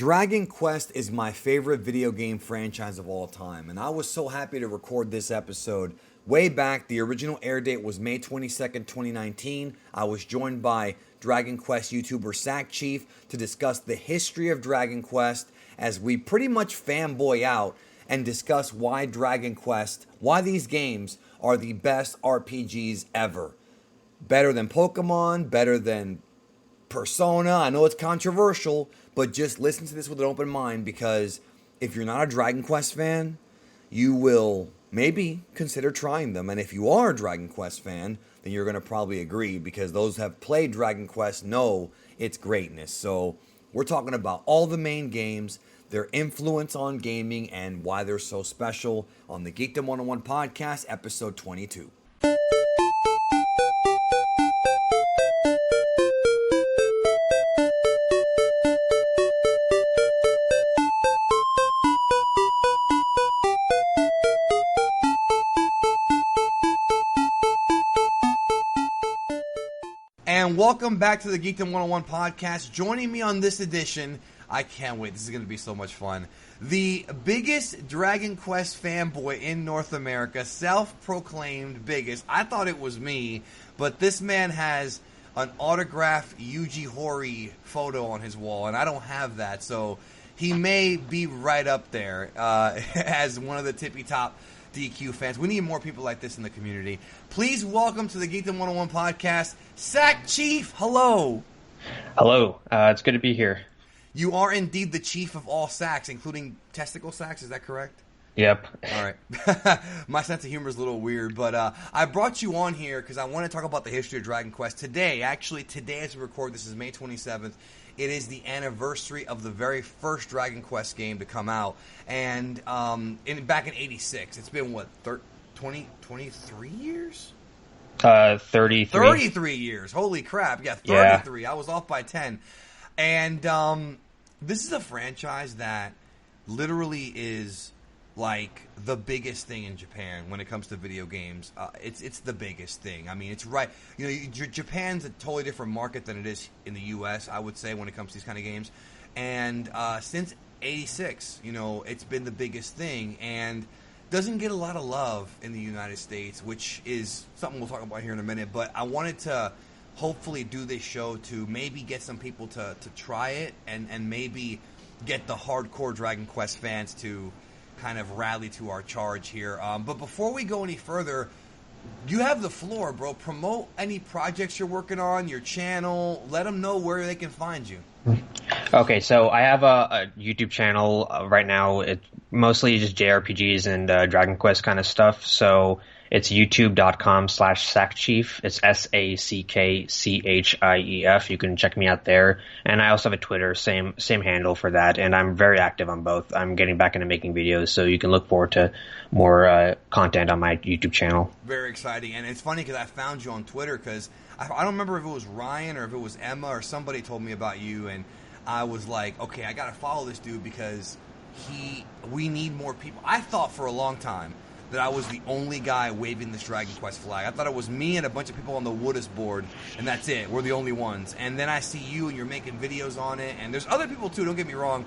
Dragon Quest is my favorite video game franchise of all time, and I was so happy to record this episode. Way back, the original air date was May 22nd, 2019. I was joined by Dragon Quest YouTuber Sackchief to discuss the history of Dragon Quest as we pretty much fanboy out and discuss why Dragon Quest, why these games are the best RPGs ever. Better than Pokemon, better than Persona. I know it's controversial, but just listen to this with an open mind, because if you're not a Dragon Quest fan, you will maybe consider trying them. And if you are a Dragon Quest fan, then you're going to probably agree, because those who have played Dragon Quest know its greatness. So we're talking about all the main games, their influence on gaming, and why they're so special on the Geekdom101 podcast, episode 22. And welcome back to the Geekdom101 podcast. Joining me on this edition, I can't wait, this is going to be so much fun, the biggest Dragon Quest fanboy in North America, self-proclaimed biggest. I thought it was me, but this man has an autographed Yuji Horii photo on his wall, and I don't have that, so he may be right up there as one of the tippy-top DQ fans. We need more people like this in the community. Please welcome to the Geekdom101 podcast, Sackchief. Hello. Hello. It's good to be here. You are indeed the chief of all sacks, including testicle sacks. Is that correct? Yep. All right. My sense of humor is a little weird, but I brought you on here because I want to talk about the history of Dragon Quest. Today as we record, this is May 27th. It is the anniversary of the very first Dragon Quest game to come out. And back in 86. It's been, 23 years? 33. 33 years. Holy crap. Yeah, 33. Yeah. I was off by 10. And this is a franchise that literally is like the biggest thing in Japan when it comes to video games. It's the biggest thing. I mean, it's right. You know, Japan's a totally different market than it is in the U.S., I would say, when it comes to these kind of games. And since 86, you know, it's been the biggest thing, and doesn't get a lot of love in the United States, which is something we'll talk about here in a minute. But I wanted to hopefully do this show to maybe get some people to try it, and maybe get the hardcore Dragon Quest fans to kind of rally to our charge here. But before we go any further, you have the floor, bro. Promote any projects you're working on, your channel. Let them know where they can find you. Okay, so I have a YouTube channel right now. It's mostly just JRPGs and Dragon Quest kind of stuff. So it's youtube.com/Sackchief. It's SACKCHIEF. You can check me out there. And I also have a Twitter, same handle for that. And I'm very active on both. I'm getting back into making videos, so you can look forward to more content on my YouTube channel. Very exciting. And it's funny because I found you on Twitter because I don't remember if it was Ryan or if it was Emma or somebody told me about you. And I was like, okay, I got to follow this dude because we need more people. I thought for a long time that I was the only guy waving this Dragon Quest flag. I thought it was me and a bunch of people on the Woodus board, and that's it. We're the only ones. And then I see you, and you're making videos on it. And there's other people, too, don't get me wrong.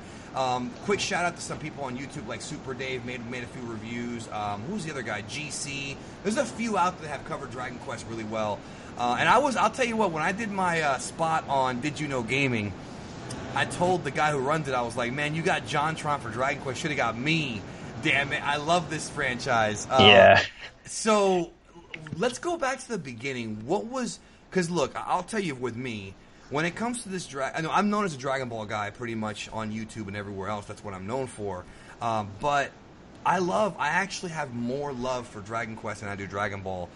Quick shout-out to some people on YouTube, like Super Dave made a few reviews. Who's the other guy? GC. There's a few out there that have covered Dragon Quest really well. And I'll tell you what, when I did my spot on Did You Know Gaming, I told the guy who runs it, I was like, man, you got JonTron for Dragon Quest. Should have got me. Damn it, I love this franchise. Yeah. So, let's go back to the beginning. Because look, I'll tell you with me, when it comes to this I know I'm known as a Dragon Ball guy pretty much on YouTube and everywhere else. That's what I'm known for. But I actually have more love for Dragon Quest than I do Dragon Ball,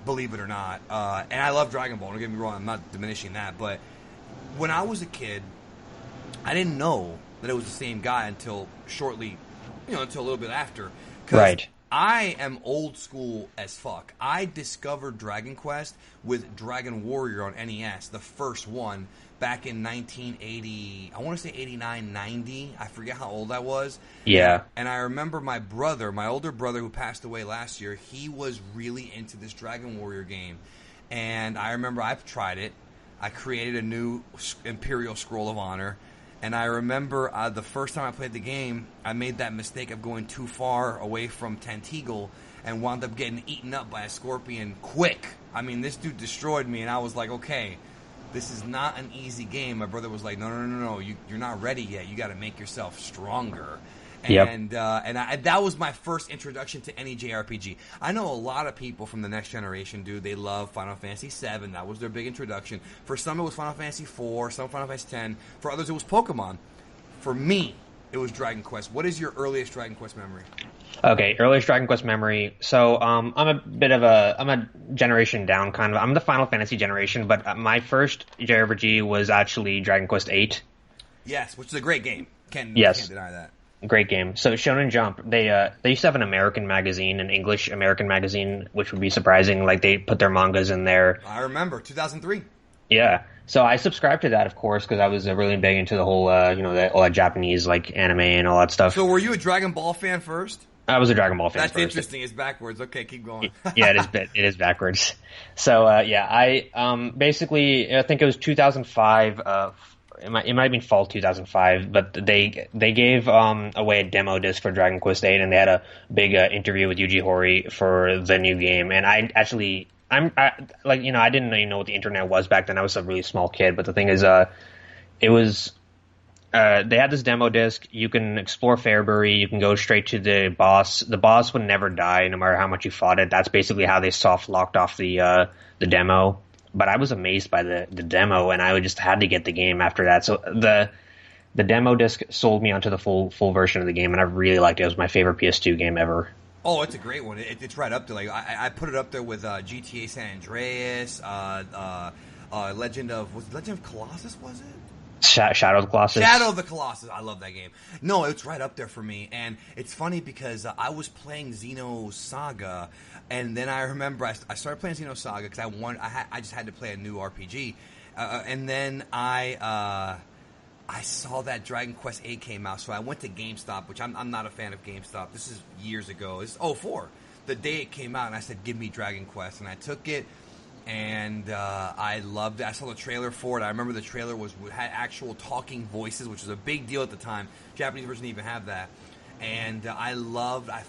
believe it or not. And I love Dragon Ball, don't get me wrong, I'm not diminishing that. But when I was a kid, I didn't know that it was the same guy until a little bit after. Right. I am old school as fuck. I discovered Dragon Quest with Dragon Warrior on NES, the first one, back in 1980, I want to say 89, 90. I forget how old I was. Yeah. And I remember my older brother who passed away last year, he was really into this Dragon Warrior game. And I remember I've tried it. I created a new Imperial Scroll of Honor. And I remember the first time I played the game, I made that mistake of going too far away from Tantegel and wound up getting eaten up by a scorpion quick. I mean, this dude destroyed me, and I was like, okay, this is not an easy game. My brother was like, no, you're not ready yet. You got to make yourself stronger. And that was my first introduction to any JRPG. I know a lot of people from the next generation, dude. They love Final Fantasy VII. That was their big introduction. For some, it was Final Fantasy IV. Some Final Fantasy X. For others, it was Pokemon. For me, it was Dragon Quest. What is your earliest Dragon Quest memory? Okay, earliest Dragon Quest memory. So I'm a generation down kind of. I'm the Final Fantasy generation, but my first JRPG was actually Dragon Quest VIII. Yes, which is a great game. Can't deny that. Great game. So Shonen Jump, they used to have an American magazine, an English American magazine, which would be surprising. Like they put their mangas in there. I remember 2003. Yeah. So I subscribed to that, of course, because I was really big into the whole, all that Japanese like anime and all that stuff. So were you a Dragon Ball fan first? I was a Dragon Ball fan. That's first. Interesting. It's backwards. Okay, keep going. Yeah, it is backwards. So I basically I think it was 2005. It might have been fall 2005, but they gave away a demo disc for Dragon Quest VIII, and they had a big interview with Yuji Horii for the new game. And I didn't even know what the internet was back then. I was a really small kid, but the thing is, they had this demo disc. You can explore Fairbury. You can go straight to the boss. The boss would never die, no matter how much you fought it. That's basically how they soft locked off the demo. But I was amazed by the demo, and I just had to get the game after that. So the demo disc sold me onto the full version of the game, and I really liked it. It was my favorite PS2 game ever. Oh, it's a great one. It's right up there. Like I put it up there with GTA San Andreas, Legend of Colossus, was it? Shadow of the Colossus. Shadow of the Colossus. I love that game. No, it's right up there for me. And it's funny because I was playing Xenosaga, and then I remember I started playing Xenosaga because I just had to play a new RPG, and then I saw that Dragon Quest VIII came out, so I went to GameStop, which I'm not a fan of GameStop. This is years ago. It's 2004. The day it came out, and I said, "Give me Dragon Quest," and I took it. And I loved it. I saw the trailer for it. I remember the trailer had actual talking voices, which was a big deal at the time. Japanese version didn't even have that. And I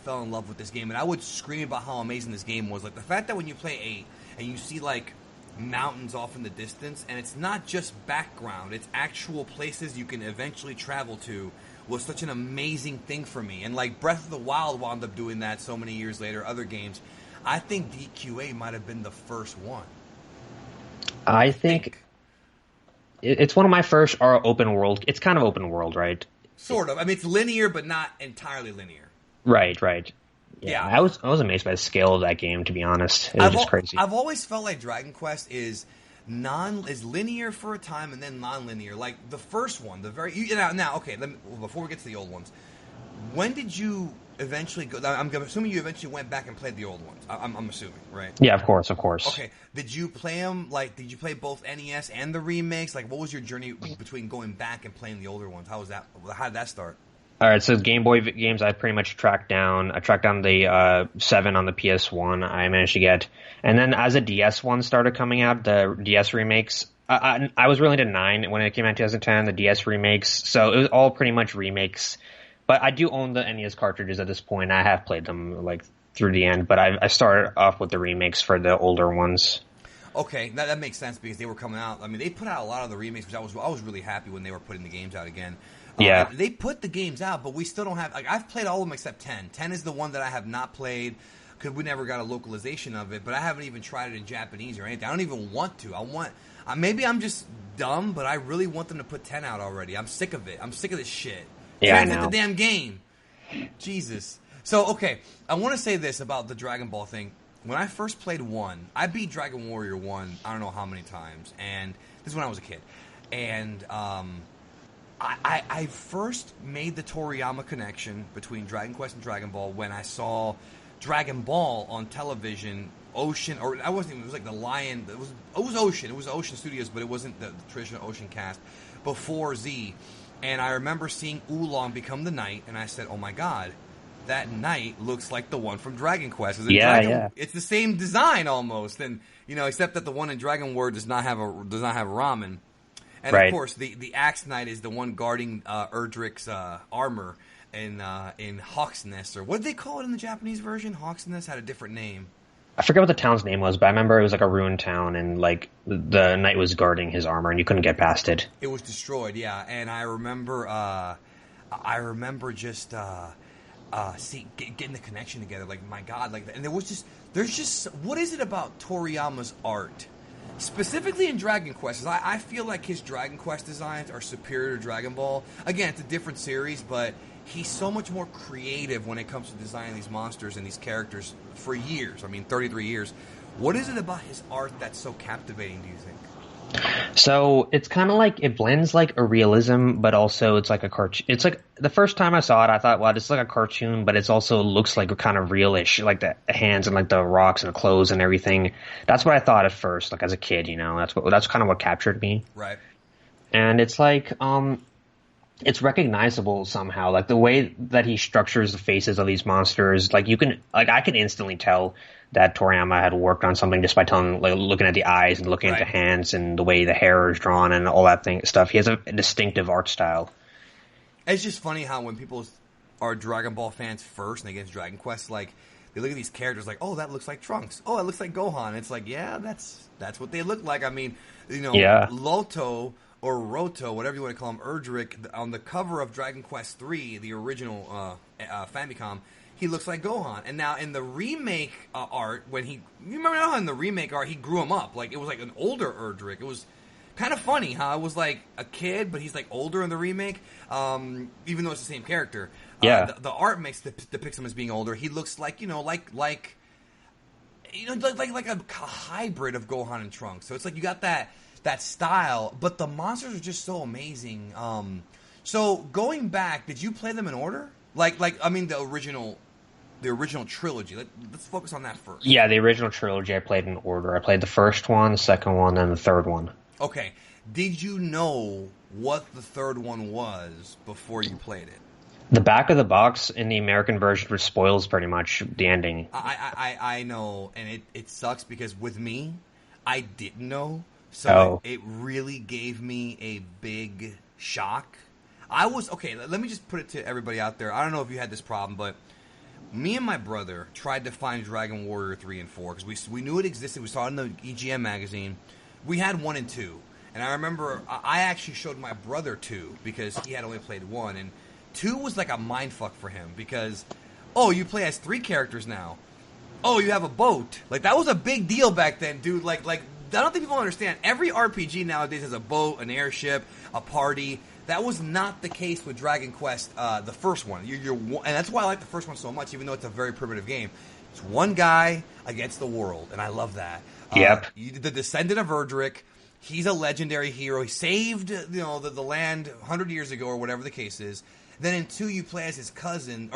fell in love with this game. And I would scream about how amazing this game was. Like the fact that when you play 8 and you see like mountains off in the distance, and it's not just background, it's actual places you can eventually travel to, was such an amazing thing for me. And like Breath of the Wild wound up doing that so many years later, other games. I think DQA might have been the first one. I think it's one of my first open world. It's kind of open world, right? Sort of. I mean, it's linear, but not entirely linear. Right. Yeah. I was amazed by the scale of that game, to be honest. It was just crazy. I've always felt like Dragon Quest is linear for a time and then non-linear. Like the first one, before we get to the old ones, when did you eventually go? I'm assuming you eventually went back and played the old ones. I'm assuming, right? Yeah, of course. Okay. Did you play them? Like, did you play both NES and the remakes? Like, what was your journey between going back and playing the older ones? How was that? How did that start? All right, so Game Boy games I pretty much tracked down. I tracked down the 7 on the PS1 I managed to get. And then as the DS one started coming out, the DS remakes, I was really into 9 when it came out in 2010, the DS remakes. So it was all pretty much remakes. But I do own the NES cartridges at this point. I have played them like through the end, but I started off with the remakes for the older ones. Okay, that makes sense because they were coming out. I mean, they put out a lot of the remakes, which I was really happy when they were putting the games out again. Yeah. They put the games out, but we still don't have... Like, I've played all of them except 10. 10 is the one that I have not played because we never got a localization of it, but I haven't even tried it in Japanese or anything. I don't even want to. Maybe I'm just dumb, but I really want them to put 10 out already. I'm sick of it. I'm sick of this shit. Yeah, I know. The damn game. Jesus. So, okay, I want to say this about the Dragon Ball thing. When I first played 1, I beat Dragon Warrior 1 I don't know how many times, and this is when I was a kid. And I first made the Toriyama connection between Dragon Quest and Dragon Ball when I saw Dragon Ball on television. Ocean, or I wasn't even, it was like the Lion, it was Ocean. It was Ocean Studios, but it wasn't the traditional Ocean cast before Z. And I remember seeing Oolong become the knight, and I said, "Oh my god, that knight looks like the one from Dragon Quest." Yeah. It's the same design almost, and except that the one in Dragon War does not have ramen. And of Right. course, the Axe Knight is the one guarding Erdrick's armor in Hawk's Nest, or what did they call it in the Japanese version? Hawk's Nest had a different name. I forget what the town's name was, but I remember it was like a ruined town, and like the knight was guarding his armor, and you couldn't get past it. It was destroyed, yeah. And I remember just getting the connection together. Like, my God, like, and there's just what is it about Toriyama's art, specifically in Dragon Quest? I feel like his Dragon Quest designs are superior to Dragon Ball. Again, it's a different series, but he's so much more creative when it comes to designing these monsters and these characters for years. I mean, 33 years. What is it about his art that's so captivating, do you think? So it's kind of like it blends like a realism, but also it's like a cartoon. It's like the first time I saw it, I thought, wow, this is like a cartoon, but it also looks like kind of realish, like the hands and like the rocks and the clothes and everything. That's what I thought at first, like as a kid, you know. That's kind of what captured me. Right. And it's like it's recognizable somehow, like the way that he structures the faces of these monsters. Like I can instantly tell that Toriyama had worked on something just by looking at the eyes and looking at the hands and the way the hair is drawn and all that stuff. He has a distinctive art style. It's just funny how when people are Dragon Ball fans first and they get into Dragon Quest, like, they look at these characters like, oh, that looks like Trunks. Oh, that looks like Gohan. It's like, yeah, that's what they look like. I mean, you know, Loto or Roto, whatever you want to call him, Erdrick, on the cover of Dragon Quest III, the original Famicom, he looks like Gohan. And now in the remake art, you remember how in the remake art he grew him up? Like, it was like an older Erdrick. It was kind of funny how it was like a kid, but he's like older in the remake, even though it's the same character. Yeah. The art depicts him as being older. He looks like, like a hybrid of Gohan and Trunks. So it's like you got that style, but the monsters are just so amazing. So going back, did you play them in order? I mean, the original trilogy. Let's focus on that first. Yeah, the original trilogy I played in order. I played the first one, the second one, and the third one. Okay. Did you know what the third one was before you played it? The back of the box in the American version spoils pretty much the ending. I know, and it sucks because with me, I didn't know. So it really gave me a big shock. Let me just put it to everybody out there. I don't know if you had this problem, but me and my brother tried to find Dragon Warrior 3 and 4 because we knew it existed. We saw it in the EGM magazine. We had 1 and 2. And I remember I actually showed my brother 2 because he had only played 1. And 2 was like a mindfuck for him because, you play as 3 characters now. Oh, you have a boat. Like, that was a big deal back then, dude. Like I don't think people understand. Every RPG nowadays has a boat, an airship, a party. That was not the case with Dragon Quest, the first one. And that's why I like the first one so much, even though it's a very primitive game. It's one guy against the world, and I love that. Yep. The descendant of Erdrick, he's a legendary hero. He saved the land 100 years ago, or whatever the case is. Then in 2, you play as his cousin,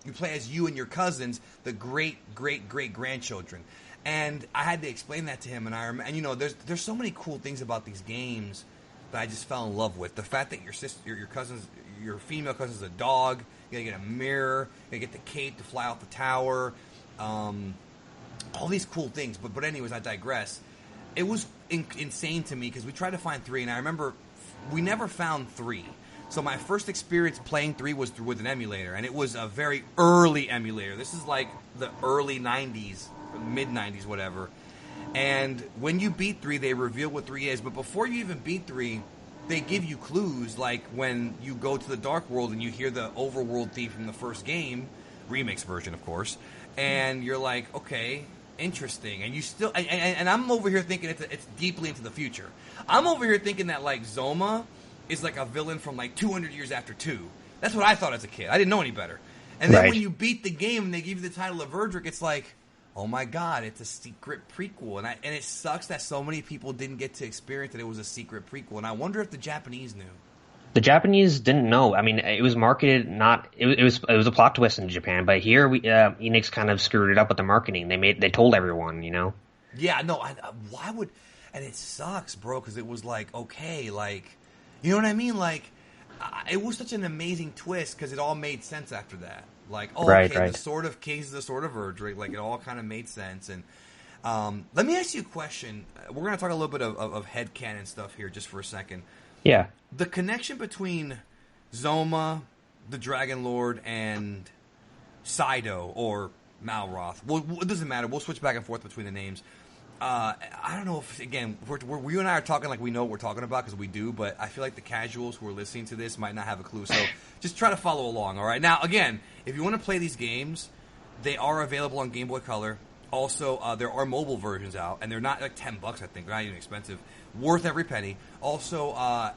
you play as you and your cousins, the great-great-great-grandchildren. And I had to explain that to him, and there's so many cool things about these games that I just fell in love with. The fact that your female cousin's a dog, you gotta get a mirror, you gotta get the cape to fly off the tower, all these cool things. But anyways, I digress. It was insane to me because we tried to find 3, and I remember we never found 3. So my first experience playing 3 was with an emulator, and it was a very early emulator. This is like the early 90s, mid-90s, whatever. And when you beat 3, they reveal what 3 is. But before you even beat 3, they give you clues, like when you go to the Dark World and you hear the overworld theme from the first game, remix version, of course, and you're like, okay, interesting. And you still, and I'm over here thinking it's deeply into the future. I'm over here thinking that, like, Zoma is like a villain from like 200 years after 2. That's what I thought as a kid. I didn't know any better. And then when you beat the game and they give you the title of Erdrick, it's like, oh my God, it's a secret prequel. And it sucks that so many people didn't get to experience that it was a secret prequel. And I wonder if the Japanese knew. The Japanese didn't know. I mean, it was marketed it was a plot twist in Japan, but here Enix kind of screwed it up with the marketing. They told everyone, Yeah, no, why would, and it sucks, bro, because it was like, okay, like, you know what I mean? Like, it was such an amazing twist because it all made sense after that. Like, the Sword of Kings is the Sword of Erdrick. Like, it all kind of made sense. And let me ask you a question. We're going to talk a little bit of headcanon stuff here just for a second. Yeah. The connection between Zoma, the Dragon Lord, and Saido or Malroth. Well, it doesn't matter. We'll switch back and forth between the names. I don't know if, again, you and I are talking like we know what we're talking about because we do, but I feel like the casuals who are listening to this might not have a clue. So just try to follow along, all right? Now, again, if you want to play these games, they are available on Game Boy Color. Also, there are mobile versions out, and they're not like $10, I think. They're not even expensive. Worth every penny. Also, I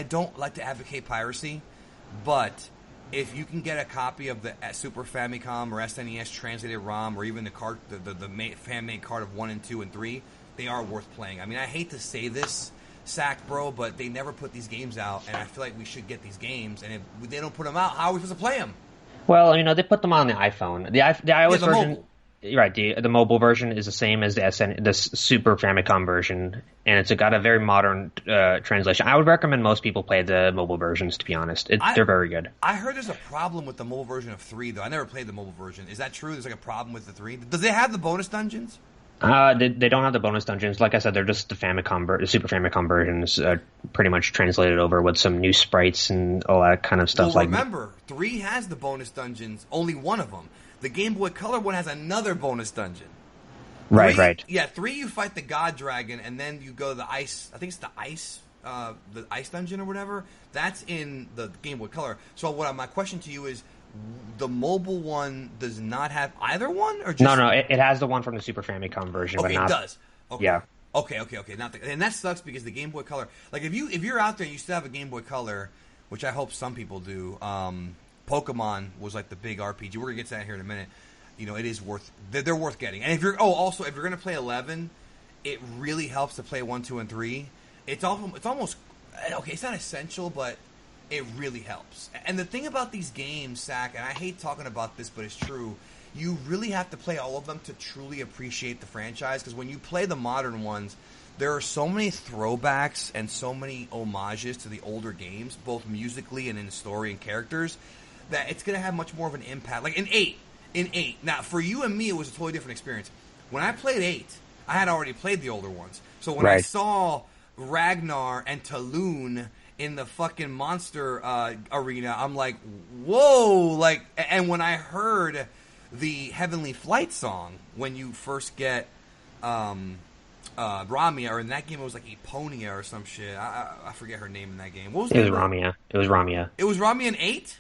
don't like to advocate piracy, but if you can get a copy of the Super Famicom or SNES translated ROM, or even the card, the fan-made card of 1 and 2 and 3, they are worth playing. I mean, I hate to say this, Sack Bro, but they never put these games out, and I feel like we should get these games. And if they don't put them out, how are we supposed to play them? Well, they put them on the iPhone. The iOS version. Mobile. Right, the mobile version is the same as the Super Famicom version, and it's got a very modern translation. I would recommend most people play the mobile versions, to be honest. They're very good. I heard there's a problem with the mobile version of 3, though. I never played the mobile version. Is that true? There's like a problem with the 3? Does it have the bonus dungeons? They don't have the bonus dungeons. Like I said, they're just the Super Famicom versions, pretty much translated over with some new sprites and all that kind of stuff. Well, remember, 3 has the bonus dungeons, only one of them. The Game Boy Color one has another bonus dungeon. Right. Yeah, 3 you fight the God Dragon, and then you go to the ice. I think it's the ice dungeon or whatever. That's in the Game Boy Color. So my question to you is, the mobile one does not have either one, or just no? It has the one from the Super Famicom version, okay, but not. It does. Okay. Yeah. Okay. And that sucks because the Game Boy Color, like if you're out there and you still have a Game Boy Color, which I hope some people do. Pokemon was like the big RPG. We're gonna get to that here in a minute. It is worth. They're worth getting. And if you're gonna play 11, it really helps to play 1, 2, and 3. It's almost okay. It's not essential, but it really helps. And the thing about these games, Sack, and I hate talking about this, but it's true. You really have to play all of them to truly appreciate the franchise. Because when you play the modern ones, there are so many throwbacks and so many homages to the older games, both musically and in story and characters, that it's going to have much more of an impact. Like in 8. Now, for you and me, it was a totally different experience. When I played 8, I had already played the older ones. So when I saw Ragnar and Talon in the fucking monster arena, I'm like, whoa! Like, and when I heard the Heavenly Flight song, when you first get Ramia, or in that game it was like Eponia or some shit. I forget her name in that game. What was it? Ramia. It was Ramia. It was Ramia in 8?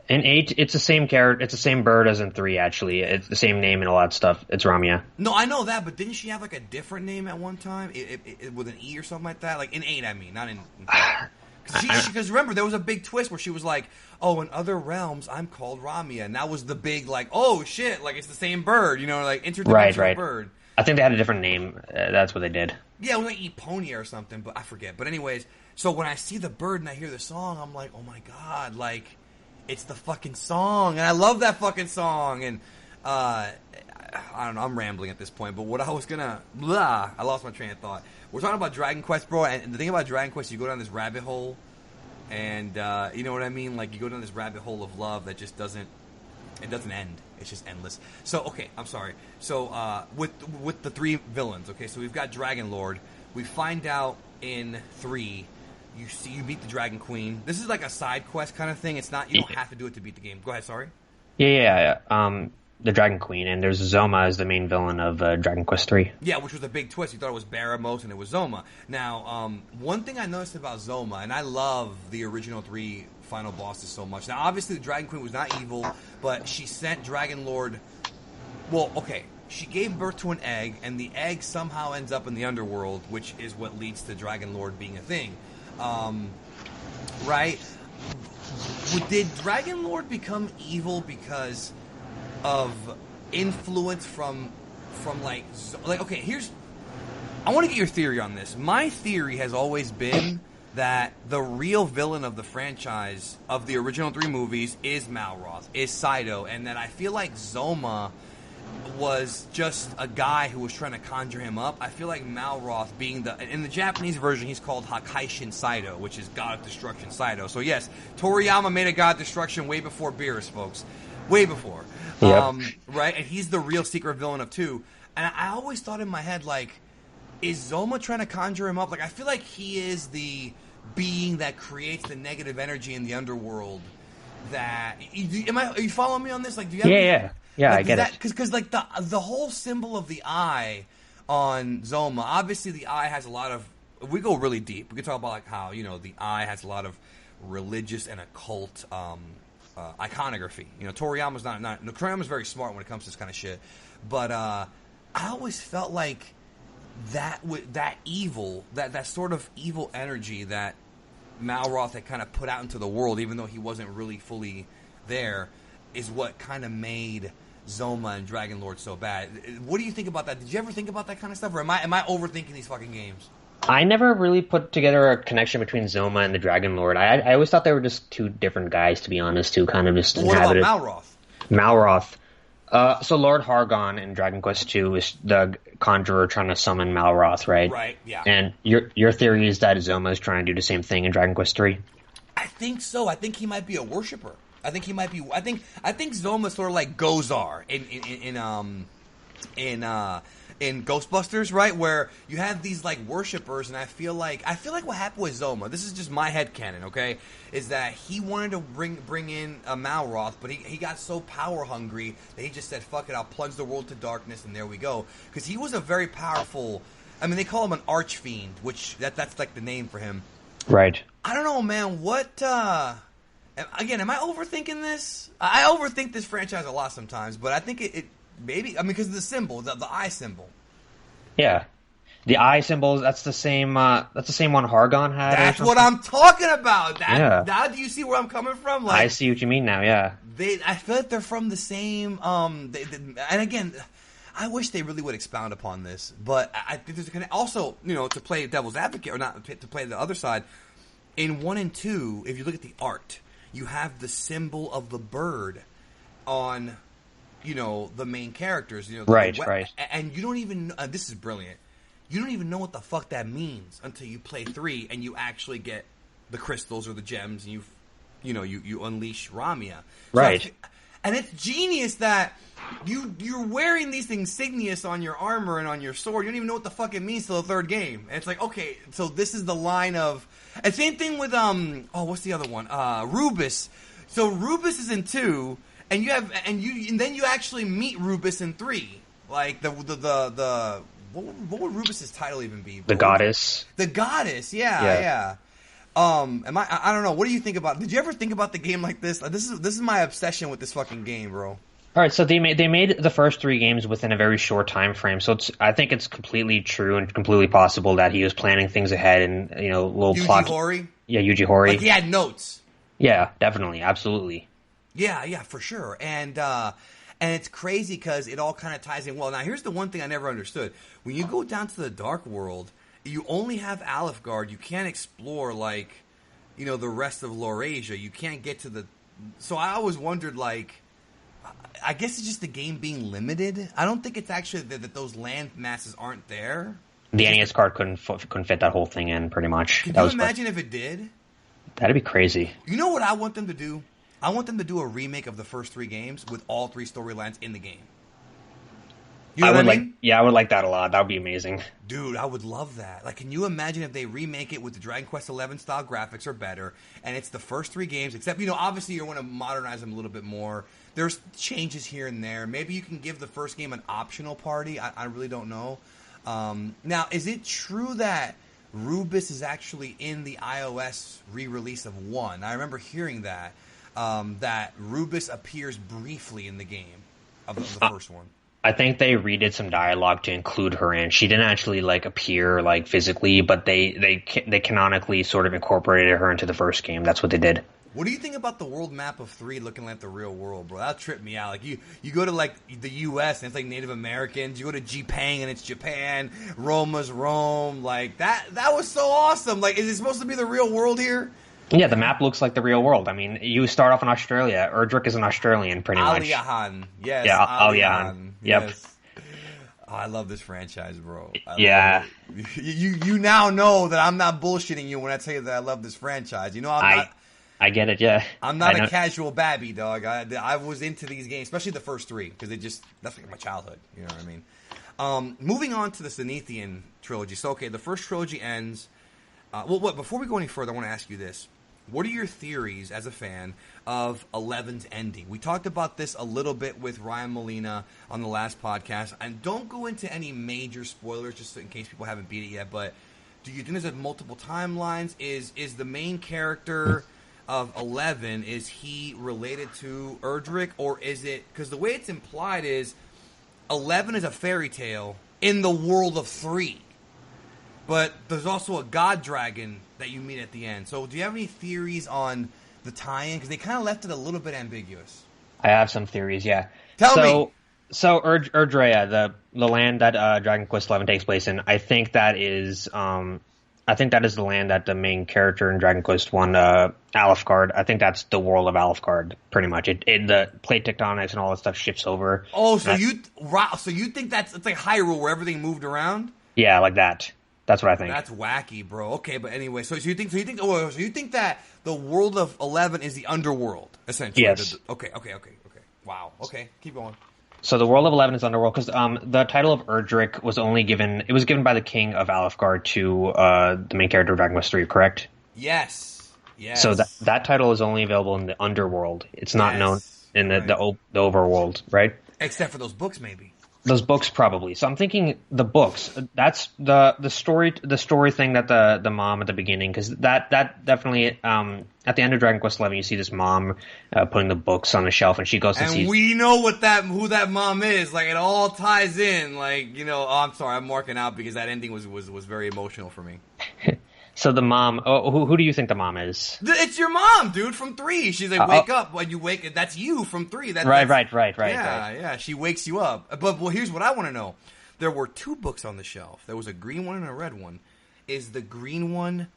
In 8, it's the same character. It's the same bird as in 3, actually. It's the same name and all that stuff. It's Ramia. No, I know that, but didn't she have like a different name at one time? With an E or something like that? Like in 8, I mean, not in... Because remember, there was a big twist where she was like, oh, in other realms, I'm called Ramia. And that was the big, like, oh, shit, like, it's the same bird, like, interdimensional bird. I think they had a different name. That's what they did. Yeah, it was like Eponia or something, but I forget. But anyways, so when I see the bird and I hear the song, I'm like, oh, my God, like... It's the fucking song, and I love that fucking song. And I don't know, I'm rambling at this point, but what I was gonna... I lost my train of thought. We're talking about Dragon Quest, bro, and the thing about Dragon Quest, you go down this rabbit hole, and you know what I mean? Like, you go down this rabbit hole of love that just doesn't... It doesn't end. It's just endless. So, okay, I'm sorry. So, with the 3 villains, okay, so we've got Dragon Lord. We find out in 3... You beat the Dragon Queen. This is like a side quest kind of thing. It's not, you don't have to do it to beat the game. Go ahead, sorry. Yeah. The Dragon Queen, and there's Zoma as the main villain of Dragon Quest 3. Yeah, which was a big twist. You thought it was Baramos, and it was Zoma. Now, one thing I noticed about Zoma, and I love the original 3 final bosses so much. Now, obviously, the Dragon Queen was not evil, but she sent Dragon Lord... Well, okay, she gave birth to an egg, and the egg somehow ends up in the underworld, which is what leads to Dragon Lord being a thing. Right? Did Dragon Lord become evil because of influence from like okay, I want to get your theory on this. My theory has always been that the real villain of the franchise of the original 3 movies is Malroth, is Saido, and that I feel like Zoma was just a guy who was trying to conjure him up. I feel like Malroth being in the Japanese version, he's called Hakaishin Saido, which is God of Destruction Saido. So yes, Toriyama made a God of Destruction way before Beerus, folks. Way before. Yep. Right? And he's the real secret villain of 2. And I always thought in my head, like, is Zoma trying to conjure him up? Like, I feel like he is the being that creates the negative energy in the underworld. That are you following me on this? Like, do you have yeah, like, I get it. Because like the whole symbol of the eye on Zoma, obviously the eye has a lot of. We go really deep. We can talk about like how the eye has a lot of religious and occult iconography. Toriyama's Toriyama's very smart when it comes to this kind of shit. But I always felt like that evil, that sort of evil energy that Malroth had kind of put out into the world, even though he wasn't really fully there, is what kind of made Zoma and Dragon Lord so bad. What do you think about that? Did you ever think about that kind of stuff, or am I overthinking these fucking games? I never really put together a connection between Zoma and the Dragon Lord. I always thought they were just two different guys, to be honest, who kind of just inhabited. What about Malroth? Malroth. So Lord Hargon in Dragon Quest II is the conjurer trying to summon Malroth, right? Right, yeah. And your theory is that Zoma is trying to do the same thing in Dragon Quest III? I think so. I think he might be a worshiper. I think he might be. I think Zoma's sort of like Gozar in Ghostbusters, right? Where you have these like worshippers, and I feel like what happened with Zoma, this is just my headcanon, okay, is that he wanted to bring in a Malroth, but he got so power hungry that he just said, fuck it, I'll plunge the world to darkness, and there we go. Because he was a very powerful, I mean, they call him an archfiend, which that's like the name for him. Right. I don't know, man, again, am I overthinking this? I overthink this franchise a lot sometimes, but I think it maybe, I mean, because of the symbol, the eye symbol. Yeah, the eye symbols. That's the same one Hargon had. That's what I'm talking about. Yeah. Now, do you see where I'm coming from? Like, I see what you mean now. Yeah. I feel like they're from the same. And again, I wish they really would expound upon this. But I think there's also, to play devil's advocate, or not to play the other side. In 1 and 2, if you look at the art, you have the symbol of the bird on. The main characters. Right. And you don't even. This is brilliant. You don't even know what the fuck that means until you play 3 and you actually get the crystals or the gems, and you unleash Ramia. Right. And it's genius that you're wearing these insignias on your armor and on your sword. You don't even know what the fuck it means till the 3rd game. And it's like, okay, so this is the line of. And same thing with what's the other one? Rubus. So Rubus is in 2. And then you actually meet Rubus in 3. Like what would Rubus's title even be? The goddess. The goddess, yeah. I don't know. What do you think about? Did you ever think about the game like this? This is my obsession with this fucking game, bro. All right, so they made the first 3 games within a very short time frame. So I think it's completely true and completely possible that he was planning things ahead and little plot. Yuji Horii? Yeah, Yuji Horii. Like he had notes. Yeah, definitely, absolutely. Yeah, for sure. And it's crazy because it all kind of ties in well. Now, here's the one thing I never understood. When you go down to the Dark World, you only have Alefgard. You can't explore, like, the rest of Laurasia. You can't get to the... So I always wondered, like... I guess it's just the game being limited. I don't think it's actually that those land masses aren't there. The NES card couldn't fit that whole thing in, pretty much. Can you imagine if it did? That'd be crazy. You know what I want them to do? I want them to do a remake of the first 3 games with all 3 storylines in the game. You know what I mean? I would like that a lot. That would be amazing. Dude, I would love that. Like, can you imagine if they remake it with the Dragon Quest XI style graphics or better, and it's the first 3 games, except, obviously you want to modernize them a little bit more. There's changes here and there. Maybe you can give the first game an optional party. I really don't know. Now, is it true that Rubus is actually in the iOS re-release of 1? I remember hearing that. That Rubus appears briefly in the game of the first one. I think they redid some dialogue to include her in. She didn't actually appear physically, but they canonically sort of incorporated her into the first game. That's what they did. What do you think about the world map of 3 looking like the real world, bro? That tripped me out. Like you go to the U.S. and it's like Native Americans. You go to Japan and it's Japan. Roma's Rome. Like that was so awesome. Like, is it supposed to be the real world here? Yeah, the map looks like the real world. I mean, you start off in Australia. Erdrick is an Australian, pretty much. Aliahan. Yes. Yeah, Aliahan. Yep. Yes. Oh, I love this franchise, bro. Yeah. You now know that I'm not bullshitting you when I tell you that I love this franchise. I get it, yeah. I'm not a casual babby, dog. I was into these games, especially the first 3, because that's like my childhood. You know what I mean? Moving on to the Zenithian trilogy. So, okay, the first trilogy ends. Before we go any further, I want to ask you this. What are your theories as a fan of 11's ending? We talked about this a little bit with Ryan Molina on the last podcast. And don't go into any major spoilers just in case people haven't beat it yet. But do you think there's multiple timelines? Is the main character of 11, is he related to Erdrick? Or is it... Because the way it's implied is 11 is a fairy tale in the world of 3. But there's also a god dragon that you meet at the end. So do you have any theories on the tie-in? Because they kind of left it a little bit ambiguous. I have some theories, yeah. Tell me. So Erdrea, the land that Dragon Quest XI takes place in, I think that is the land that the main character in Dragon Quest I, Alfgard. I think that's the world of Alfgard, pretty much. The plate tectonics and all that stuff shifts over. Oh, so you think it's like Hyrule where everything moved around? Yeah, like that. That's what I think. That's wacky, bro. Okay, but anyway, so you think that the world of 11 is the underworld, essentially? Yes. Okay. Wow. Okay, keep going. So the world of 11 is underworld because the title of Erdrick was given by the king of Alfgard to the main character of Dragon Quest III, correct? Yes. So that title is only available in the underworld. It's not known in the overworld, right? Except for those books, maybe. Those books, probably. So I'm thinking the books. That's the story thing that the mom at the beginning, because that definitely at the end of Dragon Quest XI, you see this mom putting the books on the shelf, and she goes to see. And we know who that mom is. Like, it all ties in. Like, I'm sorry, I'm marking out because that ending was very emotional for me. So the mom, who do you think the mom is? It's your mom, dude, from 3. She's like, wake up when you wake. That's you from 3. Right. Yeah. She wakes you up. But here's what I want to know. There were 2 books on the shelf. There was a green one and a red one. Is the green one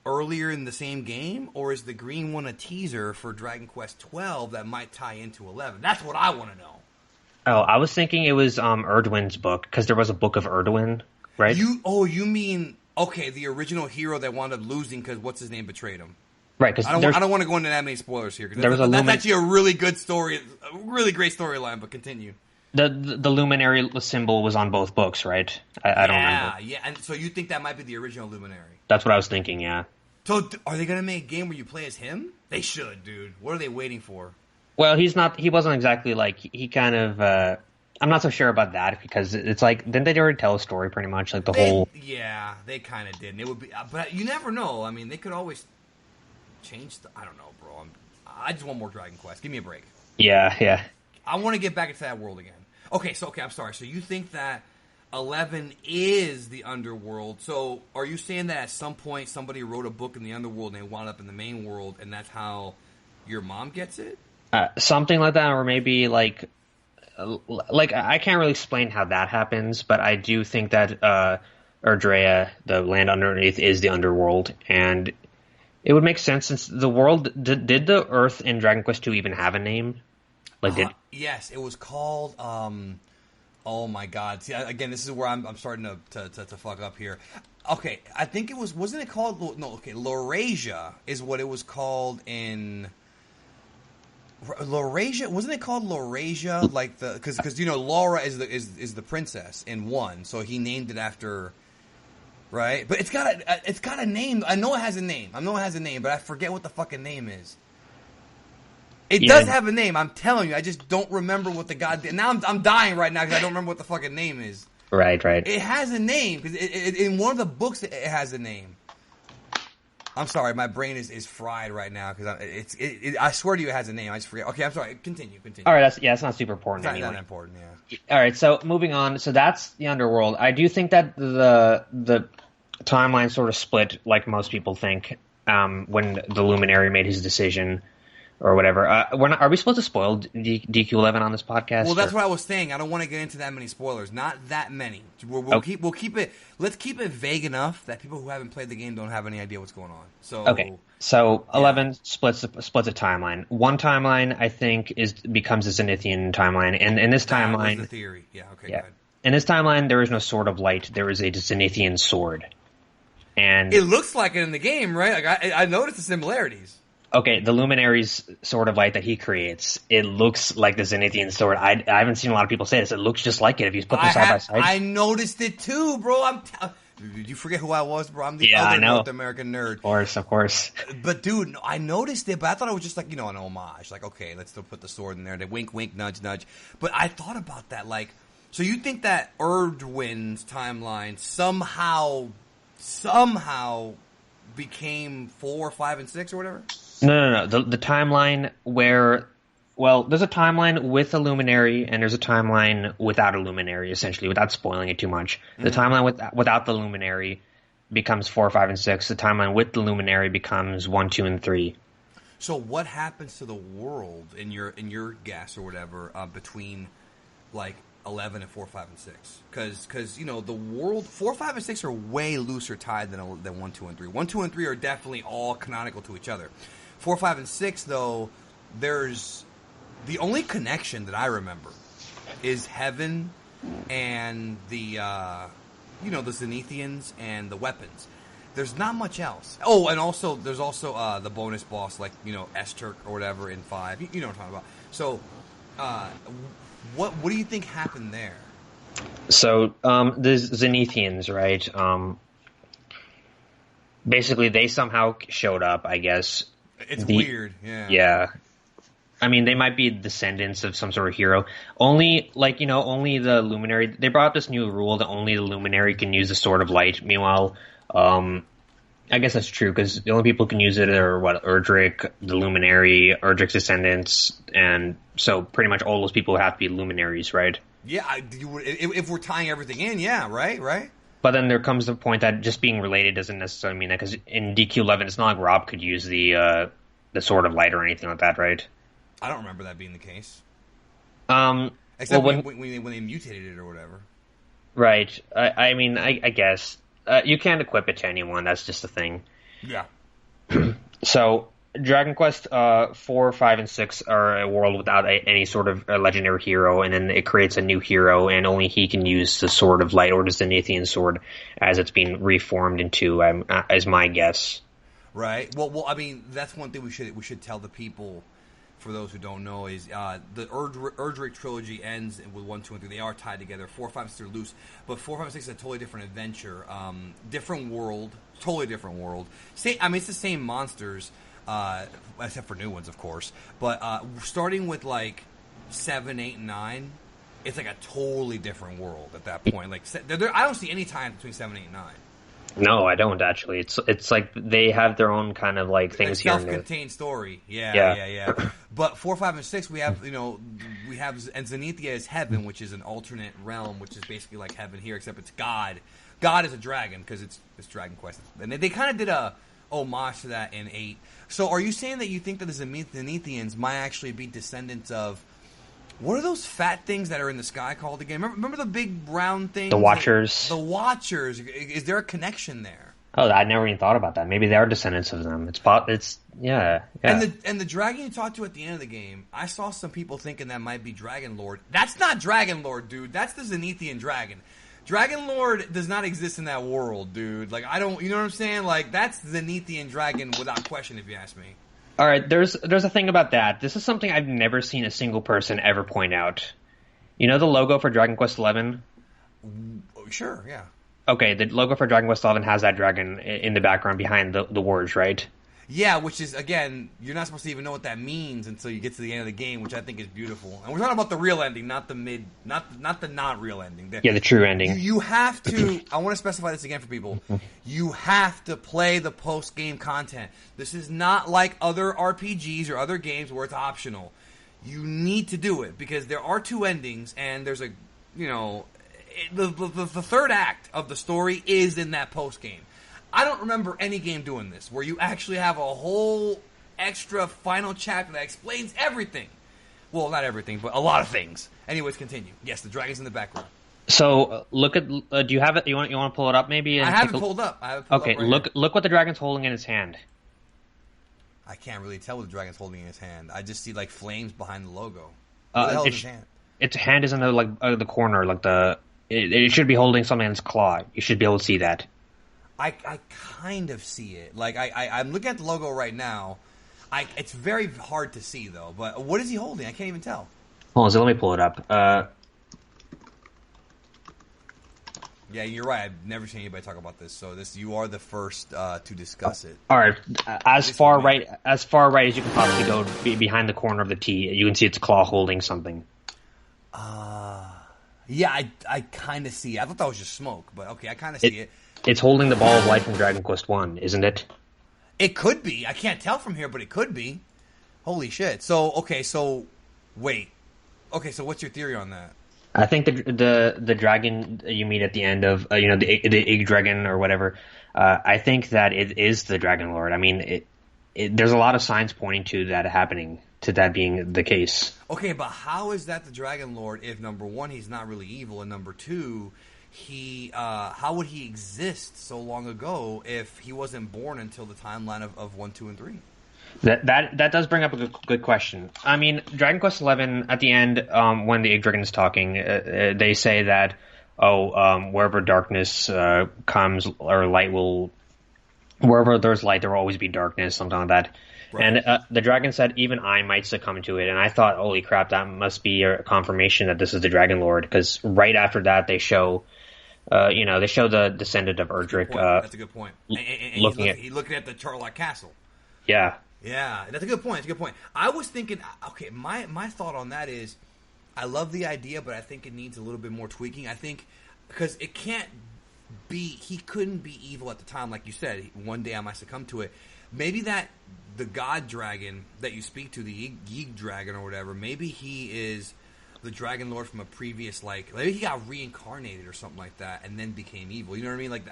earlier in the same game, or is the green one a teaser for Dragon Quest XII that might tie into 11? That's what I want to know. Oh, I was thinking it was Erdwin's book, because there was a book of Erdwin, right? You mean... Okay, the original hero that wound up losing because what's his name betrayed him. Right, because I don't want to go into that many spoilers here. That's actually a really good story, a really great storyline. But continue. The luminary symbol was on both books, right? I don't remember. Yeah. And so you think that might be the original luminary? That's what I was thinking. Yeah. So are they gonna make a game where you play as him? They should, dude. What are they waiting for? Well, he's not. He wasn't exactly like he kind of. I'm not so sure about that because it's like, didn't they already tell a story pretty much? Like whole... Yeah, they kind of did. And it would be, but you never know. I mean, they could always change I don't know, bro. I just want more Dragon Quest. Give me a break. Yeah. I want to get back into that world again. Okay, I'm sorry. So you think that 11 is the underworld. So are you saying that at some point somebody wrote a book in the underworld and they wound up in the main world and that's how your mom gets it? Something like that, or maybe like I can't really explain how that happens, but I do think that Erdrea, the land underneath, is the underworld, and it would make sense since the world did the Earth in Dragon Quest II even have a name? Yes, it was called. Oh my God! See, again, this is where I'm starting to fuck up here. Okay, I think it wasn't it called? No, okay, Laurasia is what it was called in. Laurasia, wasn't it called Laurasia? Like because Laura is the princess in 1, so he named it after, right? But it's got a name. I know it has a name, but I forget what the fucking name is. It does have a name. I'm telling you, I just don't remember what the goddamn. Now I'm dying right now because I don't remember what the fucking name is. Right. It has a name because in one of the books it has a name. I'm sorry, my brain is fried right now because I swear to you it has a name. I just forget. Okay, I'm sorry. Continue. All right, that's not super important it's anyway. Not that important, yeah. All right, so moving on. So that's the underworld. I do think that the timeline sort of split, like most people think, when the Luminary made his decision or whatever. Are we supposed to spoil DQ11 on this podcast? Well, that's what I was saying. I don't want to get into that many spoilers. Not that many. We'll keep it. Let's keep it vague enough that people who haven't played the game don't have any idea what's going on. So okay. So 11 splits a timeline. One timeline, I think, becomes a Zenithian timeline, and in this timeline, that was the theory. Yeah. Okay. Yeah. Go ahead. In this timeline, there is no Sword of Light. There is a Zenithian sword, and it looks like it in the game, right? Like I noticed the similarities. Okay, the Luminary's Sword of Light that he creates, it looks like the Zenithian sword. I haven't seen a lot of people say this. It looks just like it if you put them side by side. I noticed it too, bro. Did you forget who I was, bro? I'm the Yeah, I other know. North American nerd. Of course. But dude, I noticed it, but I thought it was just like, an homage. Like, okay, let's still put the sword in there. They wink, wink, nudge, nudge. But I thought about that. Like, so you think that Erdwin's timeline somehow became 4, 5, and 6 or whatever? No. The timeline where, well, there's a timeline with a luminary and there's a timeline without a luminary, essentially, without spoiling it too much. The timeline without the luminary becomes 4, 5, and 6. The timeline with the luminary becomes 1, 2, and 3. So what happens to the world in your guess or whatever between like 11 and 4, 5, and 6? Because the world 4, 5, and 6 are way looser tied than 1, 2, and 3. 1, 2, and 3 are definitely all canonical to each other. 4, 5, and 6 though, there's the only connection that I remember is heaven and the the Zenithians and the weapons. There's not much else. Oh, and also there's also the bonus boss, like S-Turk or whatever in 5. You know what I'm talking about. So, what do you think happened there? So the Zenithians, right? Basically, they somehow showed up. I guess It's weird. Yeah. Yeah. I mean, they might be descendants of some sort of hero. Only the Luminary. They brought up this new rule that only the Luminary can use the Sword of Light. Meanwhile, I guess that's true because the only people who can use it are Erdrick, the Luminary, Erdrick's descendants, and so pretty much all those people have to be Luminaries, right? Yeah. If we're tying everything in, yeah, right. But then there comes the point that just being related doesn't necessarily mean that, because in DQ11, it's not like Rob could use the Sword of Light or anything like that, right? I don't remember that being the case. well, Except when they mutated it or whatever. Right. I mean, I guess. You can't equip it to anyone. That's just the thing. Yeah. So, Dragon Quest 4, 5, and 6 are a world without any sort of legendary hero, and then it creates a new hero, and only he can use the Sword of Light or the Zenithian sword as it's being reformed into, as my guess. Right. Well, I mean, that's one thing we should tell the people. For those who don't know, is the Erdrick trilogy ends with 1, 2, and 3. They are tied together. 4, 5, and 6 are loose, but 4, 5, and 6 is a totally different adventure, different world, totally different world. It's the same monsters, except for new ones, of course. But starting with like 7, 8, and 9, it's like a totally different world at that point. Like I don't see any time between 7, 8, and 9. No, I don't actually. It's like they have their own kind of like things here. Self-contained story. Yeah. But 4, 5, and 6, we have and Zenithia is heaven, which is an alternate realm, which is basically like heaven here, except it's God. God is a dragon because it's Dragon Quest, and they kind of did a homage to that in 8. So, are you saying that you think that the Zenithians might actually be descendants of? What are those fat things that are in the sky called again? Remember the big brown things? The Watchers. The Watchers. Is there a connection there? Oh, I never even thought about that. Maybe they are descendants of them. Yeah. And the dragon you talked to at the end of the game, I saw some people thinking that might be Dragon Lord. That's not Dragon Lord, dude. That's the Zenithian dragon. Dragon Lord does not exist in that world, dude. Like, you know what I'm saying? Like, that's Zenithian dragon without question, if you ask me. All right, there's a thing about that. This is something I've never seen a single person ever point out. You know the logo for Dragon Quest XI? Sure, yeah. Okay, the logo for Dragon Quest XI has that dragon in the background behind the words, right? Yeah, which is, again, you're not supposed to even know what that means until you get to the end of the game, which I think is beautiful. And we're talking about the real ending, not the not real ending. The true ending. You have to, I want to specify this again for people, you have to play the post-game content. This is not like other RPGs or other games where it's optional. You need to do it, because there are 2 endings, and there's the third act of the story is in that post-game. I don't remember any game doing this, where you actually have a whole extra final chapter that explains everything. Well, not everything, but a lot of things. Anyways, continue. Yes, the dragon's in the background. So, look at. Do you have it? You want to pull it up, maybe? I have it pulled up. Okay, look what the dragon's holding in his hand. I can't really tell what the dragon's holding in his hand. I just see like flames behind the logo. What the hell is his hand? Its hand is in the corner, like it should be holding something in its claw. You should be able to see that. I kind of see it. Like I'm looking at the logo right now. It's very hard to see though. But what is he holding? I can't even tell. Hold on, so let me pull it up. Yeah, you're right. I've never seen anybody talk about this, so you are the first to discuss it. All right, as far right as you can possibly go, behind the corner of the T, you can see its claw holding something. Yeah, I kind of see it. I thought that was just smoke, but okay, I kind of see it. It's holding the ball of life from Dragon Quest 1, isn't it? It could be. I can't tell from here, but it could be. Holy shit. So, okay, so wait. Okay, so what's your theory on that? I think the dragon you meet at the end of the Ig Dragon or whatever. I think that it is the Dragon Lord. I mean, there's a lot of signs pointing to that happening, to that being the case. Okay, but how is that the Dragon Lord if number one he's not really evil, and number two how would he exist so long ago if he wasn't born until the timeline of 1, 2, and 3? That does bring up a good question. I mean, Dragon Quest XI at the end, when the Ig Dragon is talking, they say that wherever darkness comes or light will, wherever there's light, there will always be darkness, something like that. Right. And the dragon said, even I might succumb to it. And I thought, holy crap, that must be a confirmation that this is the Dragon Lord, because right after that they show. They show the descendant of Erdrick. That's a good point. And he's looking at the Charlock Castle. Yeah. Yeah, that's a good point. That's a good point. I was thinking, okay, my thought on that is, I love the idea, but I think it needs a little bit more tweaking. I think, because it can't be, he couldn't be evil at the time, like you said. One day I might succumb to it. Maybe that, the god dragon that you speak to, the Ig Dragon or whatever, maybe he is the Dragon Lord from a previous, maybe he got reincarnated or something like that and then became evil. You know what I mean? Like,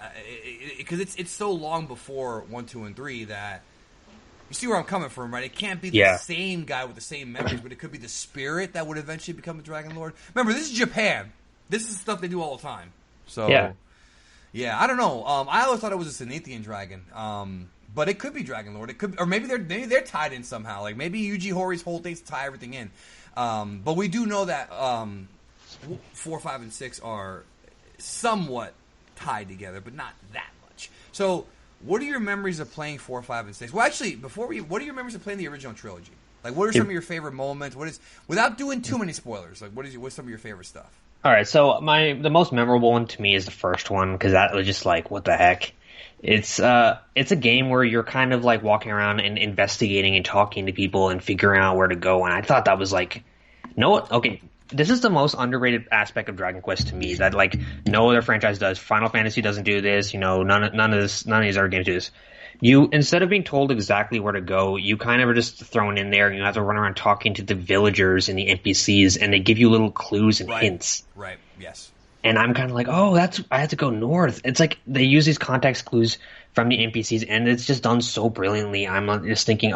because it's so long before 1, 2, and 3 that, you see where I'm coming from, right? It can't be the same guy with the same memories, but it could be the spirit that would eventually become the Dragon Lord. Remember, this is Japan. This is stuff they do all the time. So, yeah, I don't know. I always thought it was a Cenithian dragon, but it could be Dragon Lord. It could, or maybe they're tied in somehow. Like maybe Yuji Hoari's whole thing's to tie everything in. But we do know that 4, 5, and 6 are somewhat tied together, but not that much. So. What are your memories of playing 4, 5, and 6? Well, actually, what are your memories of playing the original trilogy? Like, what are some of your favorite moments? Without doing too many spoilers, like, what's some of your favorite stuff? All right, so the most memorable one to me is the first one, because that was just like, what the heck? It's a game where you're kind of like walking around and investigating and talking to people and figuring out where to go, and I thought that was like, this is the most underrated aspect of Dragon Quest to me that like no other franchise does. Final Fantasy doesn't do this, none of these other games do this. You, instead of being told exactly where to go, you kind of are just thrown in there and you have to run around talking to the villagers and the NPCs, and they give you little clues and hints. Right, yes. And I'm kind of like, I have to go north. It's like they use these context clues from the NPCs, and it's just done so brilliantly. I'm just thinking,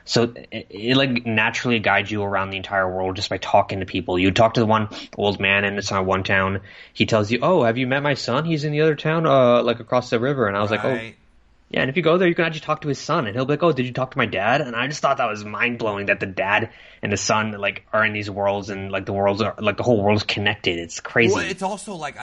so it like naturally guides you around the entire world just by talking to people. You talk to the one old man, and it's on one town. He tells you, have you met my son? He's in the other town, like across the river. And I was like, yeah, and if you go there, you can actually talk to his son, and he'll be like, did you talk to my dad? And I just thought that was mind-blowing that the dad and the son, like, are in these worlds, and, like, the worlds are, like, the whole world's connected. It's crazy. Well, it's also, like,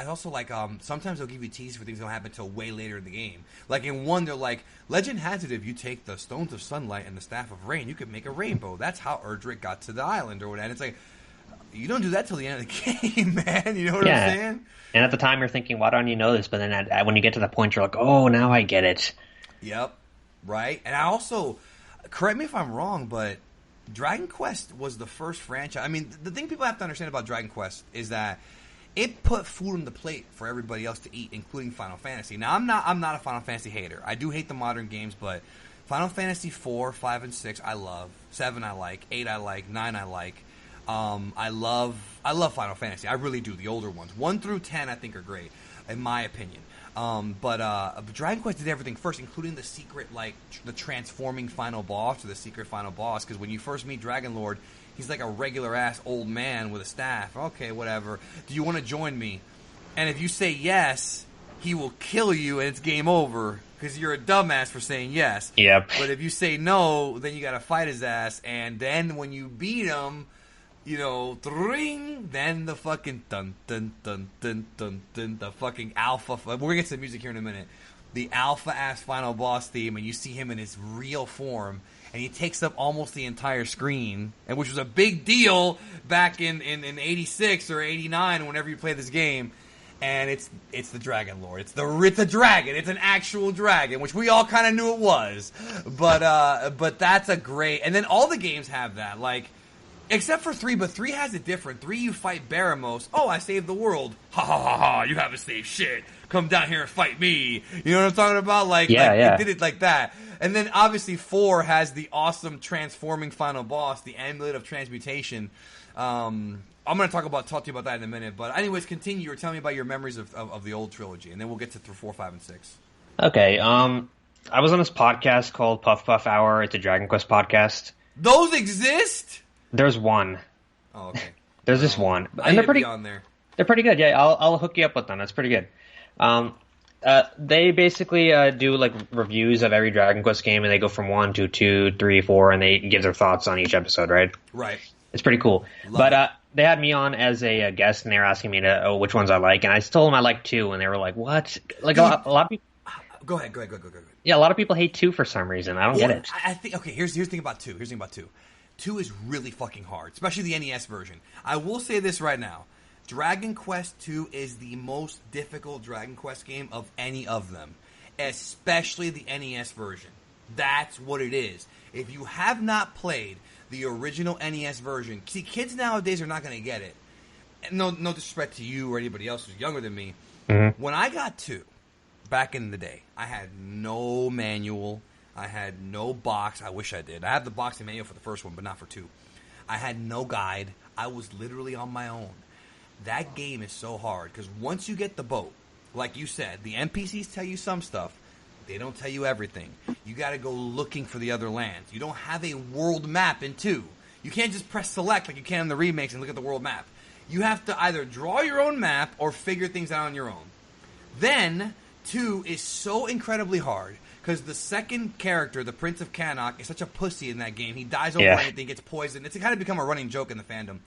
sometimes they'll give you teasers for things that don't happen until way later in the game. Like, in one, they're like, legend has it if you take the Stones of Sunlight and the Staff of Rain, you can make a rainbow. That's how Erdrick got to the island, or whatever. And it's like, you don't do that till the end of the game, man. You know what I'm saying? And at the time, you're thinking, why don't you know this? But then when you get to the point, you're like, now I get it. Yep, right. And I also, correct me if I'm wrong, but Dragon Quest was the first franchise. I mean, the thing people have to understand about Dragon Quest is that it put food on the plate for everybody else to eat, including Final Fantasy. Now, I'm not a Final Fantasy hater. I do hate the modern games, but Final Fantasy 4, 5, and 6 I love. 7 I like. 8 I like. 9 I like. I love Final Fantasy. I really do. The older ones. 1 through 10 I think are great, in my opinion. But Dragon Quest did everything first, including the secret, like, the transforming final boss, or the secret final boss, because when you first meet Dragon Lord, he's like a regular-ass old man with a staff. Okay, whatever. Do you want to join me? And if you say yes, he will kill you, and it's game over, because you're a dumbass for saying yes. Yep. But if you say no, then you gotta fight his ass, and then when you beat him, then the fucking dun dun dun dun dun dun, the fucking alpha. We're gonna get to the music here in a minute. The alpha ass final boss theme, and you see him in his real form, and he takes up almost the entire screen, and which was a big deal back in '86 or '89, whenever you play this game. and it's the Dragon Lord. It's a dragon. It's an actual dragon, which we all kind of knew it was. But that's a great. And then all the games have that, like except for 3. But 3 has it different. 3 you fight Baramos. Oh, I saved the world. Ha ha ha ha! You haven't saved shit. Come down here and fight me. You know what I'm talking about? Like it did it like that. And then obviously 4 has the awesome transforming final boss, the Amulet of Transmutation. I'm going to talk to you about that in a minute. But anyways, continue. You were telling me about your memories of the old trilogy, and then we'll get to 4, 5, and 6. Okay. I was on this podcast called Puff Puff Hour. It's a Dragon Quest podcast. Those exist? There's one. Oh, okay. There's just one, and they're pretty on there. They're pretty good. Yeah, I'll hook you up with them. That's pretty good. They basically do like reviews of every Dragon Quest game, and they go from 1 to 2, 3, 4, and they give their thoughts on each episode. Right. Right. It's pretty cool. They had me on as a guest, and they were asking me which ones I like, and I told them I like 2, and they were like, "What?" Like a lot of people. Go ahead. Yeah, a lot of people hate 2 for some reason. I don't get it. I think here's the thing about 2. 2 is really fucking hard, especially the NES version. I will say this right now. Dragon Quest 2 is the most difficult Dragon Quest game of any of them, especially the NES version. That's what it is. If you have not played the original NES version, see, kids nowadays are not going to get it. No disrespect to you or anybody else who's younger than me. Mm-hmm. When I got 2, back in the day, I had no manual. I had no box. I wish I did. I have the box and manual for the first one, but not for 2. I had no guide. I was literally on my own. That game is so hard because once you get the boat, like you said, the NPCs tell you some stuff. They don't tell you everything. You got to go looking for the other lands. You don't have a world map in 2. You can't just press select like you can in the remakes and look at the world map. You have to either draw your own map or figure things out on your own. Then 2 is so incredibly hard because the second character, the Prince of Cannock, is such a pussy in that game. He dies over anything, gets poisoned. It's kind of become a running joke in the fandom.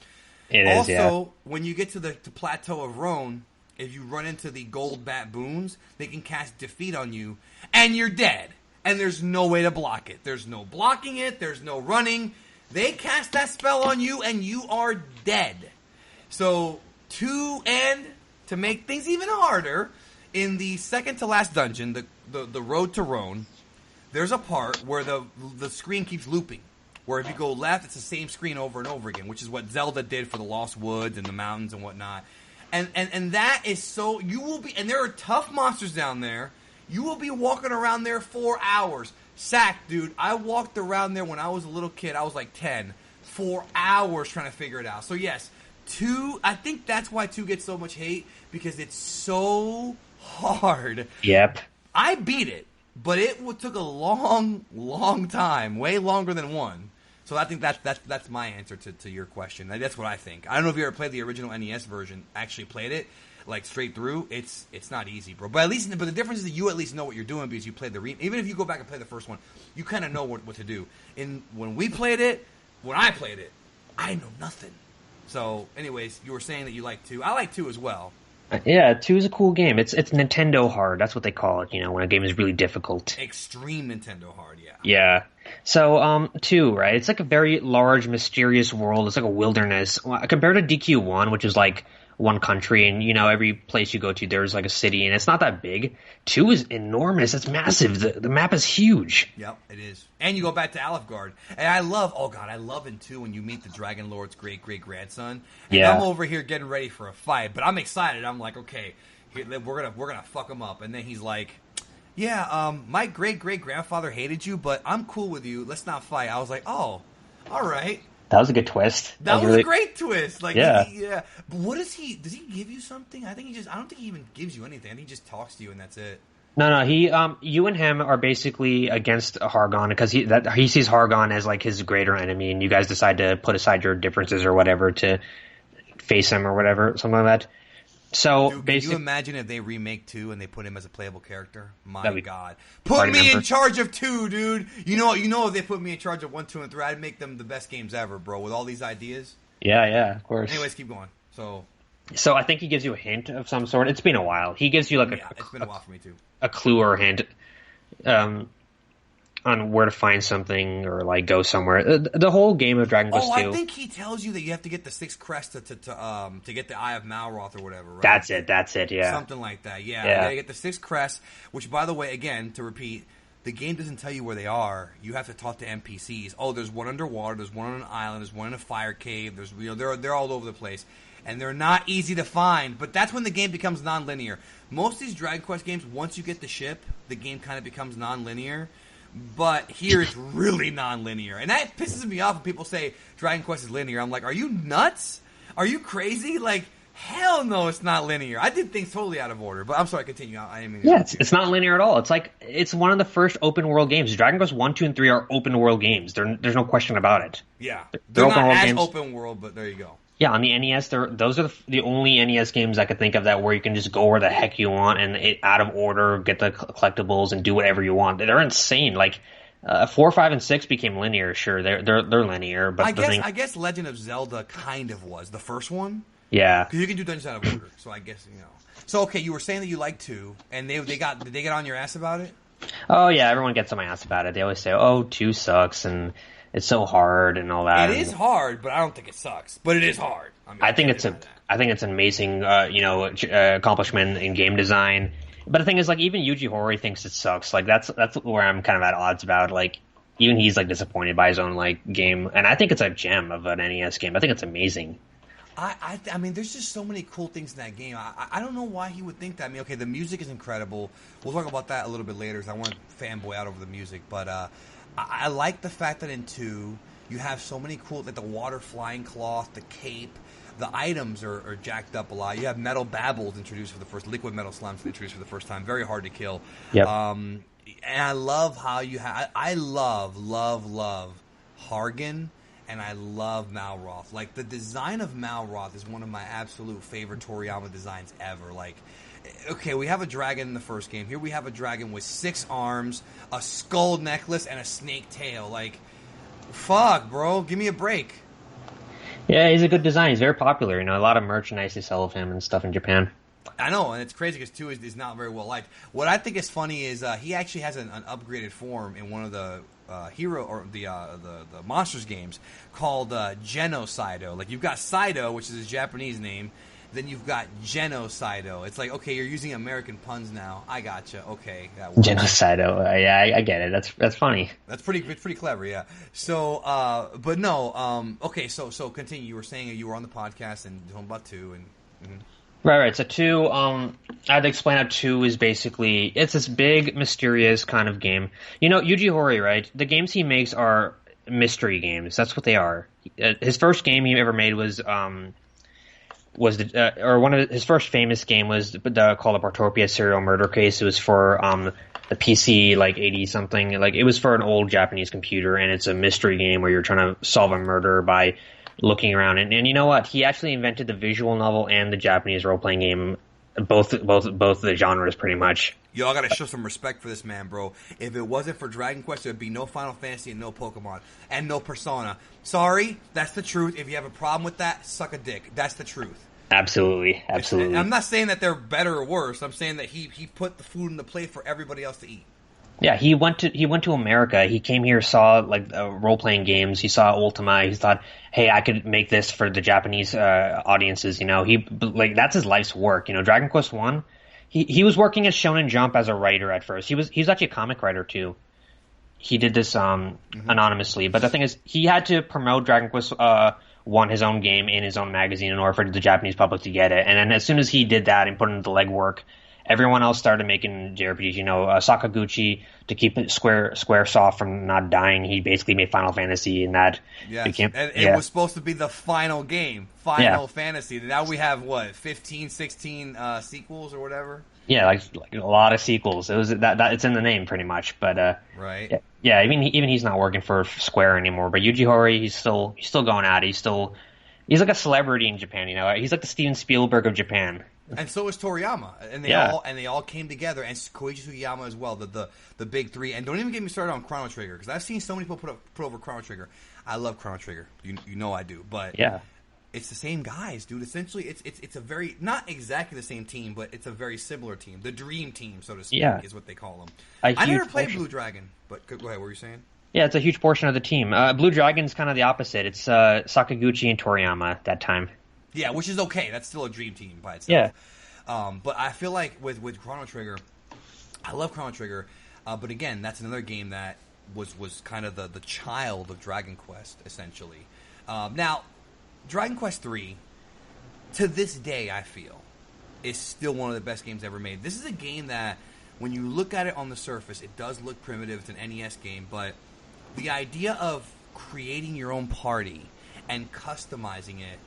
When you get to the Plateau of Rhone, if you run into the gold baboons, they can cast defeat on you, and you're dead. And there's no way to block it. There's no blocking it. There's no running. They cast that spell on you, and you are dead. So, and to make things even harder, in the second to last dungeon, the Road to Rhone, there's a part where the screen keeps looping. Where if you go left, it's the same screen over and over again, which is what Zelda did for the Lost Woods and the mountains and whatnot. And that is so... You will be... And there are tough monsters down there. You will be walking around there for hours. Sack, dude, I walked around there when I was a little kid. I was like 10. For hours trying to figure it out. So yes, 2... I think that's why 2 gets so much hate. Because it's so hard. Yep. I beat it. But it took a long, long time. Way longer than 1. So I think that's my answer to your question. That's what I think. I don't know if you ever played the original NES version. Actually played it like straight through. It's not easy, bro. But the difference is that you at least know what you're doing because you played even if you go back and play the first one, you kind of know what to do. When I played it, I know nothing. So, anyways, you were saying that you like 2. I like 2 as well. Yeah, 2 is a cool game. It's Nintendo hard. That's what they call it, when a game is really difficult. Extreme Nintendo hard, yeah. Yeah. So, 2, right? It's like a very large, mysterious world. It's like a wilderness. Compared to DQ1, which is like one country, and, every place you go to, there's like a city, and it's not that big. 2 is enormous. It's massive. The map is huge. Yep, it is. And you go back to Alefgard. And I love in 2 when you meet the Dragon Lord's great-great-grandson. And I'm over here getting ready for a fight, but I'm excited. I'm like, okay, we're gonna fuck him up. And then he's like, yeah, my great-great-grandfather hated you, but I'm cool with you. Let's not fight. I was like, oh, all right. That was a good twist. That was a great twist. Like, yeah. But what does he give you something? I don't think he even gives you anything. I think he just talks to you and that's it. No, you and him are basically against Hargon because he sees Hargon as like his greater enemy, and you guys decide to put aside your differences or whatever to face him or whatever, something like that. So, dude, can you imagine if they remake 2 and they put him as a playable character? My God. Put me in charge of 2, dude. You know, if they put me in charge of 1, 2, and 3, I'd make them the best games ever, bro, with all these ideas. Yeah, of course. Anyways, keep going. So I think he gives you a hint of some sort. It's been a while. He gives you like it's been a while for me too. A clue or a hint. on where to find something or like go somewhere. The whole game of Dragon Quest II. I think he tells you that you have to get the 6th crest to get the Eye of Malroth or whatever, right? That's it, yeah. Something like that, yeah. You gotta get the 6th crest, which, by the way, again, to repeat, the game doesn't tell you where they are. You have to talk to NPCs. Oh, there's one underwater, there's one on an island, there's one in a fire cave, there's, they're all over the place. And they're not easy to find, but that's when the game becomes non-linear. Most of these Dragon Quest games, once you get the ship, the game kind of becomes non-linear. But here it's really non-linear. And that pisses me off when people say Dragon Quest is linear. I'm like, are you nuts? Are you crazy? Like, hell no, it's not linear. I did things totally out of order. But I'm sorry, continue. I didn't mean to it's not linear at all. It's like, it's one of the first open world games. Dragon Quest 1, 2, and 3 are open world games. There's no question about it. Yeah. They're not open world as games. open world, but there you go. Yeah, on the NES, those are the only NES games I could think of that where you can just go where the heck you want and out of order, get the collectibles and do whatever you want. They're insane. Like, 4, 5, and 6 became linear. Sure, they're linear, but I guess Legend of Zelda kind of was the first one. Yeah, because you can do dungeons out of order. So I guess So okay, you were saying that you like 2, and did they get on your ass about it? Oh yeah, everyone gets on my ass about it. They always say, "Oh, 2 sucks," and it's so hard and all that. It is hard, but I don't think it sucks. But it is hard. I think it's an amazing, accomplishment in game design. But the thing is, like, even Yuji Horii thinks it sucks. Like, that's where I'm kind of at odds about. Like, even he's like disappointed by his own like game, and I think it's a gem of an NES game. I think it's amazing. I mean, there's just so many cool things in that game. I don't know why he would think that. I mean, okay, the music is incredible. We'll talk about that a little bit later because I want to fanboy out over the music. But I like the fact that in 2, you have so many cool, like the water flying cloth, the cape. The items are jacked up a lot. You have metal babbles introduced for the first, liquid metal slimes introduced for the first time. Very hard to kill. Yep. And I love how you have. I love Hargan. And I love Malroth. Like, the design of Malroth is one of my absolute favorite Toriyama designs ever. Like, okay, we have a dragon in the first game. Here we have a dragon with 6 arms, a skull necklace, and a snake tail. Like, fuck, bro. Give me a break. Yeah, he's a good design. He's very popular. A lot of merchandise they sell of him and stuff in Japan. I know, and it's crazy because 2 is not very well liked. What I think is funny is he actually has an upgraded form in one of the hero or the monsters games called Genocido. Like, you've got Sido, which is his Japanese name, then you've got Genocido. It's like, okay, you're using American puns now. I gotcha. Okay, that works. Genocido. Yeah, I get it. That's funny. It's pretty clever, yeah. So, but no. Okay, so continue. You were saying you were on the podcast and talking about 2 and. Mm-hmm. Right. So 2, I had to explain how 2 is basically, it's this big, mysterious kind of game. Yuji Horii, right? The games he makes are mystery games. That's what they are. His first game he ever made was his first famous game was called the Bartopia Serial Murder Case. It was for the PC, like 80 something. Like, it was for an old Japanese computer, and it's a mystery game where you're trying to solve a murder by looking around. And you know what? He actually invented the visual novel and the Japanese role-playing game, both the genres, pretty much. Y'all gotta show some respect for this man, bro. If it wasn't for Dragon Quest, there'd be no Final Fantasy and no Pokemon and no Persona. Sorry, that's the truth. If you have a problem with that, suck a dick. That's the truth. Absolutely. I'm not saying that they're better or worse. I'm saying that he put the food on the plate for everybody else to eat. Yeah, he went to America. He came here, saw like role-playing games. He saw Ultima. He thought, hey, I could make this for the Japanese audiences. That's his life's work. Dragon Quest 1. He was working at Shonen Jump as a writer at first. He was actually a comic writer too. He did this anonymously, but the thing is, he had to promote Dragon Quest 1, his own game, in his own magazine in order for the Japanese public to get it. And then as soon as he did that and put in the legwork, everyone else started making JRPGs. Sakaguchi, to keep Squaresoft from not dying, he basically made Final Fantasy, and that became... And it was supposed to be the final game, Final Fantasy. Now we have, 15, 16 sequels or whatever? Yeah, like a lot of sequels. It was that it's in the name, pretty much. But right. Yeah, even he's not working for Square anymore. But Yuji Horii, he's still going at it. He's like a celebrity in Japan. He's like the Steven Spielberg of Japan. And so is Toriyama, and they all came together, and Koichi Sugiyama as well, the big 3. And don't even get me started on Chrono Trigger, because I've seen so many people put over Chrono Trigger. I love Chrono Trigger, you know I do, but yeah, it's the same guys, dude. Essentially, it's a very, not exactly the same team, but it's a very similar team. The dream team, so to speak, is what they call them. I never played Blue Dragon, but go ahead. What were you saying? Yeah, it's a huge portion of the team. Blue Dragon's kind of the opposite. It's Sakaguchi and Toriyama at that time. Yeah, which is okay. That's still a dream team by itself. Yeah. But I feel like with Chrono Trigger, I love Chrono Trigger, but again, that's another game that was kind of the child of Dragon Quest, essentially. Now, Dragon Quest 3, to this day, I feel, is still one of the best games ever made. This is a game that, when you look at it on the surface, it does look primitive. It's an NES game, but the idea of creating your own party and customizing it,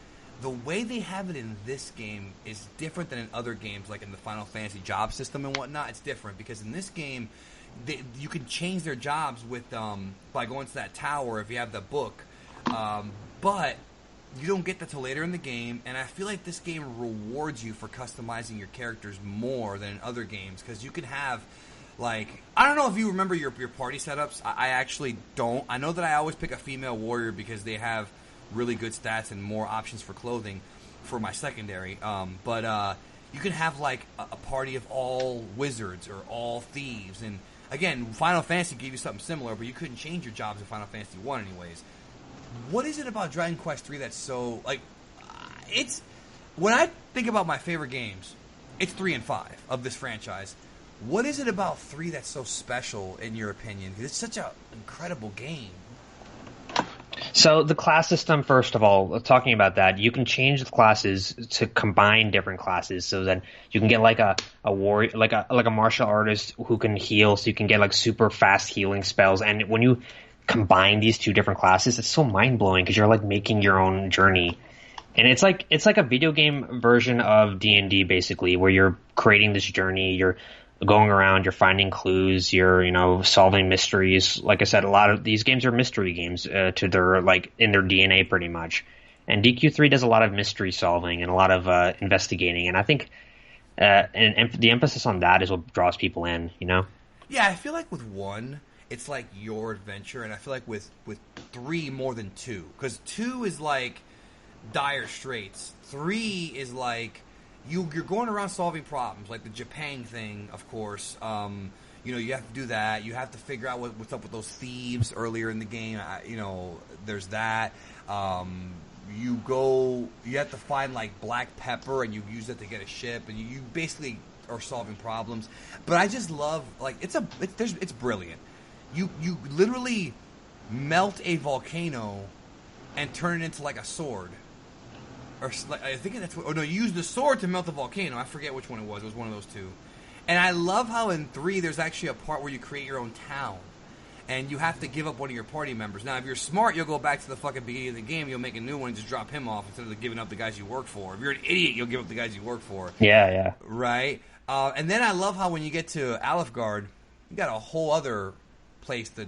the way they have it in this game is different than in other games, like in the Final Fantasy job system and whatnot. It's different because in this game, you can change their jobs with by going to that tower if you have the book, but you don't get that till later in the game. And I feel like this game rewards you for customizing your characters more than in other games, because you can have, like, I don't know if you remember your party setups. I actually don't. I know that I always pick a female warrior because they have really good stats and more options for clothing for my secondary. But you can have like a party of all wizards or all thieves. And again, Final Fantasy gave you something similar, but you couldn't change your jobs in Final Fantasy 1 anyways. What is it about Dragon Quest 3 that's so, like, it's, when I think about my favorite games, it's 3 and 5 of this franchise. What is it about 3 that's so special, in your opinion? Because it's such an incredible game. So the class system, first of all, talking about that, you can change the classes to combine different classes. So then you can get like a warrior, like a martial artist who can heal. So you can get like super fast healing spells. And when you combine these two different classes, it's so mind blowing because you're like making your own journey. And it's like a video game version of D&D basically, where you're creating this journey. You're going around, you're finding clues, you're, solving mysteries. Like I said, a lot of these games are mystery games to their, like, in their DNA pretty much. And DQ3 does a lot of mystery solving and a lot of investigating. And I think and the emphasis on that is what draws people in, Yeah, I feel like with 1, it's like your adventure. And I feel like with 3 more than 2. Because 2 is like dire straits. 3 is like, you're going around solving problems, like the Japan thing, of course. You have to do that. You have to figure out what's up with those thieves earlier in the game. There's that. You have to find like black pepper, and you use it to get a ship, and you basically are solving problems. But I just love, like, it's brilliant. You literally melt a volcano and turn it into like a sword. Or I think that's what. Oh no, you use the sword to melt the volcano. I forget which one it was. It was one of those two. And I love how in 3 there's actually a part where you create your own town, and you have to give up one of your party members. Now, if you're smart, you'll go back to the fucking beginning of the game. You'll make a new one and just drop him off instead of giving up the guys you work for. If you're an idiot, you'll give up the guys you work for. Yeah. Right. And then I love how when you get to Alefgard, you got a whole other place to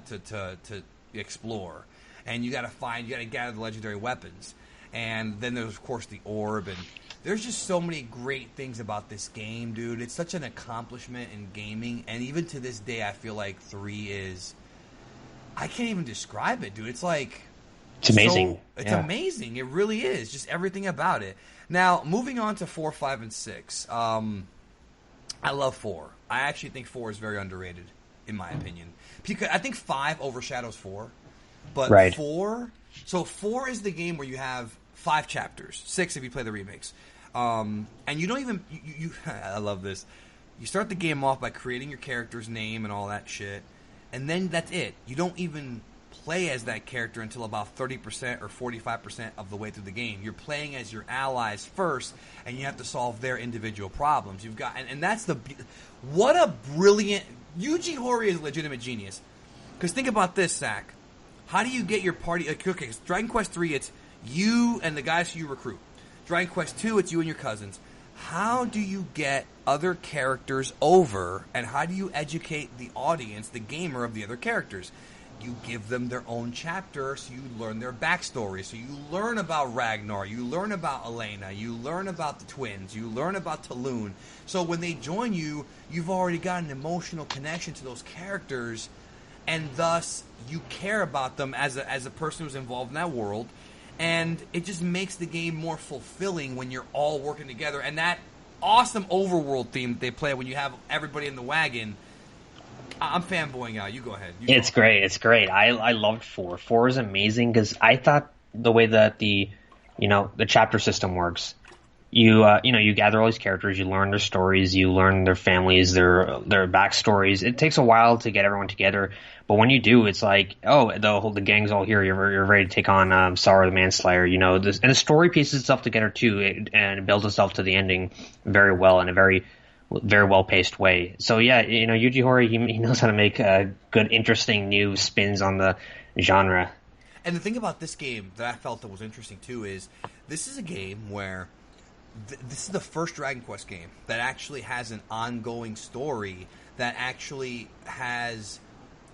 explore, and you got to gather the legendary weapons. And then there's, of course, the orb, and there's just so many great things about this game, dude. It's such an accomplishment in gaming, and even to this day, I feel like 3 is, I can't even describe it, dude. It's like, it's amazing. It's amazing. It really is. Just everything about it. Now, moving on to 4, 5, and 6. I love 4. I actually think 4 is very underrated, in my opinion. Because I think 5 overshadows 4, but right. 4. So 4 is the game where you have 5 chapters, 6 if you play the remakes, and you don't even you I love this. You start the game off by creating your character's name and all that shit, and then that's it. You don't even play as that character until about 30% or 45% of the way through the game. You're playing as your allies first, and you have to solve their individual problems. You've got, and that's what a brilliant, Yuji Horii is a legitimate genius. Because think about this, Sack. How do you get your party? Okay, Dragon Quest 3, it's you and the guys who you recruit. Dragon Quest 2, it's you and your cousins. How do you get other characters over, and how do you educate the audience, the gamer, of the other characters? You give them their own chapter, so you learn their backstory. So you learn about Ragnar, you learn about Elena, you learn about the twins, you learn about Talon. So when they join you, you've already got an emotional connection to those characters, and thus you care about them as a person who's involved in that world. and it just makes the game more fulfilling when you're all working together. And that awesome overworld theme that they play when you have everybody in the wagon. I'm fanboying out. You go ahead. It's great. It's great. I loved 4. 4 is amazing because I thought the way that the chapter system works, you gather all these characters, you learn their stories, you learn their families, their backstories. It takes a while to get everyone together, but when you do, it's like, oh, the gang's all here. You're ready to take on Sorrow the Manslayer. And the story pieces itself together too, and it builds itself to the ending very well in a very very well paced way. So yeah, Yuji Horii, he knows how to make good, interesting new spins on the genre. And the thing about this game that I felt that was interesting too is this is a game where this is the first Dragon Quest game that actually has an ongoing story that actually has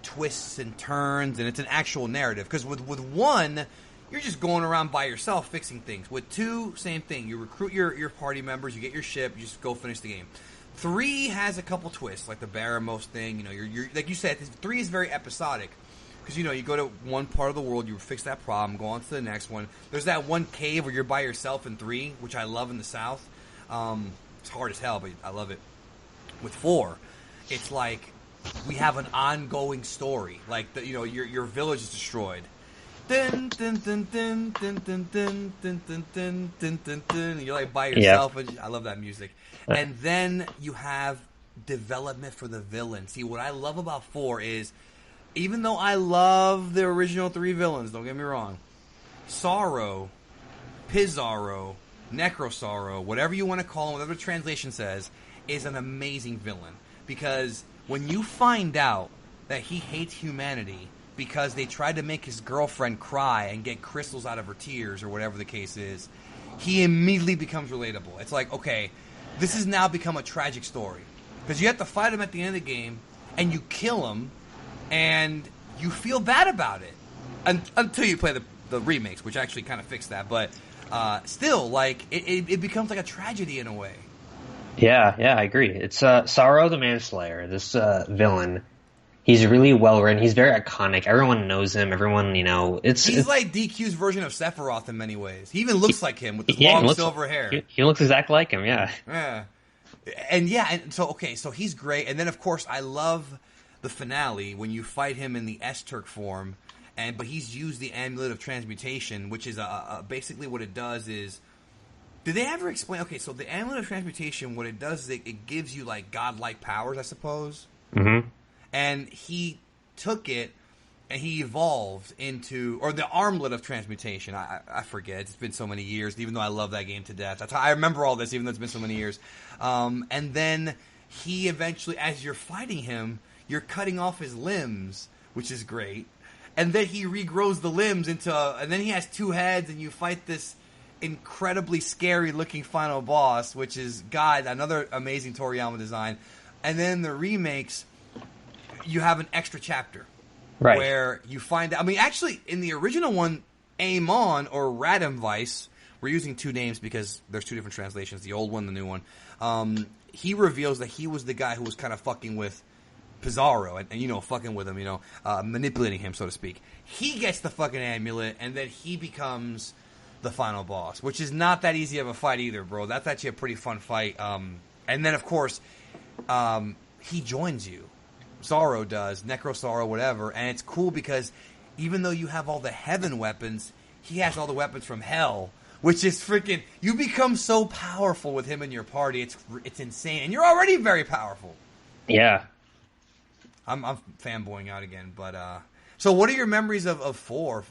twists and turns, and it's an actual narrative. Because with 1, you're just going around by yourself fixing things. With 2, same thing. You recruit your party members, you get your ship, you just go finish the game. 3 has a couple twists, like the Baramos thing. You're like you said, 3 is very episodic. Because, you go to one part of the world, you fix that problem, go on to the next one. There's that one cave where you're by yourself in 3, which I love in the South. It's hard as hell, but I love it. With 4, it's like we have an ongoing story. Like, your village is destroyed. Dun, dun, dun, dun, dun, dun, dun, dun, dun, dun, dun, dun, dun, and you're like by yourself. Yep. I love that music. And then you have development for the villain. See, what I love about 4 is, even though I love the original 3 villains, don't get me wrong, Sorrow, Pizarro, Necrosorrow, whatever you want to call him, whatever the translation says, is an amazing villain. Because when you find out that he hates humanity because they tried to make his girlfriend cry and get crystals out of her tears or whatever the case is, he immediately becomes relatable. It's like, okay, this has now become a tragic story. Because you have to fight him at the end of the game, and you kill him, and you feel bad about it until you play the remakes, which actually kind of fixed that. But still, like, it becomes like a tragedy in a way. Yeah, I agree. It's Sorrow the Manslayer, this villain. He's really well written. He's very iconic. Everyone knows him. Everyone, he's like DQ's version of Sephiroth in many ways. He even looks like him with the long silver hair. He looks exactly like him, yeah. Yeah. And so he's great. And then, of course, I love the finale when you fight him in the S-Turk form, but he's used the Amulet of Transmutation, which is basically what it does is... Did they ever explain... Okay, so the Amulet of Transmutation, what it does is it gives you, like, godlike powers, I suppose. Mm-hmm. And he took it, and he evolved into... Or the Armlet of Transmutation. I forget. It's been so many years, even though I love that game to death. That's how I remember all this, even though it's been so many years. And then he eventually, as you're fighting him, you're cutting off his limbs, which is great. And then he regrows the limbs into... And then he has 2 heads, and you fight this incredibly scary-looking final boss, which is, God, another amazing Toriyama design. And then the remakes... You have an extra chapter, right, where you find out... I mean, actually, in the original one, Amon, or Radamvice, we're using 2 names because there's 2 different translations, the old one, the new one. He reveals that he was the guy who was kind of fucking with Pizarro, and fucking with him, manipulating him, so to speak. He gets the fucking amulet, and then he becomes the final boss, which is not that easy of a fight either, bro. That's actually a pretty fun fight. And then, of course, he joins you. Sorrow does, Necrosorrow, whatever, and it's cool because even though you have all the heaven weapons, he has all the weapons from hell, which is freaking... You become so powerful with him in your party, it's insane, and you're already very powerful. Yeah. I'm fanboying out again, but... So what are your memories of 4?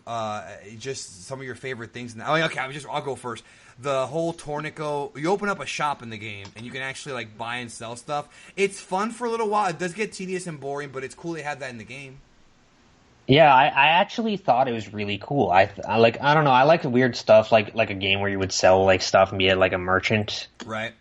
Just some of your favorite things. I'll go first. The whole Tornico, you open up a shop in the game, and you can actually like buy and sell stuff. It's fun for a little while. It does get tedious and boring, but it's cool they have that in the game. Yeah, I actually thought it was really cool. I don't know. I like weird stuff, like a game where you would sell like stuff and be like a merchant. Right.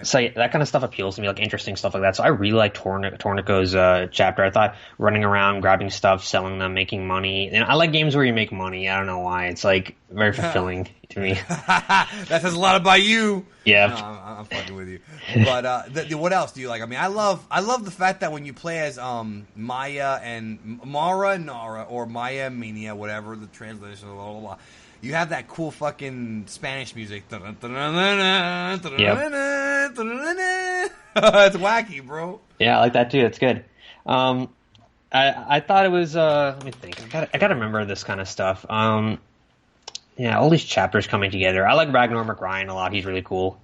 So that kind of stuff appeals to me, like interesting stuff like that. So I really like Tornico's chapter. I thought running around, grabbing stuff, selling them, making money. And I like games where you make money. I don't know why. It's like very fulfilling to me. That says a lot about you. Yeah, no, I'm fucking with you. But what else do you like? I mean, I love the fact that when you play as Maya and Mara Nara, or Maya Minia, whatever the translation, blah blah blah. You have that cool fucking Spanish music. It's wacky, bro. Yeah, I like that too. It's good. I thought it was. Let me think. I gotta remember this kind of stuff. Yeah, all these chapters coming together. I like Ragnar McRyan a lot. He's really cool.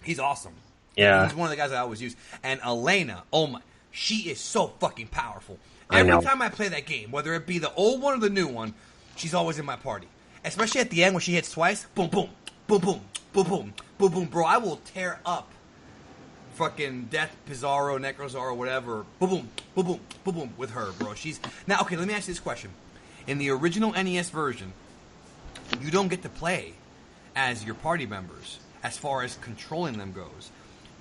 He's awesome. Yeah, he's one of the guys I always use. And Elena, oh my, she is so fucking powerful. I know. Every time I play that game, whether it be the old one or the new one, she's always in my party. Especially at the end when she hits twice. Boom, boom, boom, boom, boom, boom, boom, boom. Bro, I will tear up fucking Death Pizarro, Necrozaro, whatever. Boom, boom, boom, boom, boom, boom with her, bro. She's now okay. Let me ask you this question: in the original NES version, you don't get to play as your party members as far as controlling them goes.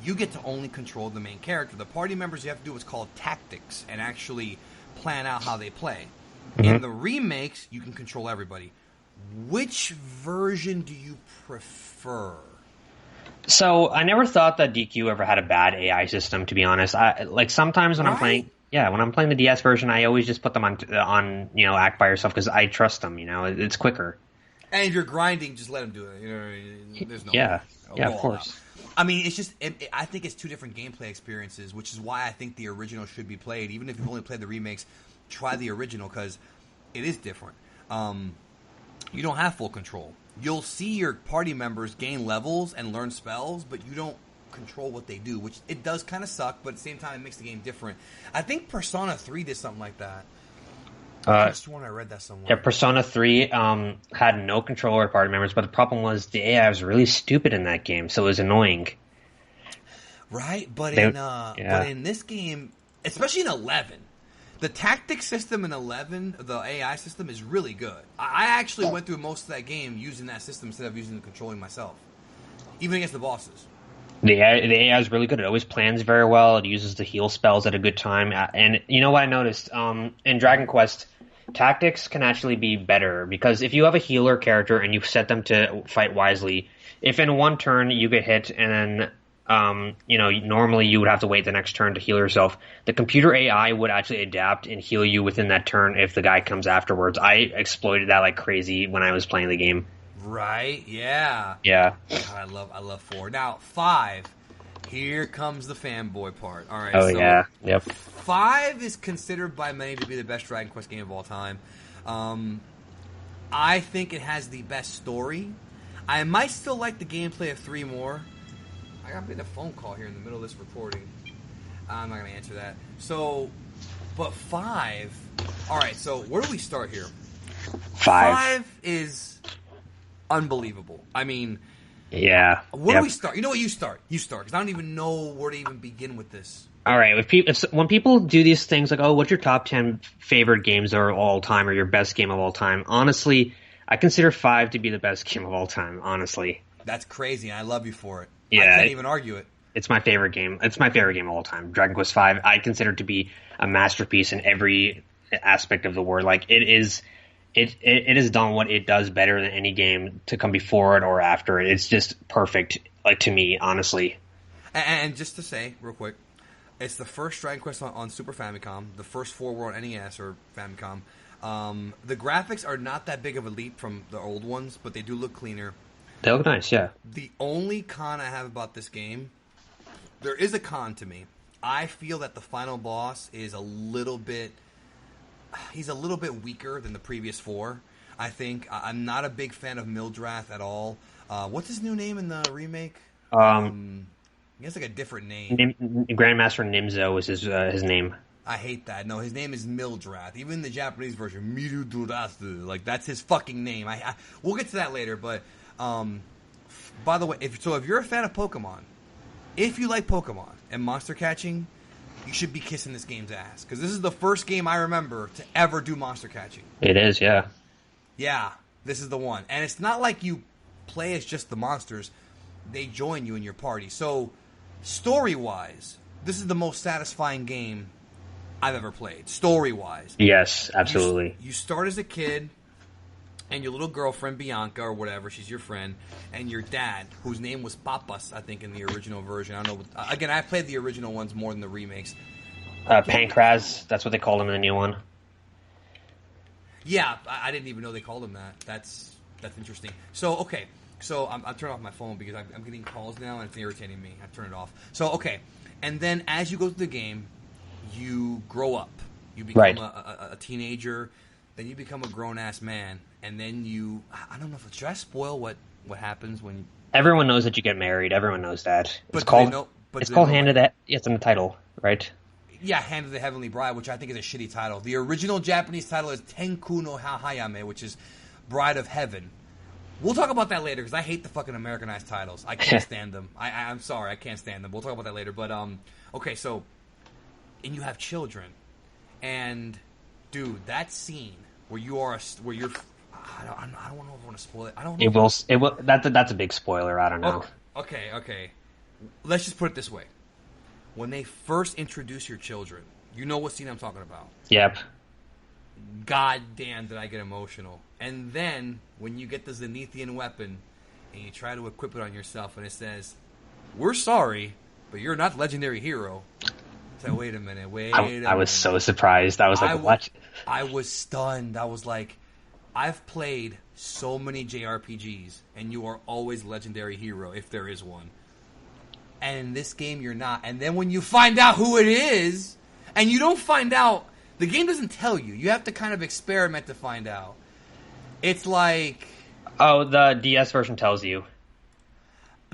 You get to only control the main character. The party members, you have to do what's called tactics and actually plan out how they play. Mm-hmm. In the remakes, you can control everybody. Which version do you prefer? So I never thought that DQ ever had a bad AI system. To be honest, sometimes when I'm playing, when I'm playing the DS version, I always just put them on act by yourself because I trust them. It's quicker. And if you're grinding, just let them do it. There's no of course. Out. I mean, it's just I think it's two different gameplay experiences, which is why I think the original should be played. Even if you've only played the remakes, try the original because it is different. You don't have full control. You'll see your party members gain levels and learn spells, but you don't control what they do, which it does kind of suck, but at the same time, it makes the game different. I think Persona 3 did something like that. I sworn I read that somewhere. Yeah, Persona 3 had no control over party members, but the problem was the AI was really stupid in that game, so it was annoying. Right, but in this game, especially in 11, the tactic system in 11, the AI system, is really good. I actually went through most of that game using that system instead of using the controlling myself, even against the bosses. The AI is really good. It always plans very well. It uses the heal spells at a good time. And you know what I noticed? In Dragon Quest, tactics can actually be better because if you have a healer character and you set them to fight wisely, if in one turn you get hit and then normally you would have to wait the next turn to heal yourself, the computer AI would actually adapt and heal you within that turn if the guy comes afterwards. I exploited that like crazy when I was playing the game. Right? Yeah. Yeah. God, I love 4. Now 5. Here comes the fanboy part. All right. Oh yeah. Yep. 5 is considered by many to be the best Dragon Quest game of all time. I think it has the best story. I might still like the gameplay of 3 more. I got a phone call here in the middle of this recording. I'm not going to answer that. So, but 5. All right. So where do we start here? 5 is unbelievable. I mean, yeah. Where do we start? You know what? You start. Because I don't even know where to even begin with this. All right. When people do these things like, oh, what's your top 10 favorite games of all time or your best game of all time? Honestly, I consider 5 to be the best game of all time, honestly. That's crazy, and I love you for it. Yeah, I can't even argue it. It's my favorite game. It's my favorite game of all time. Dragon Quest V, I consider to be a masterpiece in every aspect of the word. Like, it has done what it does better than any game to come before it or after it. It's just perfect, like, to me, honestly. And just to say, real quick, it's the first Dragon Quest on Super Famicom. The first 4 were on NES or Famicom. The graphics are not that big of a leap from the old ones, but they do look cleaner. They look nice, yeah. The only con I have about this game, there is a con to me. I feel that the final boss is a little bit weaker than the previous 4. I think I'm not a big fan of Mildrath at all. What's his new name in the remake? He has like a different name. Grandmaster Nimzo is his name. I hate that. No, his name is Mildrath. Even in the Japanese version, Mirudurasu. Like, that's his fucking name. We'll get to that later, but by the way, if you're a fan of Pokemon, if you like Pokemon and monster catching, you should be kissing this game's ass. Because this is the first game I remember to ever do monster catching. It is, yeah. Yeah, this is the one. And it's not like you play as just the monsters. They join you in your party. So, story-wise, this is the most satisfying game I've ever played. Story-wise. Yes, absolutely. You start as a kid, and your little girlfriend, Bianca, or whatever, she's your friend, and your dad, whose name was Papas, I think, in the original version. I don't know. Again, I played the original ones more than the remakes. Pankraz, that's what they call him in the new one. Yeah, I didn't even know they called him that. That's interesting. So, okay. So, I'm turning off my phone because I'm getting calls now and it's irritating me. I turn it off. So, okay. And then as you go through the game, you grow up. You become a teenager. Then you become a grown-ass man. And then you... I don't know if... Should I spoil what happens when you... Everyone knows that you get married. Everyone knows that. But It's called Hand of the... It's in the title, right? Yeah, Hand of the Heavenly Bride, which I think is a shitty title. The original Japanese title is Tenku no Hayame, which is Bride of Heaven. We'll talk about that later, because I hate the fucking Americanized titles. I can't stand them. I'm sorry, I can't stand them. We'll talk about that later. But, okay, so... And you have children. And, dude, that scene where you're... I don't know if I want to spoil it. I don't know. It will. That's a big spoiler. I don't know. Okay. Let's just put it this way. When they first introduce your children, you know what scene I'm talking about. Yep. God damn, did I get emotional. And then, when you get the Zenithian weapon, and you try to equip it on yourself, and it says, "We're sorry, but you're not the legendary hero." So wait a minute. I was so surprised. I was like, what? I was stunned. I was like, I've played so many JRPGs, and you are always legendary hero, if there is one. And in this game, you're not. And then when you find out who it is, and you don't find out, the game doesn't tell you. You have to kind of experiment to find out. It's like... Oh, the DS version tells you.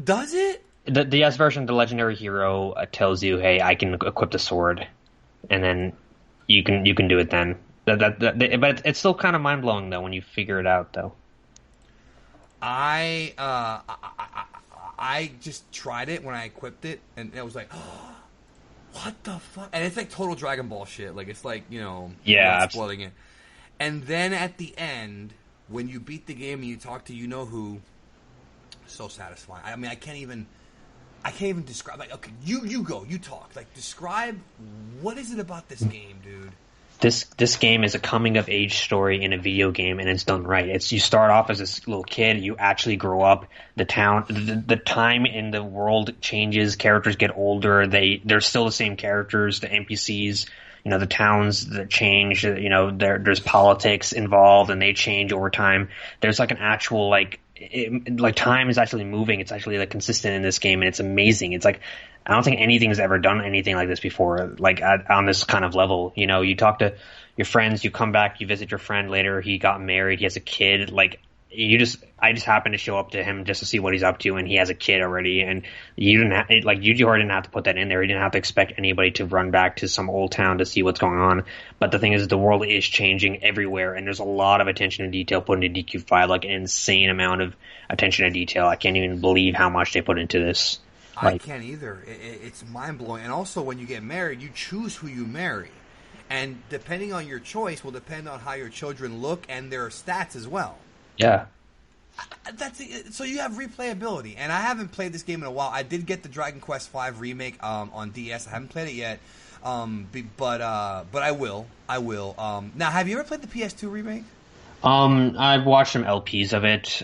Does it? The DS version, the legendary hero, tells you, hey, I can equip the sword. And then you can do it then. But it's still kind of mind-blowing, though, when you figure it out, though. I just tried it when I equipped it, and it was like, oh, what the fuck? And it's like total Dragon Ball shit. Like, it's like, spoiling it. And then at the end, when you beat the game and you talk to you-know-who, so satisfying. I mean, I can't even describe. Like, okay, you go, you talk. Like, describe, what is it about this game, dude? This game is a coming of age story in a video game, and it's done right. You start off as this little kid, you actually grow up. The time in the world changes. Characters get older. They're still the same characters. The NPCs, the towns that change. There's politics involved, and they change over time. There's like an actual time is actually moving. It's actually consistent in this game, and it's amazing. It's like, I don't think anything's ever done anything like this before, on this kind of level. You talk to your friends, you come back, you visit your friend later, he got married, he has a kid. I just happened to show up to him just to see what he's up to, and he has a kid already. And you didn't have to put that in there. You didn't have to expect anybody to run back to some old town to see what's going on. But the thing is, the world is changing everywhere, and there's a lot of attention to detail put into DQ5, an insane amount of attention to detail. I can't even believe how much they put into this. I can't either. It's mind-blowing. And also, when you get married, you choose who you marry. And depending on your choice will depend on how your children look and their stats as well. Yeah. So you have replayability. And I haven't played this game in a while. I did get the Dragon Quest V remake on DS. I haven't played it yet. But I will. Now, have you ever played the PS2 remake? I've watched some LPs of it.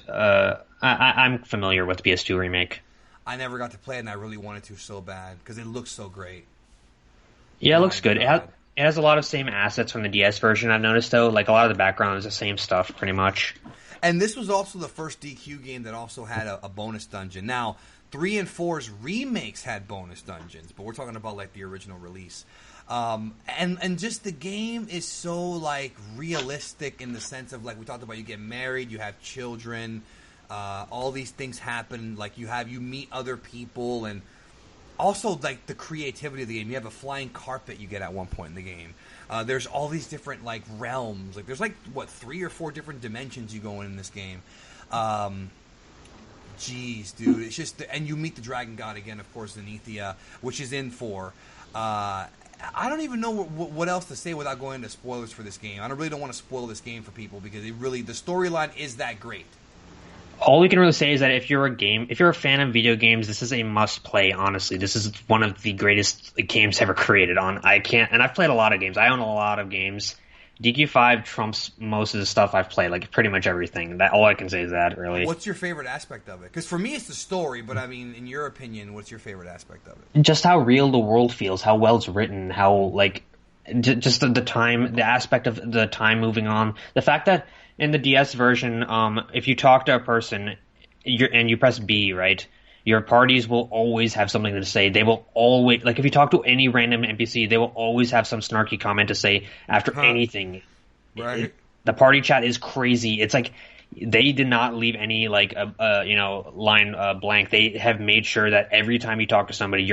I'm familiar with the PS2 remake. I never got to play it, and I really wanted to so bad because it looks so great. Yeah, it looks good. It has a lot of same assets from the DS version, I've noticed, though. A lot of the background is the same stuff, pretty much. And this was also the first DQ game that also had a bonus dungeon. Now, 3 and 4's remakes had bonus dungeons, but we're talking about, the original release. And just the game is so, realistic in the sense of, we talked about, you get married, you have children... all these things happen, you meet other people, and also, the creativity of the game. You have a flying carpet you get at one point in the game. There's all these different, realms. There's, 3 or 4 different dimensions you go in this game. Jeez, dude. It's just... And you meet the Dragon God again, of course, Zenithia, which is in 4. I don't even know what else to say without going into spoilers for this game. I really don't want to spoil this game for people, because the storyline is that great. All we can really say is that if you're a fan of video games, this is a must-play, honestly. This is one of the greatest games ever created and I've played a lot of games. I own a lot of games. DQ5 trumps most of the stuff I've played, pretty much everything. All I can say is that, really. What's your favorite aspect of it? Because for me, it's the story, but, in your opinion, what's your favorite aspect of it? Just how real the world feels, how well it's written, how, just the time, the aspect of the time moving on. The fact that in the DS version, if you talk to a person and you press B, right, your parties will always have something to say. They will always, like, if you talk to any random NPC, they will always have some snarky comment to say after anything. Right. The party chat is crazy. It's like they did not leave any like line blank. They have made sure that every time you talk to somebody,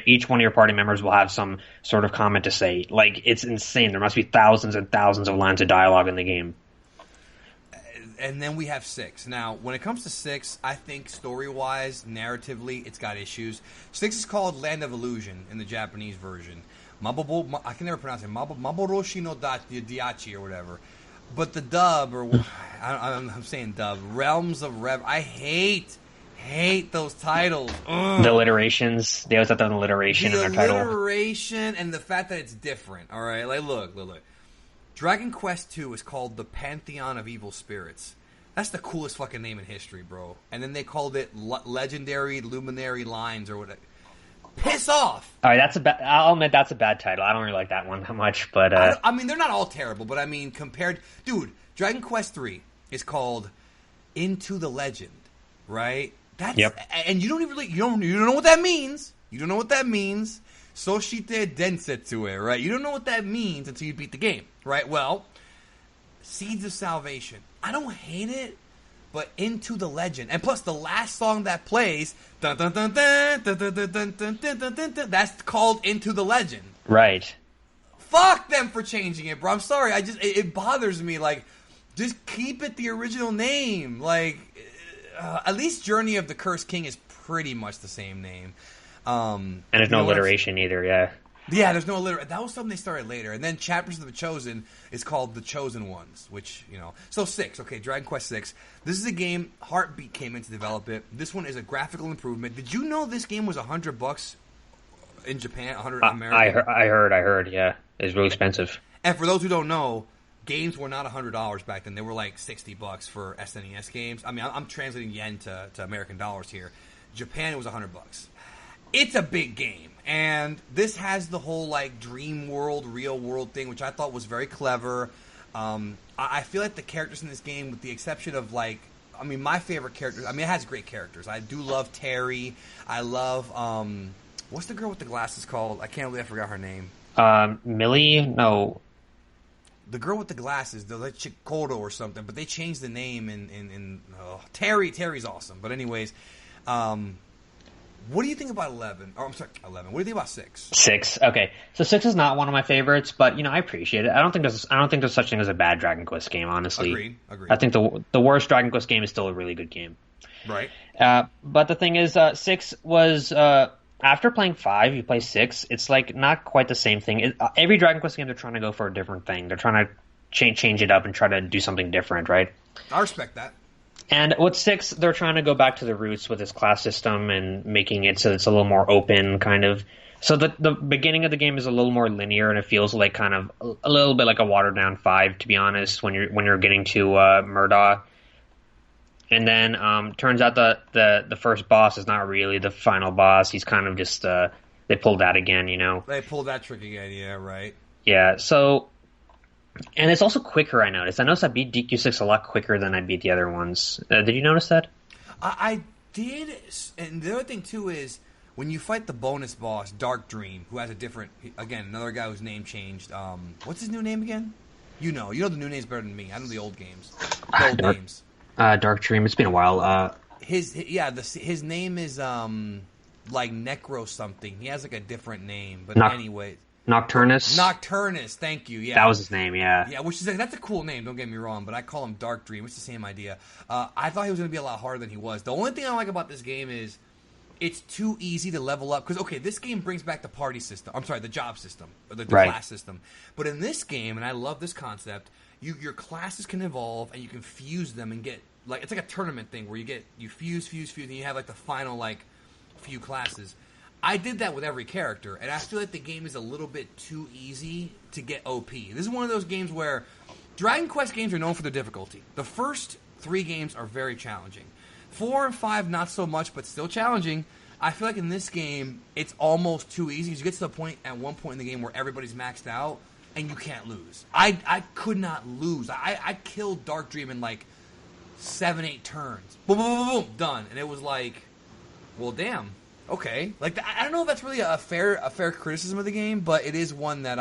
each one of your party members will have some sort of comment to say. Like, it's insane. There must be thousands and thousands of lines of dialogue in the game. And then we have 6. Now, when it comes to 6, I think story-wise, narratively, it's got issues. 6 is called Land of Illusion in the Japanese version. I can never pronounce it. Maboroshi no Diachi or whatever. But the dub, or I'm saying dub, Realms of Rev. I hate those titles. Ugh. The alliterations. They always have an alliteration in their title. The alliteration and the fact that it's different. All right, like look. Dragon Quest II is called the Pantheon of Evil Spirits. That's the coolest fucking name in history, bro. And then they called it Legendary Luminary Lines or whatever. Piss off! All right, I'll admit that's a bad title. I don't really like that one that much, but I mean, they're not all terrible, but I mean, dude, Dragon Quest III is called Into the Legend, right? And you don't even you don't know what that means. You don't know what that means. Soshite Densetsu, right? You don't know what that means until you beat the game, right? Well, Seeds of Salvation. I don't hate it, but Into the Legend. And plus, the last song that plays, dun, dun, dun, dun, dun, dun, dun, dun, dun, dun, dun, dun, dun, that's called Into the Legend. Right. Fuck them for changing it, bro. I'm sorry. It bothers me. Like, just keep it the original name. Like, at least Journey of the Cursed King is pretty much the same name. And there's no alliteration either, yeah. Yeah, there's no alliteration. That was something they started later. And then Chapters of the Chosen is called The Chosen Ones, which, So 6, okay, Dragon Quest 6. This is a game, Heartbeat came in to develop it. This one is a graphical improvement. Did you know this game was $100 in Japan, $100 in America? I heard, yeah. It was really expensive. And for those who don't know, games were not $100 back then. They were like $60 for SNES games. I mean, I'm translating yen to American dollars here. Japan, it was $100. It's a big game, and this has the whole like dream world, real world thing, which I thought was very clever. I feel like the characters in this game, with the exception of my favorite characters. I mean, it has great characters. I do love Terry. I love what's the girl with the glasses called? I can't believe I forgot her name. Millie? No. The girl with the glasses, the like Chikoro or something, but they changed the name in Terry. Terry's awesome, but anyways. What do you think about 11? Oh, I'm sorry, 11. What do you think about 6? 6. Okay, so 6 is not one of my favorites, but I appreciate it. I don't think there's such thing as a bad Dragon Quest game. Honestly, agreed. I think the worst Dragon Quest game is still a really good game. Right. But the thing is, 6 was after playing 5, you play 6. It's like not quite the same thing. Every Dragon Quest game, they're trying to go for a different thing. They're trying to change it up and try to do something different, right? I respect that. And with 6, they're trying to go back to the roots with this class system and making it so it's a little more open, kind of. So the beginning of the game is a little more linear, and it feels like kind of a little bit like a watered down 5, to be honest, when you're getting to Murdaugh. And then turns out the first boss is not really the final boss. He's kind of just they pulled that again, They pulled that trick again, yeah, right. Yeah, so. And it's also quicker, I noticed. I noticed I beat DQ6 a lot quicker than I beat the other ones. Did you notice that? I did. And the other thing, too, is when you fight the bonus boss, Dark Dream, who has another guy whose name changed. What's his new name again? You know the new names better than me. I know the old games. The old names. Dark Dream. It's been a while. His name is like Necro something. He has like a different name. But anyway. Nocturnus? Nocturnus, thank you, yeah. That was his name, yeah. Yeah, which is that's a cool name, don't get me wrong, but I call him Dark Dream. It's the same idea. I thought he was going to be a lot harder than he was. The only thing I like about this game is it's too easy to level up. Because, okay, this game brings back the party system. I'm sorry, the job system, or the class system. But in this game, and I love this concept, your classes can evolve, and you can fuse them and get, like, it's like a tournament thing where you fuse, and you have, like, the final, like, few classes. I did that with every character, and I feel like the game is a little bit too easy to get OP. This is one of those games where Dragon Quest games are known for their difficulty. The first 3 games are very challenging. 4 and 5, not so much, but still challenging. I feel like in this game, it's almost too easy. You get to the point at one point in the game where everybody's maxed out, and you can't lose. I could not lose. I killed Dark Dream in like 7-8 turns. Boom, boom, boom, boom, done. And it was like, well, damn. Okay. Like, I don't know if that's really a fair criticism of the game, but it is one that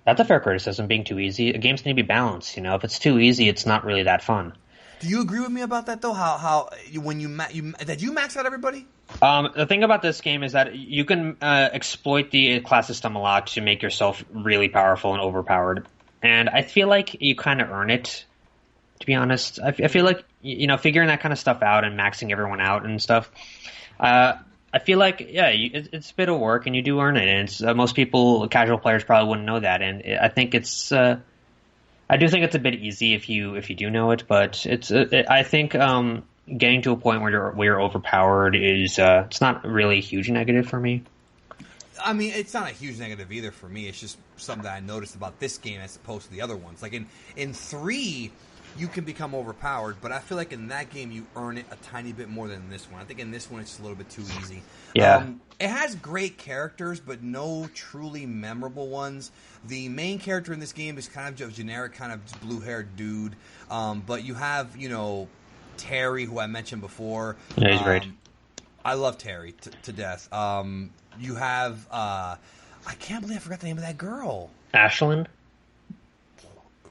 That's a fair criticism, being too easy. Games need to be balanced, If it's too easy, it's not really that fun. Do you agree with me about that, though? How when did you max out everybody? The thing about this game is that you can exploit the class system a lot to make yourself really powerful and overpowered. And I feel like you kind of earn it, to be honest. I feel like, figuring that kind of stuff out and maxing everyone out and stuff, I feel like, it's a bit of work, and you do earn it. And it's, most people, casual players, probably wouldn't know that. And I think it's... I do think it's a bit easy if you do know it, but I think getting to a point where you're overpowered is it's not really a huge negative for me. I mean, it's not a huge negative either for me. It's just something that I noticed about this game as opposed to the other ones. Like in 3, you can become overpowered, but I feel like in that game you earn it a tiny bit more than in this one. I think in this one it's just a little bit too easy. Yeah. It has great characters, but no truly memorable ones. The main character in this game is kind of a generic, kind of blue-haired dude. But you have, Terry, who I mentioned before. Yeah, he's great. I love Terry to death. You have, I can't believe I forgot the name of that girl. Ashlyn?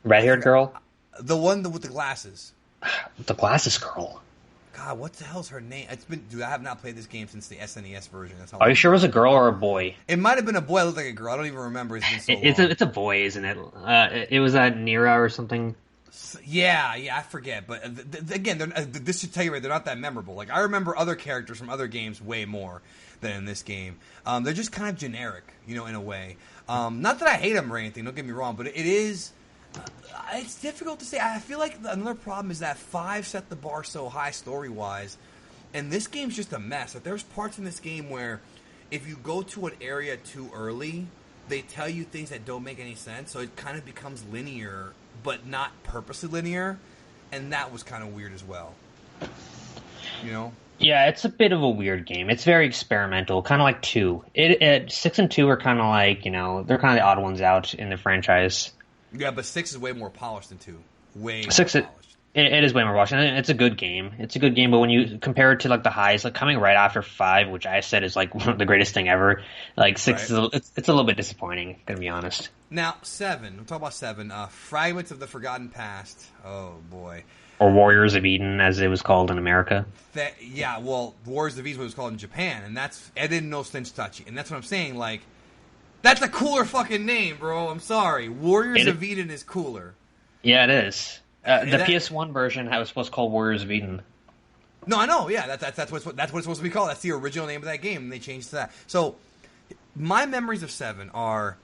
Red-haired girl? The one with the glasses. The glasses girl. God, what the hell's her name? Dude, I have not played this game since the SNES version. That's how Are you sure it was a girl or a boy? It might have been a boy. It looked like a girl. I don't even remember. It's been so long. It's a boy, isn't it? It was Nira or something. Yeah, I forget. But again, this should tell you, they're not that memorable. Like, I remember other characters from other games way more than in this game. They're just kind of generic, in a way. Not that I hate them or anything. Don't get me wrong, but it is... it's difficult to say. I feel like another problem is that 5 set the bar so high story-wise, and this game's just a mess. Like, there's parts in this game where if you go to an area too early, they tell you things that don't make any sense, so it kind of becomes linear, but not purposely linear, and that was kind of weird as well. Yeah, it's a bit of a weird game. It's very experimental, kind of like 2. 6 and 2 are kind of like, they're kind of the odd ones out in the franchise. Yeah, but 6 is way more polished than 2. Way more 6, polished. It is way more polished. And it's a good game. It's a good game, but when you compare it to like the highs, like coming right after 5, which I said is like one of the greatest thing ever, like 6 right. It's a little bit disappointing, gonna be honest. Now, 7. We'll talk about 7. Fragments of the Forgotten Past. Oh, boy. Or Warriors of Eden, as it was called in America. Warriors of Eden was called in Japan, and that's Eden no Senstachi. And that's what I'm saying, like, that's a cooler fucking name, bro. I'm sorry. Warriors of Eden is cooler. Yeah, it is. The PS1 version was supposed to call Warriors of Eden. No, I know. Yeah, that's what it's supposed to be called. That's the original name of that game, and they changed to that. So, my memories of 7 are,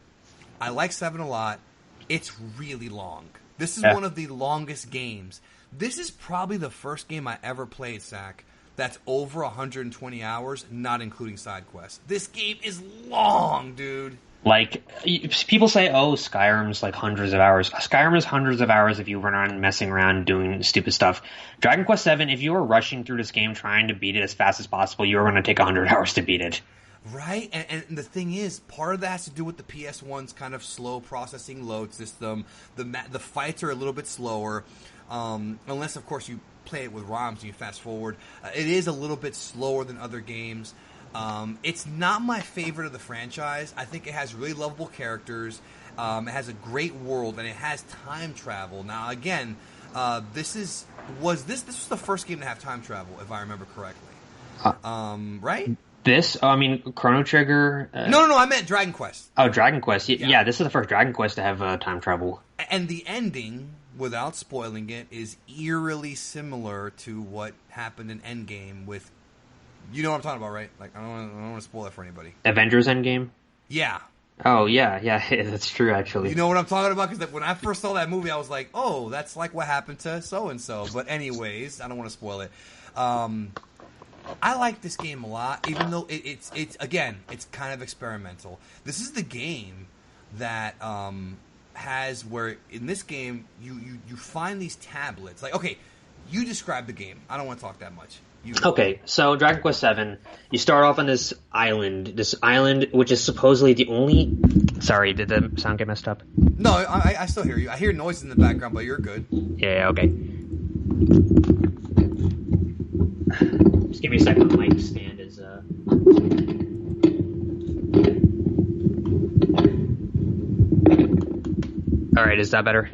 I like 7 a lot. It's really long. This is one of the longest games. This is probably the first game I ever played, Sack, that's over 120 hours, not including side quests. This game is long, dude. Like, people say, oh, Skyrim's like hundreds of hours. Skyrim is hundreds of hours if you run around messing around doing stupid stuff. Dragon Quest VII, if you were rushing through this game trying to beat it as fast as possible, you were going to take 100 hours to beat it. Right? And the thing is, part of that has to do with the PS1's kind of slow processing load system. The fights are a little bit slower, unless, of course, you play it with ROMs and you fast forward. It is a little bit slower than other games. It's not my favorite of the franchise. I think it has really lovable characters. It has a great world, and it has time travel. Now, again, this was the first game to have time travel, if I remember correctly. Right? Chrono Trigger... No, I meant Dragon Quest. Oh, Dragon Quest. Yeah, this is the first Dragon Quest to have time travel. And the ending, without spoiling it, is eerily similar to what happened in Endgame with... You know what I'm talking about, right? Like, I don't want to spoil it for anybody. Avengers Endgame? Yeah. Oh, yeah, that's true, actually. You know what I'm talking about? Because when I first saw that movie, I was like, oh, that's like what happened to so-and-so. But anyways, I don't want to spoil it. I like this game a lot, even though it's kind of experimental. This is the game that has where, in this game, you find these tablets. Like, okay, You describe the game. I don't want to talk that much. Okay, so Dragon Quest VII, you start off on this island which is supposedly the only... Sorry, did the sound get messed up? No, I still hear you. I hear noises in the background, but you're good. Yeah, okay. Just give me a second, the mic stand is... Alright, is that better?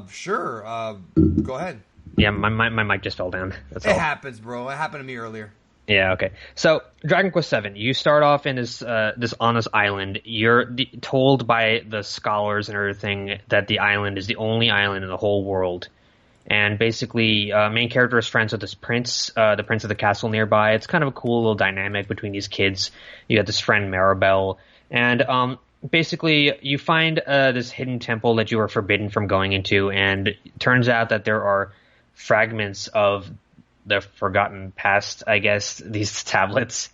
Sure. Go ahead. Yeah, my mic just fell down. That's all. It happens, bro. It happened to me earlier. Yeah, okay. So, Dragon Quest VII, you start off in this island. You're told by the scholars and everything that the island is the only island in the whole world. And basically, main character is friends with this prince, the prince of the castle nearby. It's kind of a cool little dynamic between these kids. You got this friend, Maribel. And basically, you find this hidden temple that you are forbidden from going into. And it turns out that there are fragments of the forgotten past, I guess, these tablets,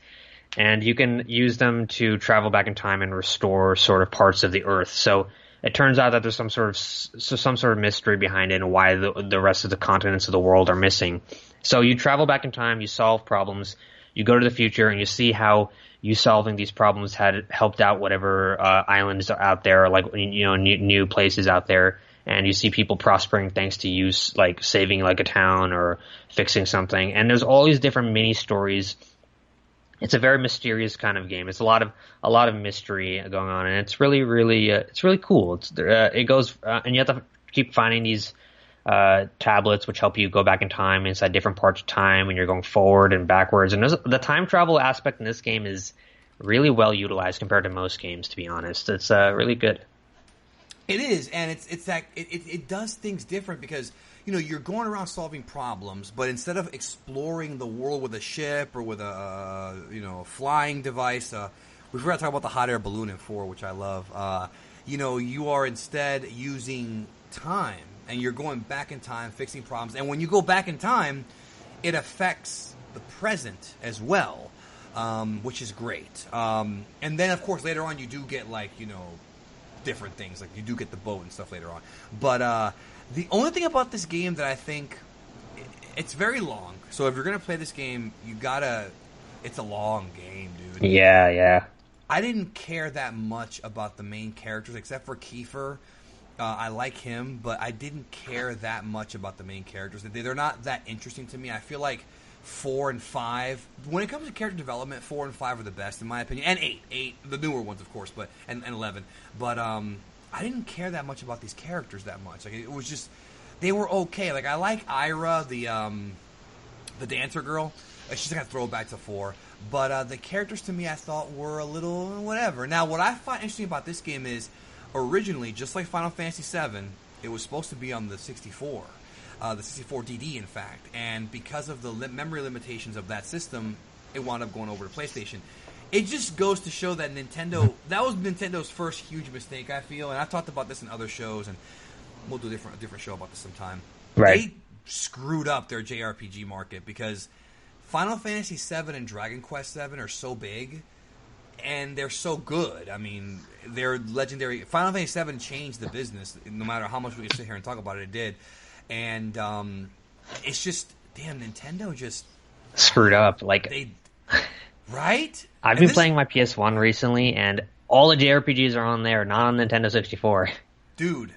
and you can use them to travel back in time and restore sort of parts of the Earth. So it turns out that there's some sort of mystery behind it and why the rest of the continents of the world are missing. So you travel back in time, you solve problems, you go to the future, and you see how you solving these problems had helped out whatever islands are out there, like new places out there. And you see people prospering thanks to you, like saving like a town or fixing something. And there's all these different mini stories. It's a very mysterious kind of game. It's a lot of mystery going on, and it's really, really, it's really cool. It goes, and you have to keep finding these tablets which help you go back in time inside different parts of time when you're going forward and backwards. And the time travel aspect in this game is really well utilized compared to most games. To be honest, it's really good. It is, and it's that it does things different because you're going around solving problems, but instead of exploring the world with a ship or with a flying device, we forgot to talk about the hot air balloon in 4, which I love. You are instead using time, and you're going back in time, fixing problems, and when you go back in time, it affects the present as well, which is great. And then, of course, later on, you do get different things, like you do get the boat and stuff later on, but the only thing about this game that I think it's very long, so if you're gonna play this game, it's a long game, dude. Yeah I didn't care that much about the main characters except for Kiefer. I like him, but I didn't care that much about the main characters. They're not that interesting to me. I feel like 4 and 5, when it comes to character development, 4 and 5 are the best in my opinion, and 8, the newer ones of course, but and 11. But I didn't care that much about these characters that much. Like it was just, they were okay. Like I like Ira, the dancer girl. She's gonna throw it back to 4. But the characters to me I thought were a little whatever. Now what I find interesting about this game is originally, just like Final Fantasy VII, it was supposed to be on the 64. The 64DD, in fact, and because of the memory limitations of that system, it wound up going over to PlayStation. It just goes to show that that was Nintendo's first huge mistake, I feel, and I've talked about this in other shows, and we'll do a different show about this sometime. Right. They screwed up their JRPG market because Final Fantasy VII and Dragon Quest VII are so big, and they're so good. I mean, they're legendary. Final Fantasy VII changed the business, no matter how much we sit here and talk about it, it did. And it's just, damn, Nintendo just screwed up. Right? I've been playing my PS1 recently, and all the JRPGs are on there, not on Nintendo 64. Dude,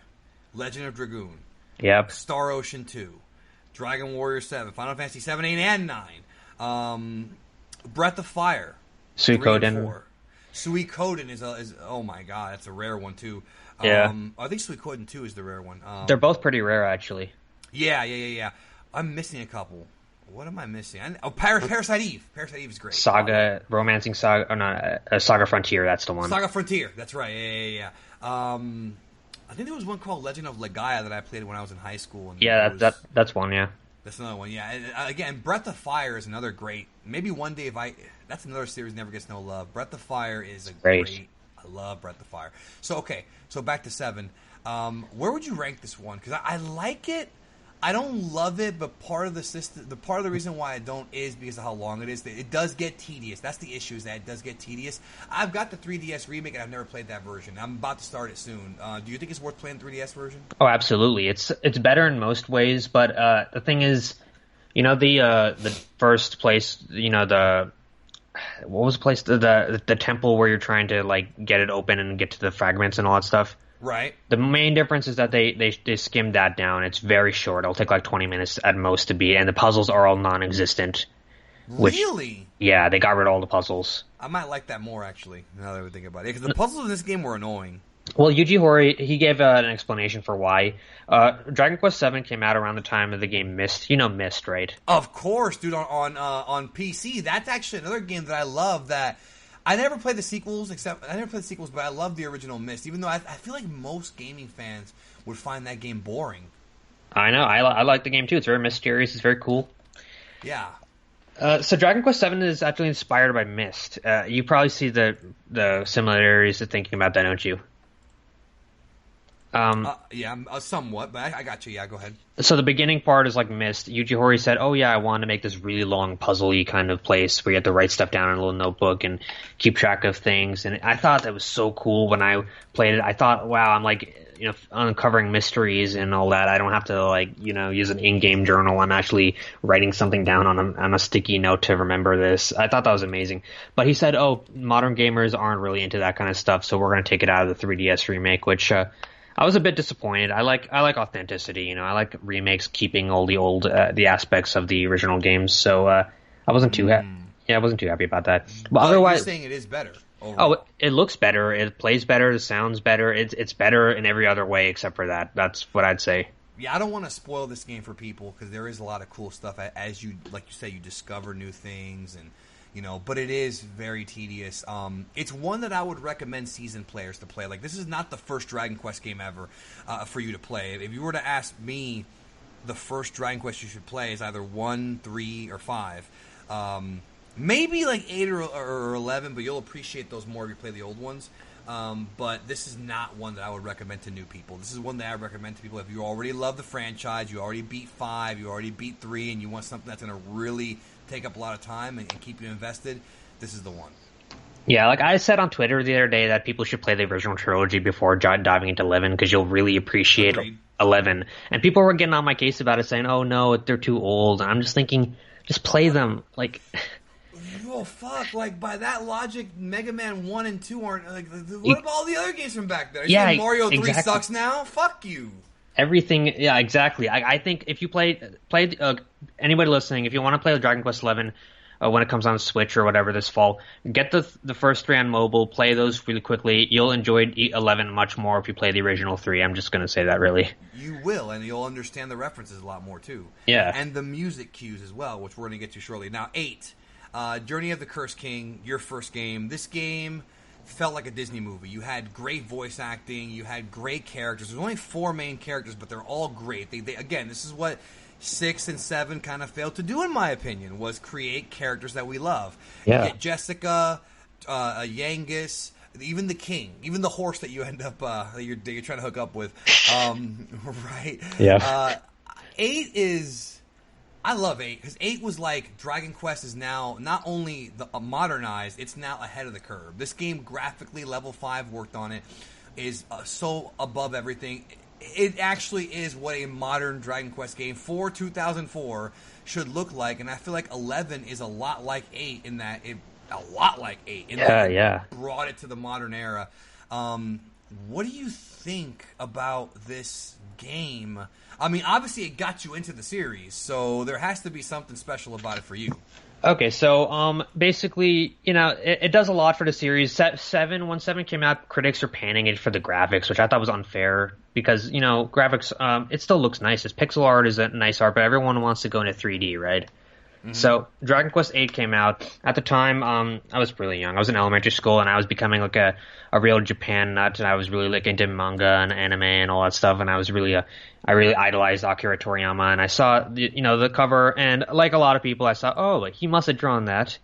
Legend of Dragoon. Yep. Star Ocean 2. Dragon Warrior 7. Final Fantasy 7, 8, and 9. Breath of Fire. Suikoden. Suikoden is oh my god, that's a rare one too. Yeah. I think Suikoden 2 is the rare one. They're both pretty rare, actually. Yeah. I'm missing a couple. What am I missing? Parasite Eve. Parasite Eve is great. Saga Frontier, that's the one. Saga Frontier, that's right. Yeah. I think there was one called Legend of Legaia that I played when I was in high school. And yeah, that's one, yeah. That's another one, yeah. And, again, Breath of Fire is another great... Maybe one day that's another series never gets no love. Breath of Fire is a great... I love Breath of Fire. So, okay. So, back to 7. Where would you rank this one? Because I like it. I don't love it, but part of the reason why I don't is because of how long it is. It does get tedious. That's the issue, is that it does get tedious. I've got the 3DS remake, and I've never played that version. I'm about to start it soon. Do you think it's worth playing the 3DS version? Oh, absolutely. It's better in most ways, but the thing is, the first place, what was the place, the temple where you're trying to like get it open and get to the fragments and all that stuff. Right. The main difference is that they skimmed that down. It's very short. It'll take like 20 minutes at most to beat, and the puzzles are all non-existent. Really? Yeah, they got rid of all the puzzles. I might like that more, actually, now that I think about it. Because the puzzles in this game were annoying. Well, Yuji Horii, he gave an explanation for why. Dragon Quest VII came out around the time of the game Myst. You know Myst, right? Of course, dude, on PC. That's actually another game that I love that... I never played the sequels, but I love the original Myst, even though I feel like most gaming fans would find that game boring. I know. I like the game, too. It's very mysterious. It's very cool. Yeah. So Dragon Quest VII is actually inspired by Myst. You probably see the similarities to thinking about that, don't you? Yeah, somewhat, but I got you. Yeah, go ahead. So the beginning part is like Myst. Yuji Horii said, "Oh yeah, I want to make this really long puzzle-y kind of place where you have to write stuff down in a little notebook and keep track of things." And I thought that was so cool when I played it. I thought, wow, I'm like, uncovering mysteries and all that. I don't have to like, use an in-game journal. I'm actually writing something down on a sticky note to remember this. I thought that was amazing. But he said, "Oh, modern gamers aren't really into that kind of stuff, so we're going to take it out of the 3DS remake," which I was a bit disappointed. I like authenticity, I like remakes keeping all the aspects of the original games. So I wasn't too happy about that. But otherwise, you're saying it is better. Overall. Oh, it looks better. It plays better. It sounds better. It's better in every other way except for that. That's what I'd say. Yeah, I don't want to spoil this game for people because there is a lot of cool stuff as you say, you discover new things and. But it is very tedious. It's one that I would recommend seasoned players to play. Like, this is not the first Dragon Quest game ever for you to play. If you were to ask me, the first Dragon Quest you should play is either 1, 3, or 5. Maybe like 8 or 11, but you'll appreciate those more if you play the old ones. But this is not one that I would recommend to new people. This is one that I recommend to people if you already love the franchise, you already beat 5, you already beat 3, and you want something that's going to really take up a lot of time and keep you invested. This is the one. Yeah, like I said on Twitter the other day that people should play the original trilogy before diving into 11 because you'll really appreciate 11. And people were getting on my case about it, saying, "Oh no, they're too old." And I'm just thinking, just play them. Like, oh fuck! Like by that logic, Mega Man 1 and 2 aren't like. What about all the other games from back there? Yeah, Mario 3 sucks now. Fuck you. Everything, yeah, exactly. I think if you play anybody listening, if you want to play Dragon Quest XI when it comes on Switch or whatever this fall, get the first 3 on mobile, play those really quickly. You'll enjoy 11 much more if you play the original 3. I'm just going to say that, really. You will, and you'll understand the references a lot more, too. Yeah. And the music cues as well, which we're going to get to shortly. Now, 8, Journey of the Cursed King, your first game. This game felt like a Disney movie. You had great voice acting. You had great characters. There's only 4 main characters, but they're all great. They again, this is what 6 and 7 kind of failed to do, in my opinion, was create characters that we love. Yeah. You get Jessica, Yangus, even the king, even the horse that you end up that you're trying to hook up with, right? Yeah. 8 is. I love 8 because 8 was like Dragon Quest is now not only modernized, it's now ahead of the curve. This game graphically, Level 5 worked on it, is so above everything. It actually is what a modern Dragon Quest game for 2004 should look like, and I feel like 11 is a lot like 8 in that it brought it to the modern era. What do you think about this game? I mean, obviously it got you into the series, so there has to be something special about it for you. Okay, so basically, it does a lot for the series. When 7 came out, critics are panning it for the graphics, which I thought was unfair because, graphics, it still looks nice. It's pixel art is a nice art, but everyone wants to go into 3D, right? Mm-hmm. So Dragon Quest VIII came out. At the time, I was really young. I was in elementary school, and I was becoming like a real Japan nut, and I was really like into manga and anime and all that stuff, and I really idolized Akira Toriyama, and I saw the cover, and like a lot of people, I saw, oh, like, he must have drawn that.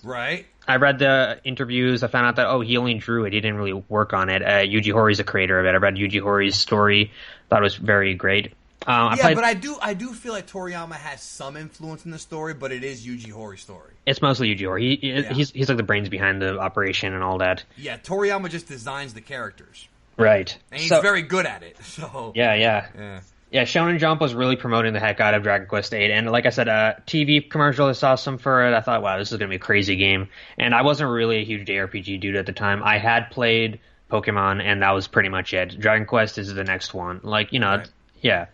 Right. I read the interviews. I found out that, he only drew it. He didn't really work on it. Yuji Horii's the creator of it. I read Yuji Horii's story. Thought it was very great. But I do feel like Toriyama has some influence in the story, but it is Yuji Horii story. It's mostly Yuji Horii. He's like the brains behind the operation and all that. Yeah, Toriyama just designs the characters. Right. And he's very good at it. So Yeah, Shonen Jump was really promoting the heck out of Dragon Quest VIII, and like I said, TV commercial I saw some for it. I thought, wow, this is going to be a crazy game. And I wasn't really a huge JRPG dude at the time. I had played Pokemon, and that was pretty much it. Dragon Quest is the next one. Like, right. Yeah.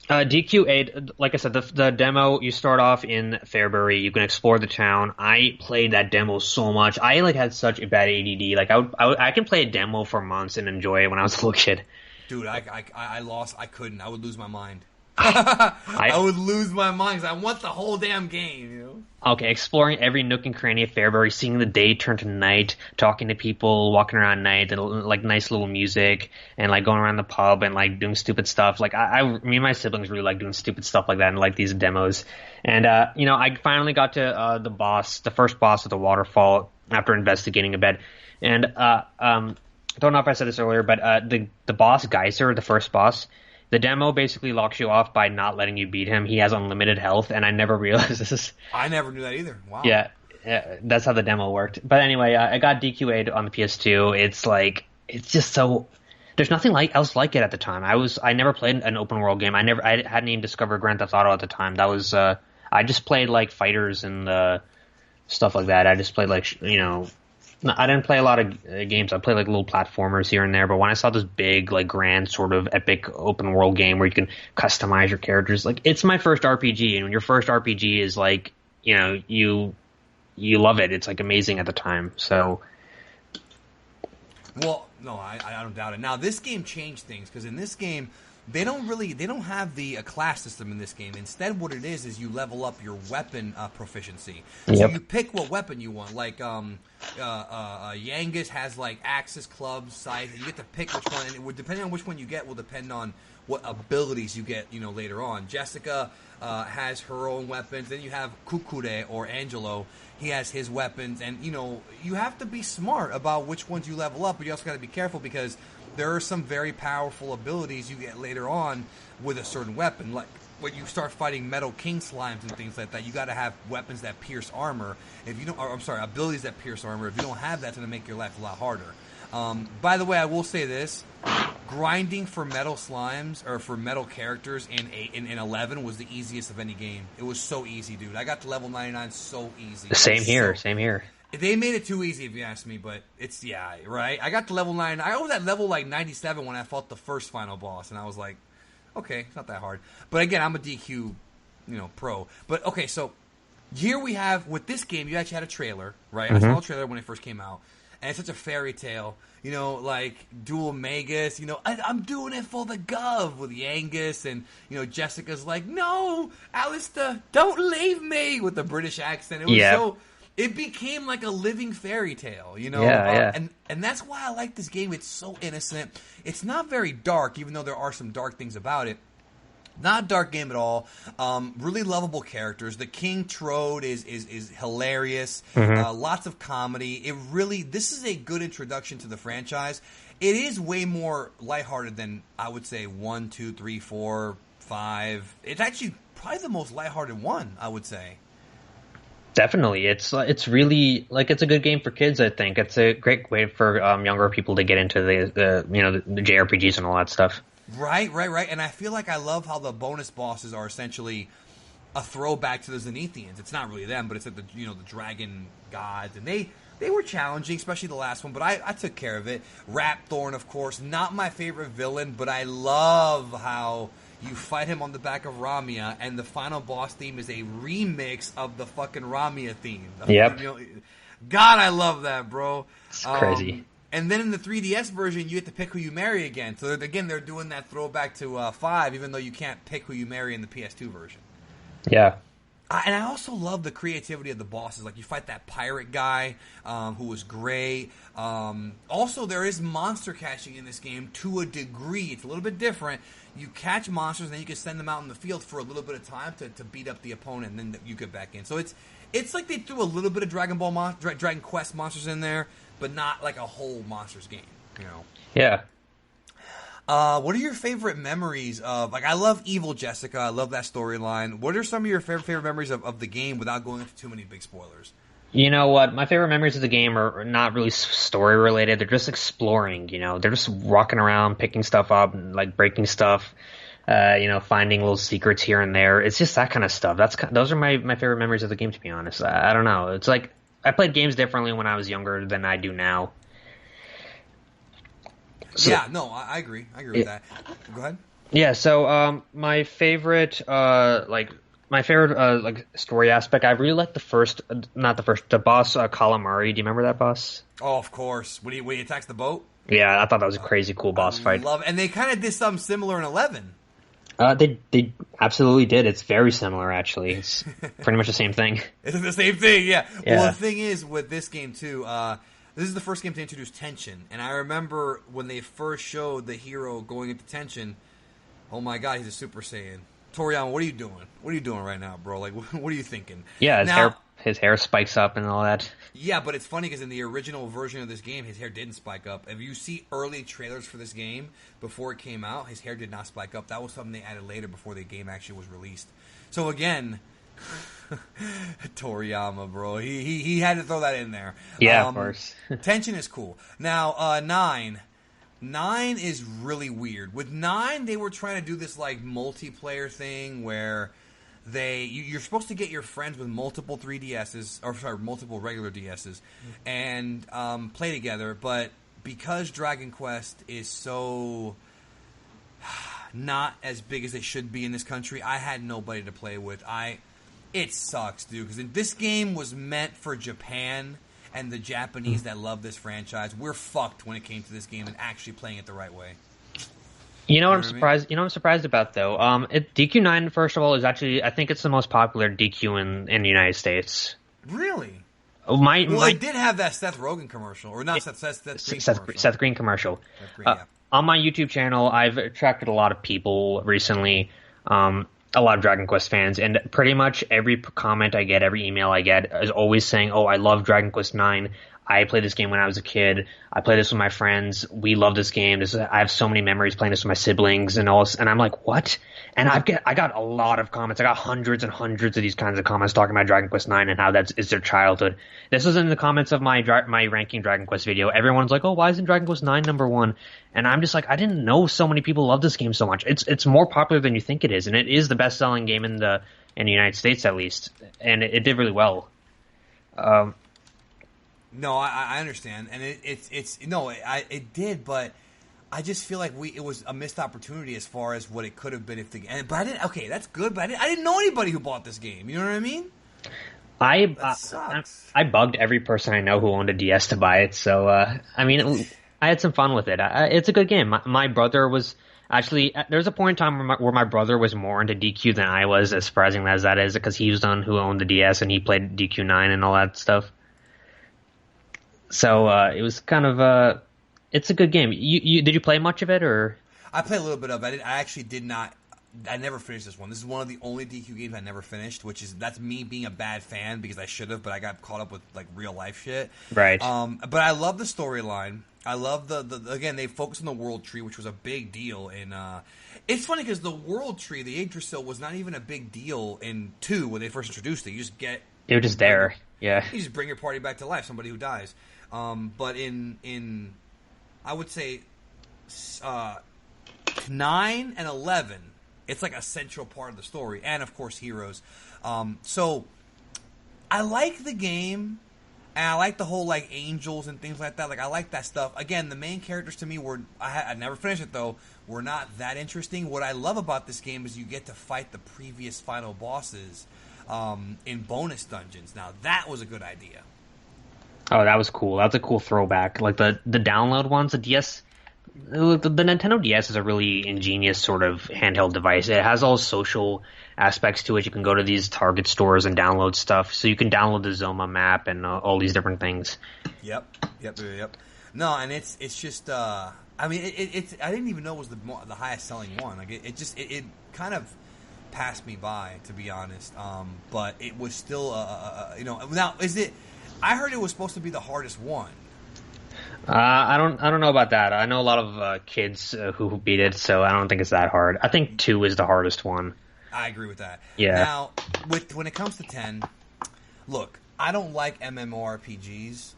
DQ8, like I said, the demo, you start off in Fairbury, you can explore the town. I played that demo so much. I had such a bad ADD. Like I can play a demo for months and enjoy it when I was a little kid. Dude, I couldn't. I would lose my mind. I would lose my mind because I want the whole damn game, you know? Okay, exploring every nook and cranny of Fairbury, seeing the day turn to night, talking to people, walking around at night, and like nice little music, and like going around the pub and like doing stupid stuff. Like me and my siblings really like doing stupid stuff like that and like these demos. And I finally got to the first boss of the waterfall after investigating a bit. And I don't know if I said this earlier, but the boss Geyser, the first boss. The demo basically locks you off by not letting you beat him. He has unlimited health, and I never realized this. I never knew that either. Wow. Yeah, that's how the demo worked. But anyway, I got DQ8 on the PS2. It's just so. There's nothing else like it at the time. I never played an open world game. I hadn't even discovered Grand Theft Auto at the time. That was I just played like fighters and stuff like that. I just played like I didn't play a lot of games. I played like little platformers here and there. But when I saw this big, like grand, sort of epic open world game where you can customize your characters, like it's my first RPG. And when your first RPG is like, you love it. It's like amazing at the time. So, well, no, I don't doubt it. Now this game changed things because in this game. They don't have the class system in this game. Instead, what it is you level up your weapon proficiency. Yep. So you pick what weapon you want. Like Yangus has like axes, clubs, scythe. And you get to pick which one, and depending on which one you get will depend on what abilities you get. Later on. Jessica has her own weapons. Then you have Kukure or Angelo. He has his weapons, and you have to be smart about which ones you level up. But you also got to be careful because. There are some very powerful abilities you get later on with a certain weapon. Like when you start fighting Metal King slimes and things like that, you got to have weapons that pierce armor. If you don't, abilities that pierce armor. If you don't have that, it's going to make your life a lot harder. By the way, I will say this: grinding for metal slimes or for metal characters in 11 was the easiest of any game. It was so easy, dude. I got to level 99 so easy. Same here. They made it too easy, if you ask me, but it's, right? I got to level 9. I was at level, 97 when I fought the first final boss, and I was like, okay, it's not that hard. But again, I'm a DQ, pro. But, okay, so here we have, with this game, you actually had a trailer, right? Mm-hmm. I saw a trailer when it first came out, and it's such a fairy tale, like Dual Magus, I'm doing it for the gov with Yangus, and, Jessica's like, no, Alistair, don't leave me, with the British accent. It was so... It became like a living fairy tale, Yeah. And that's why I like this game. It's so innocent. It's not very dark, even though there are some dark things about it. Not a dark game at all. Really lovable characters. The King Trode is hilarious. Mm-hmm. Lots of comedy. This is a good introduction to the franchise. It is way more lighthearted than I would say 1, 2, 3, 4, 5. It's actually probably the most lighthearted one, I would say. Definitely, it's really it's a good game for kids. I think it's a great way for younger people to get into the JRPGs and all that stuff. Right. And I feel like I love how the bonus bosses are essentially a throwback to the Zenithians. It's not really them, but it's like the dragon gods, and they were challenging, especially the last one. But I took care of it. Rapthorn, of course, not my favorite villain, but I love how. You fight him on the back of Ramia, and the final boss theme is a remix of the fucking Ramia theme. Yep. God, I love that, bro. It's crazy. And then in the 3DS version, you get to pick who you marry again. So again, they're doing that throwback to 5, even though you can't pick who you marry in the PS2 version. Yeah. And I also love the creativity of the bosses. Like, you fight that pirate guy who was great. Also, there is monster catching in this game to a degree. It's a little bit different. You catch monsters, and then you can send them out in the field for a little bit of time to beat up the opponent, and then you get back in. So it's like they threw a little bit of Dragon Quest monsters in there, but not like a whole monsters game, Yeah. What are your favorite memories of, like, I love Evil Jessica. I love that storyline. What are some of your favorite memories of the game without going into too many big spoilers? You know what? My favorite memories of the game are not really story related. They're just exploring, you know. They're just walking around, picking stuff up, and, like, breaking stuff, you know, finding little secrets here and there. It's just that kind of stuff. Those are my favorite memories of the game, to be honest. I don't know. It's like I played games differently when I was younger than I do now. So, Yeah, no, I agree. I agree with that. Go ahead. yeah, so my favorite like story aspect, I really like the boss Calamari. Do you remember that boss? Oh, of course. When he attacks the boat? Yeah, I thought that was a crazy cool boss fight. And they kind of did something similar in 11. They absolutely did. It's very similar, actually. It's pretty much the same thing. It's the same thing, yeah. Yeah. Well, the thing is, with this game, too, this is the first game to introduce tension. And I remember when they first showed the hero going into tension, oh my god, he's a Super Saiyan. Toriyama, what are you doing? What are you doing right now, bro? Like, what are you thinking? Yeah, his hair spikes up and all that. Yeah, but it's funny because in the original version of this game, his hair didn't spike up. If you see early trailers for this game, before it came out, his hair did not spike up. That was something they added later before the game actually was released. So again, Toriyama, bro. He had to throw that in there. Yeah, of course. Tension is cool. Now, 9. 9 is really weird. With 9, they were trying to do this like multiplayer thing where you're supposed to get your friends with multiple 3DSs, or sorry, multiple regular DSs, and play together. But because Dragon Quest is so not as big as it should be in this country, I had nobody to play with. It sucks, dude, because this game was meant for Japan and the Japanese that love this franchise. We're fucked when it came to this game and actually playing it the right way. You know what I'm surprised? You know what I'm surprised about though. DQ9, first of all, is actually, I think it's the most popular DQ in the United States. Really? I did have that Seth Rogen commercial, or not Seth Green commercial. Seth Green commercial. Seth Green, yeah. On my YouTube channel, I've attracted a lot of people recently, a lot of Dragon Quest fans, and pretty much every comment I get, every email I get is always saying, "Oh, I love Dragon Quest 9. I played this game when I was a kid. I played this with my friends. We love this game. I have so many memories playing this with my siblings and all this." And I'm like, what? And I got a lot of comments. I got hundreds and hundreds of these kinds of comments talking about Dragon Quest 9 and how that is their childhood. This was in the comments of my ranking Dragon Quest video. Everyone's like, "Oh, why isn't Dragon Quest 9 number 1?" And I'm just like, I didn't know so many people love this game so much. It's more popular than you think it is, and it is the best selling game in the United States at least, and it did really well. No, I understand, and it did, but I just feel like it was a missed opportunity as far as what it could have been if but I didn't. Okay, that's good, but I didn't know anybody who bought this game. You know what I mean? That sucks. I bugged every person I know who owned a DS to buy it, so I mean, I had some fun with it. It's a good game. My brother was actually, there was a point in time where my brother was more into DQ than I was, as surprising as that is, because he was the one who owned the DS and he played DQ9 and all that stuff. So it was kind of it's a good game. You did you play much of it, or? I played a little bit of it. I actually did not. I never finished this one. This is one of the only DQ games I never finished, that's me being a bad fan because I should have, but I got caught up with like real life shit. Right. But I love the storyline. I love the again, they focused on the world tree, which was a big deal in it's funny because the world tree, the Yggdrasil, was not even a big deal in 2 when they first introduced it. You just get they were just there. Yeah. You just bring your party back to life, somebody who dies. But in I would say 9 and 11, it's like a central part of the story, and of course Heroes. So I like the game, and I like the whole like angels and things like that. Like I like that stuff. Again, the main characters to me I never finished it though, were not that interesting. What I love about this game is you get to fight the previous final bosses in bonus dungeons. Now that was a good idea. Oh, that was cool. That's a cool throwback. Like the download ones, the DS, the Nintendo DS is a really ingenious sort of handheld device. It has all social aspects to it. You can go to these Target stores and download stuff. So you can download the Zoma map and all these different things. Yep. No, and it's just. I mean, it's. I didn't even know it was the highest selling one. Like it kind of passed me by, to be honest. But it was still. Now is it? I heard it was supposed to be the hardest one. I don't know about that. I know a lot of kids who beat it, so I don't think it's that hard. I think 2 is the hardest one. I agree with that. Yeah. Now, when it comes to 10, look, I don't like MMORPGs.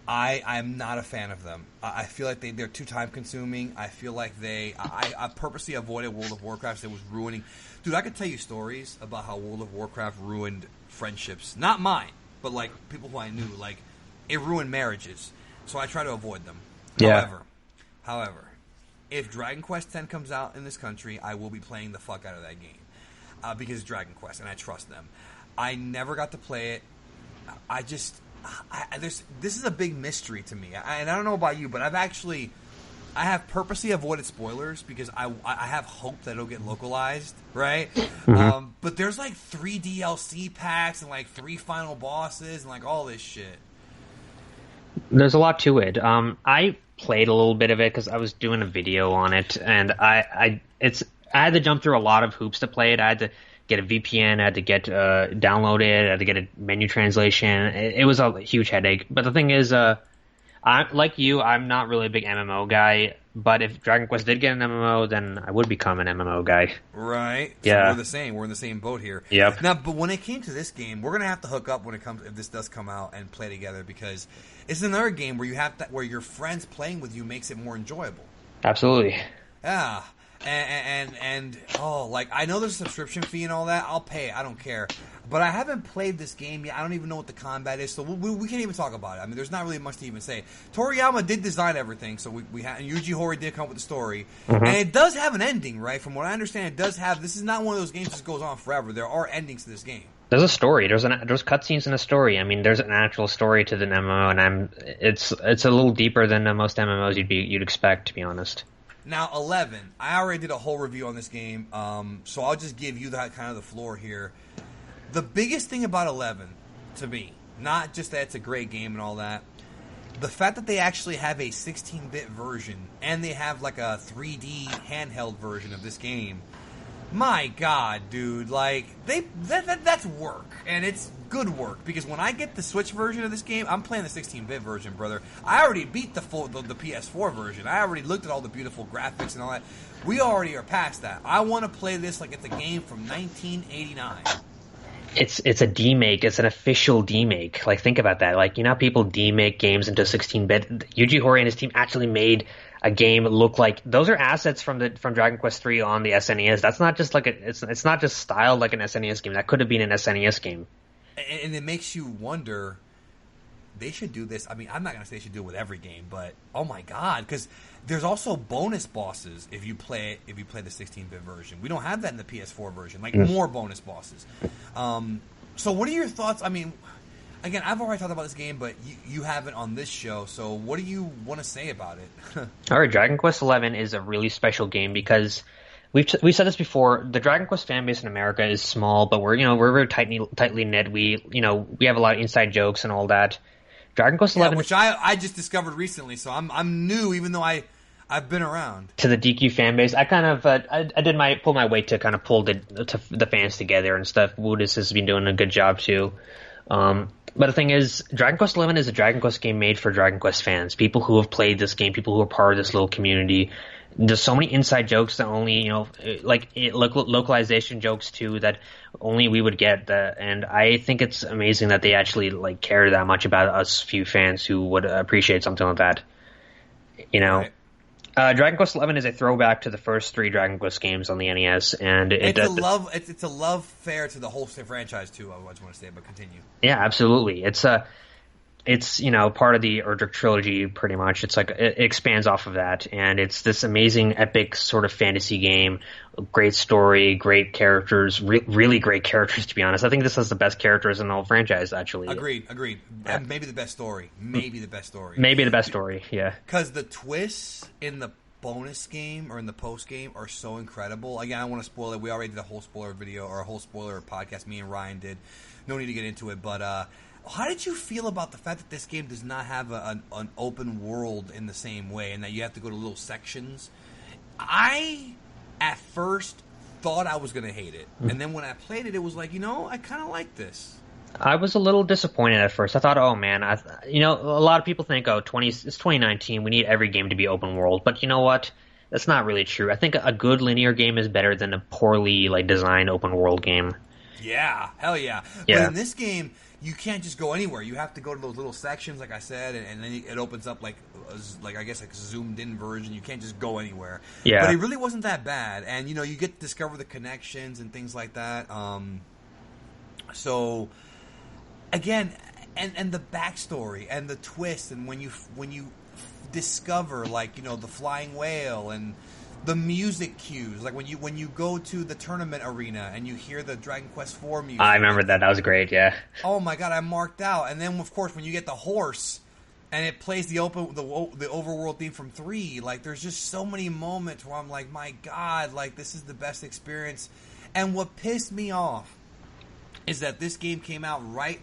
I'm not a fan of them. I feel like they're too time consuming. I feel like I purposely avoided World of Warcraft. It was ruining. Dude, I could tell you stories about how World of Warcraft ruined friendships. Not mine, but like people who I knew. Like it ruined marriages. So I try to avoid them. Yeah. However, if Dragon Quest X comes out in this country, I will be playing the fuck out of that game because it's Dragon Quest and I trust them. I never got to play it. This is a big mystery to me, and I don't know about you, but I have purposely avoided spoilers because I have hope that it'll get localized, right? Mm-hmm. But there's like 3 DLC packs and like 3 final bosses and like all this shit. There's a lot to it. I played a little bit of it because I was doing a video on it, and I had to jump through a lot of hoops to play it. I had to get a VPN, I had to get download it, I had to get a menu translation. It was a huge headache. But the thing is, like you, I'm not really a big MMO guy. But if Dragon Quest did get an MMO, then I would become an MMO guy. Right. Yeah. So we're the same. We're in the same boat here. Yep. Now, but when it came to this game, we're gonna have to hook up if this does come out and play together because it's another game where your friends playing with you makes it more enjoyable. Absolutely. Yeah. And like I know there's a subscription fee and all that. I'll pay it. I don't care. But I haven't played this game yet. I don't even know what the combat is, so we can't even talk about it. I mean, there's not really much to even say. Toriyama did design everything, so we had Yuji Horii did come up with the story, and it does have an ending, right? From what I understand, it does have. This is not one of those games that just goes on forever. There are endings to this game. There's a story. There's cutscenes in a story. I mean, there's an actual story to the MMO, and it's a little deeper than most MMOs you'd expect, to be honest. Now, 11. I already did a whole review on this game, so I'll just give you that kind of the floor here. The biggest thing about 11, to me, not just that it's a great game and all that, the fact that they actually have a 16-bit version and they have like a 3D handheld version of this game. My God, dude! Like that's work, and it's good work. Because when I get the Switch version of this game, I'm playing the 16-bit version, brother. I already beat the PS4 version. I already looked at all the beautiful graphics and all that. We already are past that. I want to play this like it's a game from 1989. It's a demake. It's an official demake. Like, think about that. Like, you know how people demake games into 16-bit? Yuji Horii and his team actually made a game look like those are assets from Dragon Quest 3 on the SNES. That's not just like it's not just styled like an SNES game. That could have been an SNES game. And it makes you wonder. They should do this. I mean, I'm not going to say they should do it with every game, but oh my God, because there's also bonus bosses if you play the 16-bit version. We don't have that in the PS4 version. Like more bonus bosses. So what are your thoughts? I mean, again, I've already talked about this game, but you haven't on this show. So what do you want to say about it? All right, Dragon Quest XI is a really special game because we've said this before. The Dragon Quest fan base in America is small, but we're very tightly knit. We have a lot of inside jokes and all that. Dragon Quest XI, which I just discovered recently, so I'm new, even though I've been around. To the DQ fan base, I kind of I pull my weight to kind of pull the fans together and stuff. Woodis has been doing a good job too. But the thing is, Dragon Quest XI is a Dragon Quest game made for Dragon Quest fans, people who have played this game, people who are part of this little community. There's so many inside jokes that only localization jokes too that only we would get. And I think it's amazing that they actually care that much about us few fans who would appreciate something like that. Right. Dragon Quest XI is a throwback to the first 3 Dragon Quest games on the NES, and it's a love fair to the whole franchise too. I just want to say, but continue. Yeah, absolutely. It's part of the Erdrick trilogy, pretty much. It's like it expands off of that, and it's this amazing, epic sort of fantasy game. Great story, great characters, really great characters. To be honest, I think this has the best characters in the whole franchise. Actually, agreed. Yeah. Maybe the best story. Maybe the best story. Yeah. Because the twists in the bonus game or in the post game are so incredible. Again, I don't want to spoil it. We already did a whole spoiler video or a whole spoiler podcast. Me and Ryan did. No need to get into it, but. How did you feel about the fact that this game does not have an open world in the same way and that you have to go to little sections? I, at first, thought I was going to hate it. And then when I played it, it was like, I kind of like this. I was a little disappointed at first. I thought, oh man, a lot of people think, oh, it's 2019, we need every game to be open world. But you know what? That's not really true. I think a good linear game is better than a poorly like designed open world game. Yeah, hell yeah. Yeah. But in this game, you can't just go anywhere. You have to go to those little sections, like I said, and then it opens up like I guess like a zoomed in version. You can't just go anywhere. Yeah. But it really wasn't that bad, and you get to discover the connections and things like that. So again, and the backstory and the twist, and when you discover like the flying whale and the music cues, like when you go to the tournament arena and you hear the Dragon Quest IV music. I remember that. That was great. Yeah. Oh my god, I marked out. And then of course when you get the horse and it plays the overworld theme from 3, like there's just so many moments where I'm like, my god, like this is the best experience. And what pissed me off is that this game came out right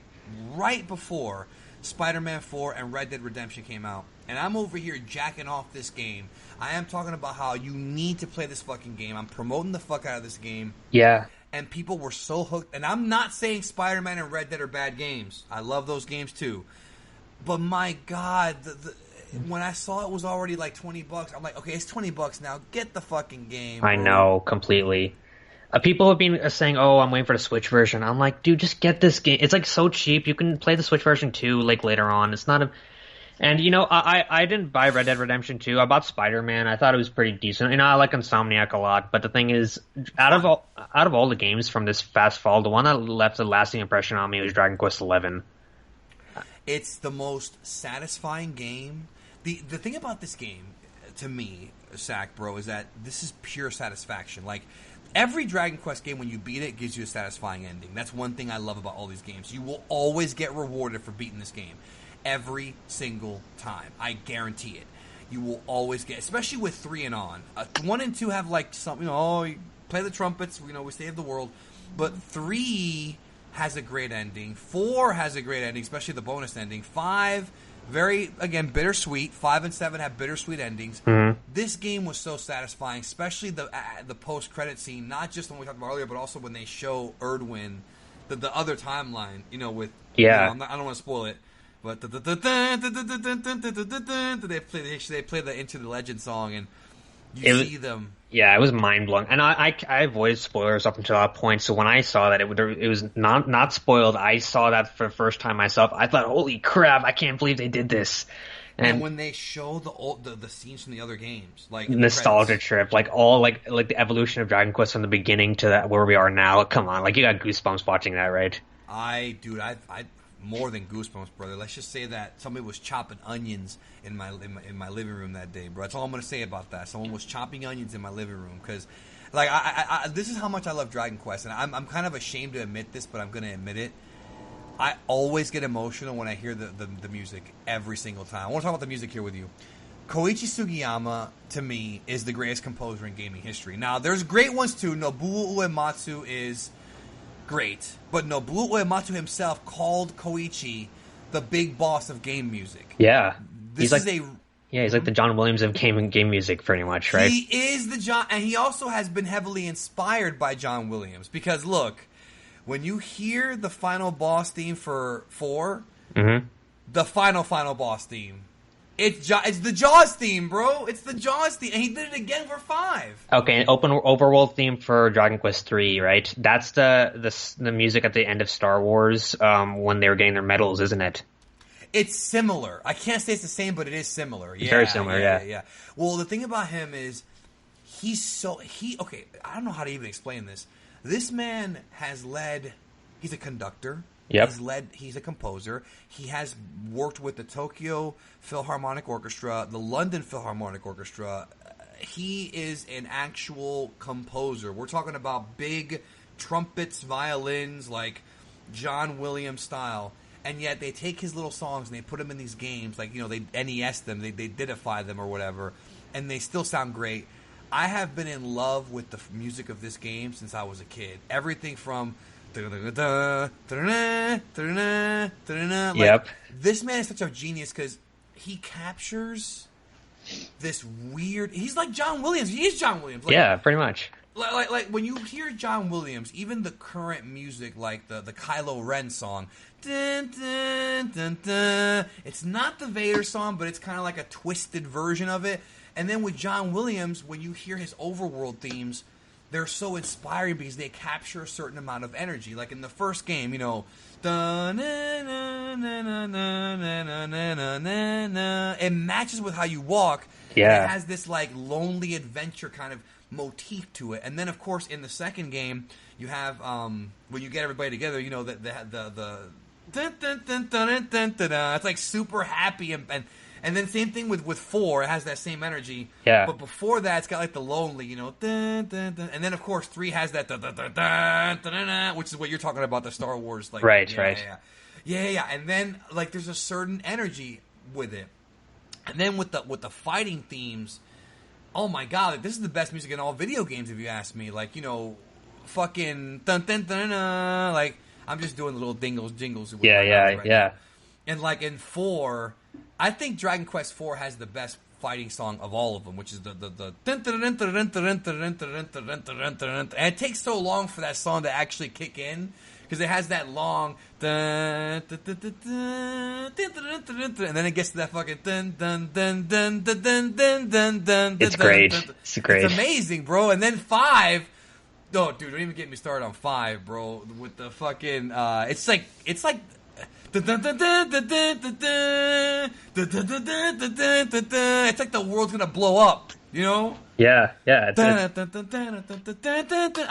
before Spider-Man 4 and Red Dead Redemption came out. And I'm over here jacking off this game. I am talking about how you need to play this fucking game. I'm promoting the fuck out of this game. Yeah. And people were so hooked. And I'm not saying Spider-Man and Red Dead are bad games. I love those games too. But my god, when I saw it was already like $20, I'm like, okay, it's $20 now. Get the fucking game. Bro. I know, completely. People have been saying, "Oh, I'm waiting for the Switch version." I'm like, dude, just get this game. It's like so cheap. You can play the Switch version too, like later on. It's not a, and I didn't buy Red Dead Redemption 2. I bought Spider-Man. I thought it was pretty decent. I like Insomniac a lot, but the thing is, out of all the games from this fast fall, the one that left a lasting impression on me was Dragon Quest XI. It's the most satisfying game. The thing about this game, to me, Sack, bro, is that this is pure satisfaction. Like. Every Dragon Quest game, when you beat it, gives you a satisfying ending. That's one thing I love about all these games. You will always get rewarded for beating this game. Every single time. I guarantee it. You will always get, especially with 3 and on. 1 and 2 have like some, you play the trumpets, we save the world. But 3 has a great ending. 4 has a great ending, especially the bonus ending. 5... very, again, bittersweet. 5 and 7 have bittersweet endings. Mm-hmm. This game was so satisfying, especially the post-credit scene, not just the one we talked about earlier, but also when they show Erdwin, the other timeline, with... Yeah. I don't want to spoil it, but... They play the Into the Legend song, and you see them... Yeah, it was mind-blowing. And I avoided spoilers up until that point, so when I saw that it was not spoiled, I saw that for the first time myself. I thought, holy crap, I can't believe they did this. And when they show the scenes from the other games, like nostalgia trip, like all like the evolution of Dragon Quest from the beginning to where we are now. Come on, like you got goosebumps watching that, right? I more than goosebumps, brother. Let's just say that somebody was chopping onions in my living room that day, bro. That's all I'm gonna say about that. Someone was chopping onions in my living room because, like, I this is how much I love Dragon Quest, and I'm kind of ashamed to admit this, but I'm gonna admit it. I always get emotional when I hear the music every single time. I want to talk about the music here with you. Koichi Sugiyama, to me, is the greatest composer in gaming history. Now, there's great ones too. Nobuo Uematsu is great, but Nobuo Uematsu himself called Koichi the big boss of game music. Yeah, he's like the John Williams of game music, pretty much, right? He is the John, and he also has been heavily inspired by John Williams. Because look, when you hear the final boss theme for 4, mm-hmm. the final boss theme. It's the Jaws theme, bro. It's the Jaws theme, and he did it again for 5. Okay, overworld theme for Dragon Quest 3, right? That's the music at the end of Star Wars when they were getting their medals, isn't it? It's similar. I can't say it's the same, but it is similar. It's very similar, yeah. Well, the thing about him is okay, I don't know how to even explain this. This man has led. He's a conductor. Yep. He's a composer. He has worked with the Tokyo Philharmonic Orchestra, the London Philharmonic Orchestra. He is an actual composer. We're talking about big trumpets, violins, like John Williams style. And yet they take his little songs and they put them in these games, like, they NES them, they didify them or whatever, and they still sound great. I have been in love with the music of this game since I was a kid. Everything from... Yep. This man is such a genius because he captures this weird... He's like John Williams. He is John Williams. Like, yeah, pretty much. Like when you hear John Williams, even the current music, like the Kylo Ren song, dun, dun, dun, dun, it's not the Vader song, but it's kind of like a twisted version of it. And then with John Williams, when you hear his overworld themes, they're so inspiring because they capture a certain amount of energy. Like in the first game, you know, dun, na, na, na, na, na, na, na, na, na, it matches with how you walk. Yeah. And it has this like lonely adventure kind of motif to it. And then of course in the second game you have when you get everybody together, you know, the dun, dun, dun, dun, dun, dun, dun, dun. It's like super happy and then same thing with 4, it has that same energy. Yeah. But before that it's got like the lonely, you know, dun, dun, dun. And then of course 3 has that dun, dun, dun, dun, dun, dun, dun, which is what you're talking about, the Star Wars like right. Yeah. And then like there's a certain energy with it. And then with the fighting themes, oh my god, like, this is the best music in all video games if you ask me. Like, you know, fucking dun dun dun dun. Like I'm just doing little jingles. With Yeah. And like in 4, I think Dragon Quest 4 has the best fighting song of all of them, which is the dun dun dun dun dun dun dun dun dun dun dun. And it takes so long for that song to actually kick in. Because it has that long dun, dun, dun, dun, dun, dun, dun, dun, dun, and then it gets to that fucking dun dun dun dun dun dun dun dun dun. It's great. It's great. It's amazing, bro. And then 5, oh, dude, don't even get me started on 5, bro. With the fucking, it's like. It's like the world's gonna blow up, you know? Yeah. I'm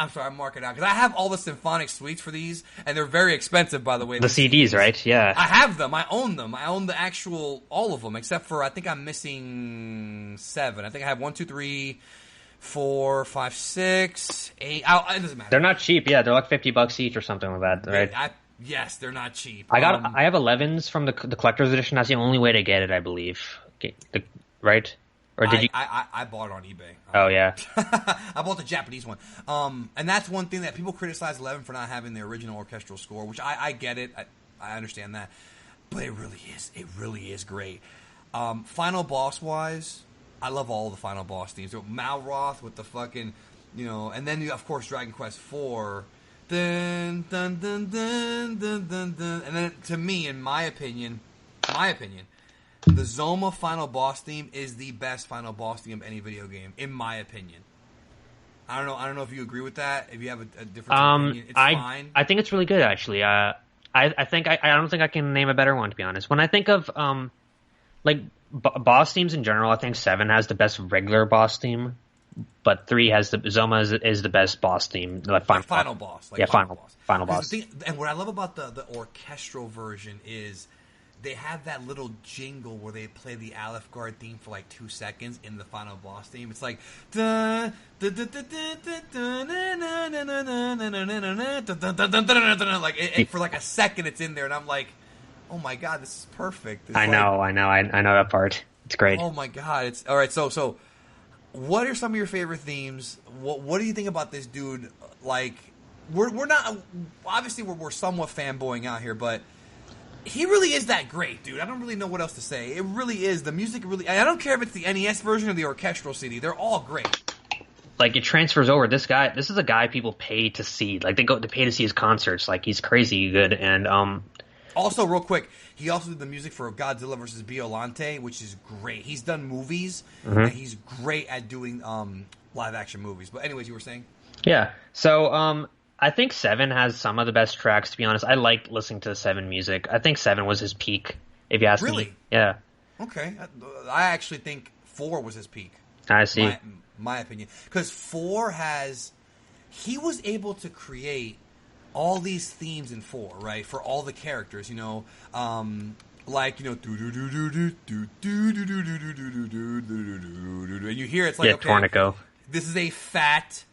sorry, I'm marking out because I have all the symphonic suites for these, and they're very expensive, by the way. The CDs, right? Yeah. I have them. I own them. I own the actual all of them, except for I think I'm missing 7. I think I have 1, 2, 3, 4, 5, 6, 8. It doesn't matter. They're not cheap. Yeah, they're like $50 each or something like that, right? Yes, they're not cheap. I have 11s from the collector's edition. That's the only way to get it, I believe. Right? Or did you? I bought it on eBay. Oh yeah. I bought the Japanese one. And that's one thing that people criticize 11 for not having the original orchestral score, which I get it. I understand that, but it really is great. Final boss wise, I love all the final boss themes. So Malroth with the fucking, you know, and then of course Dragon Quest 4. Dun, dun, dun, dun, dun, dun, dun. And then, to me, in my opinion, the Zoma final boss theme is the best final boss theme of any video game, in my opinion. I don't know if you agree with that. If you have a different opinion, it's fine. I think it's really good, actually. I don't think I can name a better one, to be honest. When I think of boss themes in general, I think 7 has the best regular boss theme. But 3 has Zoma is the best boss theme, like final boss. Like final boss. And what I love about the orchestral version is they have that little jingle where they play the Aleph Guard theme for like 2 seconds in the final boss theme. It's like like for like a second it's in there, and I'm like, oh my god, this is perfect. I know that part. It's great. Oh my god, it's all right. So. What are some of your favorite themes? What do you think about this dude? Like, we're not obviously we're somewhat fanboying out here, but he really is that great, dude. I don't really know what else to say. It really is the music. Really, I don't care if it's the NES version or the orchestral CD. They're all great. Like it transfers over. This is a guy people pay to see. Like they pay to see his concerts. Like he's crazy good. And also, real quick, he also did the music for Godzilla vs. Biollante, which is great. He's done movies, and he's great at doing live-action movies. But anyways, you were saying? Yeah. So I think 7 has some of the best tracks, to be honest. I like listening to 7 music. I think 7 was his peak, if you ask me. Really? Yeah. Okay. I actually think 4 was his peak. I see. My opinion. Because 4 he was able to create all these themes in 4, right? For all the characters, you know, like, you know, and you hear it's like, okay, Tornico. This is a fat,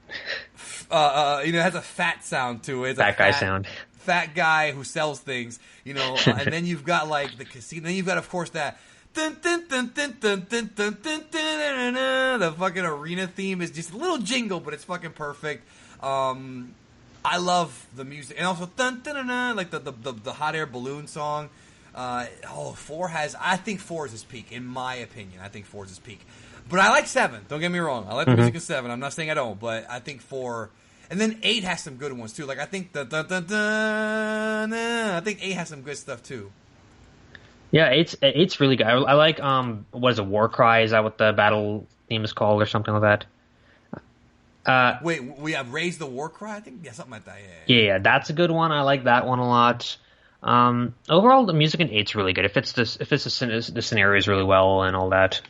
it has a fat sound to it. It's fat guy sound. Fat guy who sells things, you know, and then you've got like the casino. Then you've got, of course, that. Dun, dun, dun, dun, dun, dun, dun, dun, dun, dun, the fucking arena theme is just a little jingle, but it's fucking perfect. I love the music, and also dun, dun, dun, dun, like the hot air balloon song. 4 has, I think 4 is his peak, in my opinion. I think 4 is his peak. But I like 7. Don't get me wrong. I like the music in 7. I'm not saying I don't, but I think 4... And then 8 has some good ones, too. Like, I think I think 8 has some good stuff, too. Yeah, it's really good. I like what is it, War Cry? Is that what the battle theme is called, or something like that? Wait, we have Raise the War Cry? I think, yeah, something like that, Yeah, that's a good one. I like that one a lot. Overall, the music in 8's really good. It fits the scenarios really well and all that.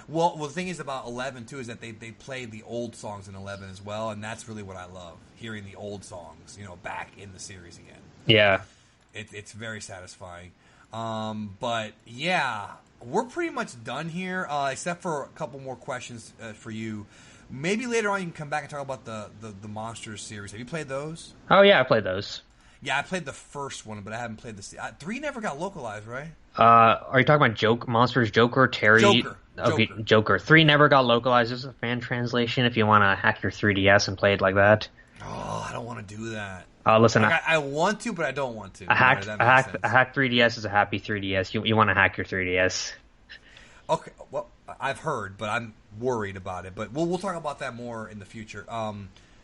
Well, the thing is about 11, too, is that they play the old songs in 11 as well, and that's really what I love, hearing the old songs, back in the series again. Yeah. It's very satisfying. But, yeah, we're pretty much done here, except for a couple more questions for you. Maybe later on you can come back and talk about the Monsters series. Have you played those? Oh, yeah, I played those. Yeah, I played the first one, but I haven't played the... 3 never got localized, right? Are you talking about Monsters Joker, Terry? Joker. Okay, Joker. 3 never got localized. This is a fan translation if you want to hack your 3DS and play it like that. Oh, I don't want to do that. Listen, I want to, but I don't want to. A hacked 3DS is a happy 3DS. You want to hack your 3DS. Okay, well, I've heard, but I'm worried about it. But we'll talk about that more in the future.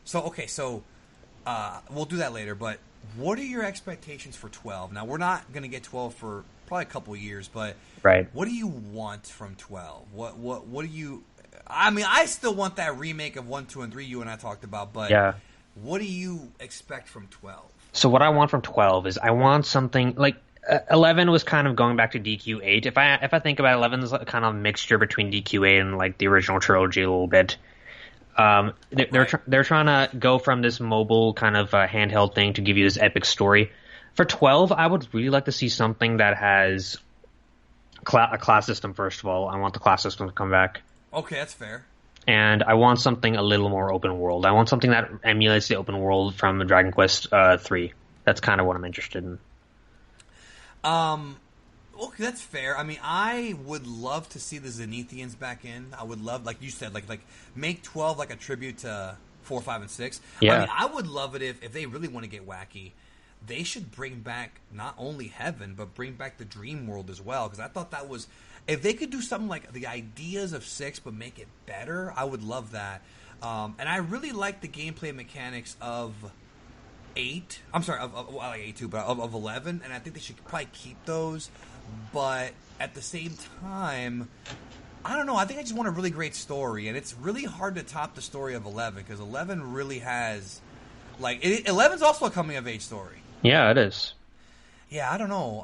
So we'll do that later. But what are your expectations for 12? Now, we're not going to get 12 for probably a couple of years, but right. What do you want from 12? What do you... I mean, I still want that remake of 1, 2, and 3 you and I talked about, but what do you expect from 12? So what I want from 12 is I want something... Like, 11 was kind of going back to DQ8. If I think about 11 as kind of a mixture between DQ8 and, like, the original trilogy a little bit. They're trying to go from this mobile kind of handheld thing to give you this epic story. For 12, I would really like to see something that has a class system, first of all. I want the class system to come back. Okay, that's fair. And I want something a little more open world. I want something that emulates the open world from Dragon Quest 3. That's kind of what I'm interested in. Okay, that's fair. I mean, I would love to see the Zenithians back in. I would love, like you said, like make 12 like a tribute to 4, 5, and 6. Yeah. I mean, I would love it if they really want to get wacky. They should bring back not only Heaven, but bring back the Dream World as well. Because I thought that was... If they could do something like the ideas of 6, but make it better, I would love that. And I really like the gameplay mechanics of 8. I'm sorry, I like 8 too, but of 11. And I think they should probably keep those. But at the same time, I don't know. I think I just want a really great story. And it's really hard to top the story of 11. Because 11 really has... 11's also a coming-of-age story. Yeah, it is. Yeah, I don't know.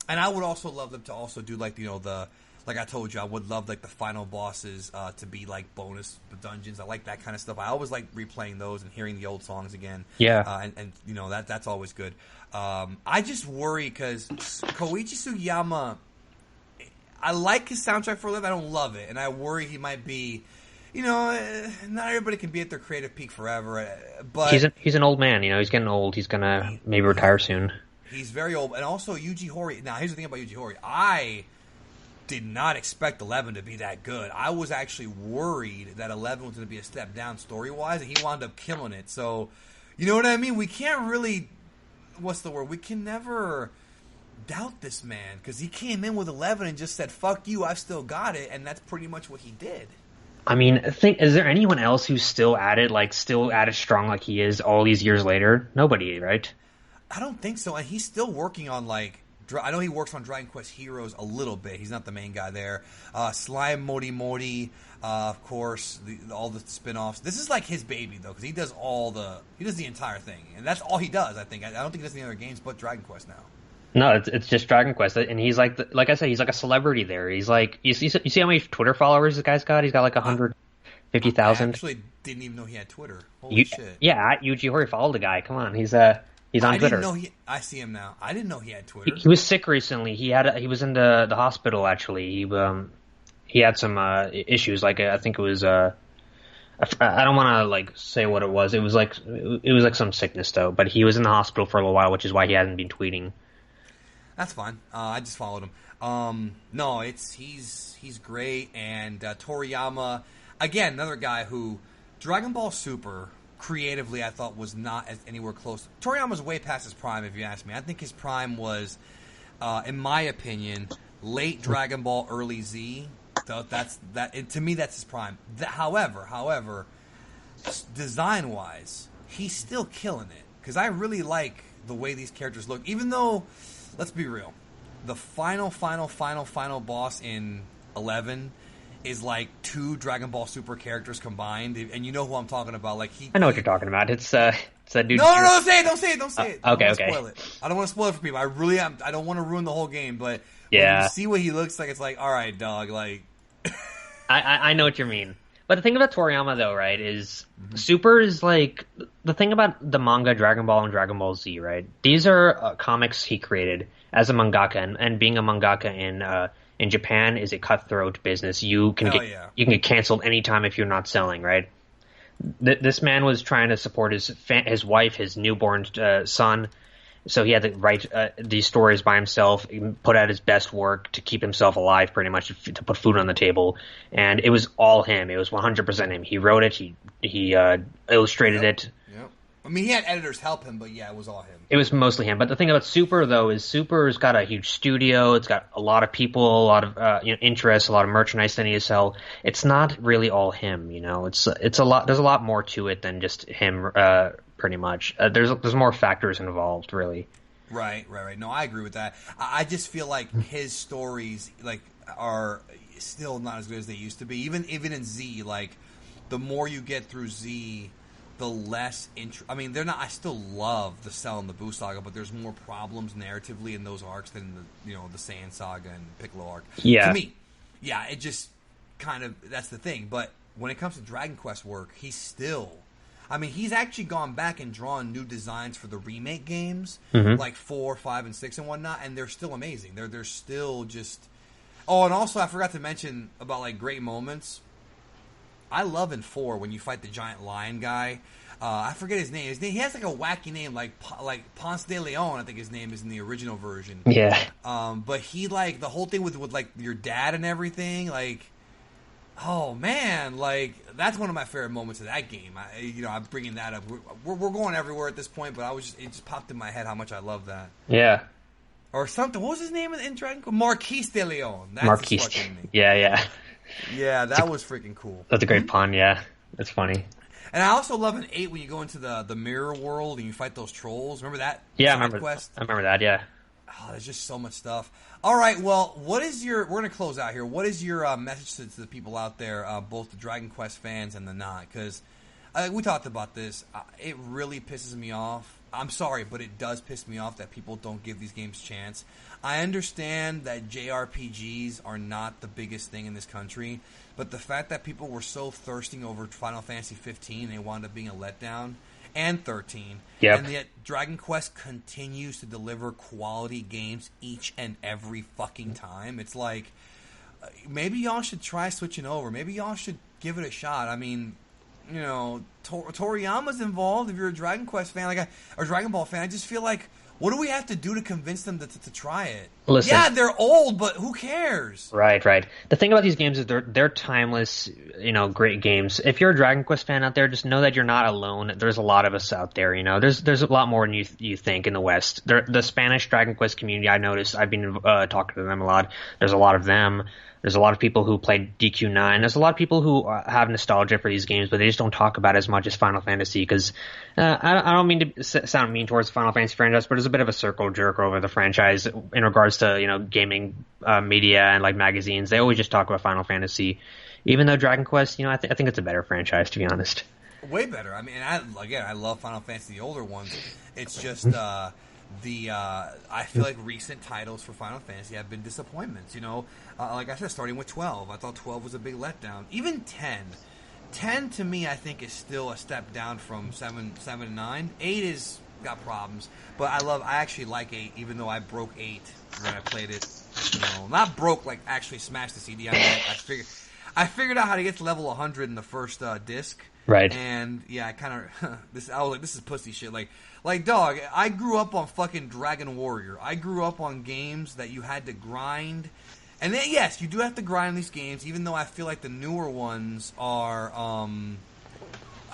And I would also love them to also do like I told you, I would love like the final bosses to be like bonus dungeons. I like that kind of stuff. I always like replaying those and hearing the old songs again. Yeah. And that's always good. I just worry because Koichi Sugiyama, I like his soundtrack for 11. I don't love it, and I worry he might be. Not everybody can be at their creative peak forever. But he's an old man. He's getting old. He's gonna maybe retire soon. He's very old. And also, Yuji Horii... Now, here's the thing about Yuji Horii. I did not expect 11 to be that good. I was actually worried that 11 was going to be a step down story-wise, and he wound up killing it. So, you know what I mean? We can't really... What's the word? We can never doubt this man, because he came in with 11 and just said, fuck you, I've still got it, and that's pretty much what he did. I mean, is there anyone else who's still at it strong like he is all these years later? Nobody, right? I don't think so, and he's still working on, I know he works on Dragon Quest Heroes a little bit. He's not the main guy there. Slime Mori Mori, of course, all the spin-offs. This is like his baby, though, because he does the entire thing, and that's all he does, I think. I don't think he does any other games but Dragon Quest now. No, it's just Dragon Quest, and he's like I said, he's like a celebrity there. He's like, you see how many Twitter followers this guy's got? He's got like 150,000. I actually didn't even know he had Twitter. Holy shit! Yeah, Yuji Horii followed the guy. Come on, he's on Twitter. I see him now. I didn't know he had Twitter. He was sick recently. He was in the hospital actually. He had some issues. I think it was I don't want to say what it was. It was like some sickness though. But he was in the hospital for a little while, which is why he hasn't been tweeting. That's fine. I just followed him. No, he's great, and Toriyama, again, another guy who Dragon Ball Super creatively I thought was not anywhere close. Toriyama's way past his prime, if you ask me. I think his prime was, in my opinion, late Dragon Ball, early Z. So to me, that's his prime. However, design wise, he's still killing it because I really like the way these characters look. Even though, let's be real, the final boss in 11 is like 2 Dragon Ball Super characters combined, and you know who I'm talking about. Like I know what you're talking about. It's that dude. No, don't say it. Okay. Spoil it. I don't want to spoil it for people. I don't want to ruin the whole game, but yeah, when you see what he looks like, it's like, all right, dog. Like, I know what you mean. But the thing about Toriyama, though, right, is Super is like the thing about the manga Dragon Ball and Dragon Ball Z, right? These are comics he created as a mangaka, and being a mangaka in Japan is a cutthroat business. You can get canceled anytime if you're not selling, right? This man was trying to support his wife, his newborn son, so he had to write these stories by himself, put out his best work to keep himself alive, pretty much, to put food on the table. And it was all him. It was 100% him. He wrote it. He illustrated it. Yep. I mean, he had editors help him, but yeah, it was all him. It was mostly him. But the thing about Super, though, is Super's got a huge studio. It's got a lot of people, a lot of interest, a lot of merchandise they need to sell. It's not really all him, It's a lot. There's a lot more to it than just him. Pretty much, there's more factors involved, really. Right. No, I agree with that. I just feel like his stories are still not as good as they used to be. Even in Z, like the more you get through Z, the less I mean, they're not. I still love the Cell and the Boo saga, but there's more problems narratively in those arcs than the Saiyan saga and Piccolo arc. Yeah. To me, yeah, it just kind of that's the thing. But when it comes to Dragon Quest work, he's still. I mean, he's actually gone back and drawn new designs for the remake games, like 4, 5, and 6 and whatnot, and they're still amazing. They're still just. Oh, and also I forgot to mention about like great moments. I love in 4 when you fight the giant lion guy. I forget his name. He has like a wacky name, like Ponce de Leon. I think his name is in the original version. Yeah. But he like the whole thing with like your dad and everything, like. Oh man, like that's one of my favorite moments of that game. I'm bringing that up. We're going everywhere at this point, but it just popped in my head how much I love that. Yeah. Or something. What was his name in Dragon Quest? Marquis de Leon. That's Marquis. his fucking name. Yeah. Yeah, that was freaking cool. That's a great pun. Yeah, that's funny. And I also love in 8 when you go into the mirror world and you fight those trolls. Remember that? Yeah, I remember that. Yeah. Oh, there's just so much stuff. All right, well, we're going to close out here. What is your message to the people out there, both the Dragon Quest fans and the not? Because we talked about this. It really pisses me off. I'm sorry, but it does piss me off that people don't give these games a chance. I understand that JRPGs are not the biggest thing in this country, but the fact that people were so thirsting over Final Fantasy 15, they wound up being a letdown. And 13. Yep. And yet Dragon Quest continues to deliver quality games each and every fucking time. It's like, maybe y'all should try switching over. Maybe y'all should give it a shot. I mean, Toriyama's involved. If you're a Dragon Quest fan, or Dragon Ball fan, I just feel like, what do we have to do to convince them to try it? Listen, yeah, they're old, but who cares? Right. The thing about these games is they're timeless, great games. If you're a Dragon Quest fan out there, just know that you're not alone. There's a lot of us out there, There's a lot more than you think in the West. The Spanish Dragon Quest community, I noticed, I've been talking to them a lot. There's a lot of them. There's a lot of people who played DQ9. There's a lot of people who have nostalgia for these games, but they just don't talk about it as much as Final Fantasy because I don't mean to sound mean towards the Final Fantasy franchise, but there's a bit of a circle jerk over the franchise in regards to, gaming media and like magazines. They always just talk about Final Fantasy, even though Dragon Quest, I think it's a better franchise, to be honest. Way better. I mean, I love Final Fantasy, the older ones. It's just I feel like recent titles for Final Fantasy have been disappointments. Like I said, starting with 12, I thought 12 was a big letdown. Even 10. 10 to me, I think, is still a step down from 7 and 9. 8 is got problems, but I actually like 8, even though I broke 8 when I played it. Not broke, like actually smashed the CD. I figured out how to get to level 100 in the first disc. Right. And yeah, I was like, this is pussy shit. Like dog, I grew up on fucking Dragon Warrior. I grew up on games that you had to grind. And then, yes, you do have to grind these games, even though I feel like the newer ones are,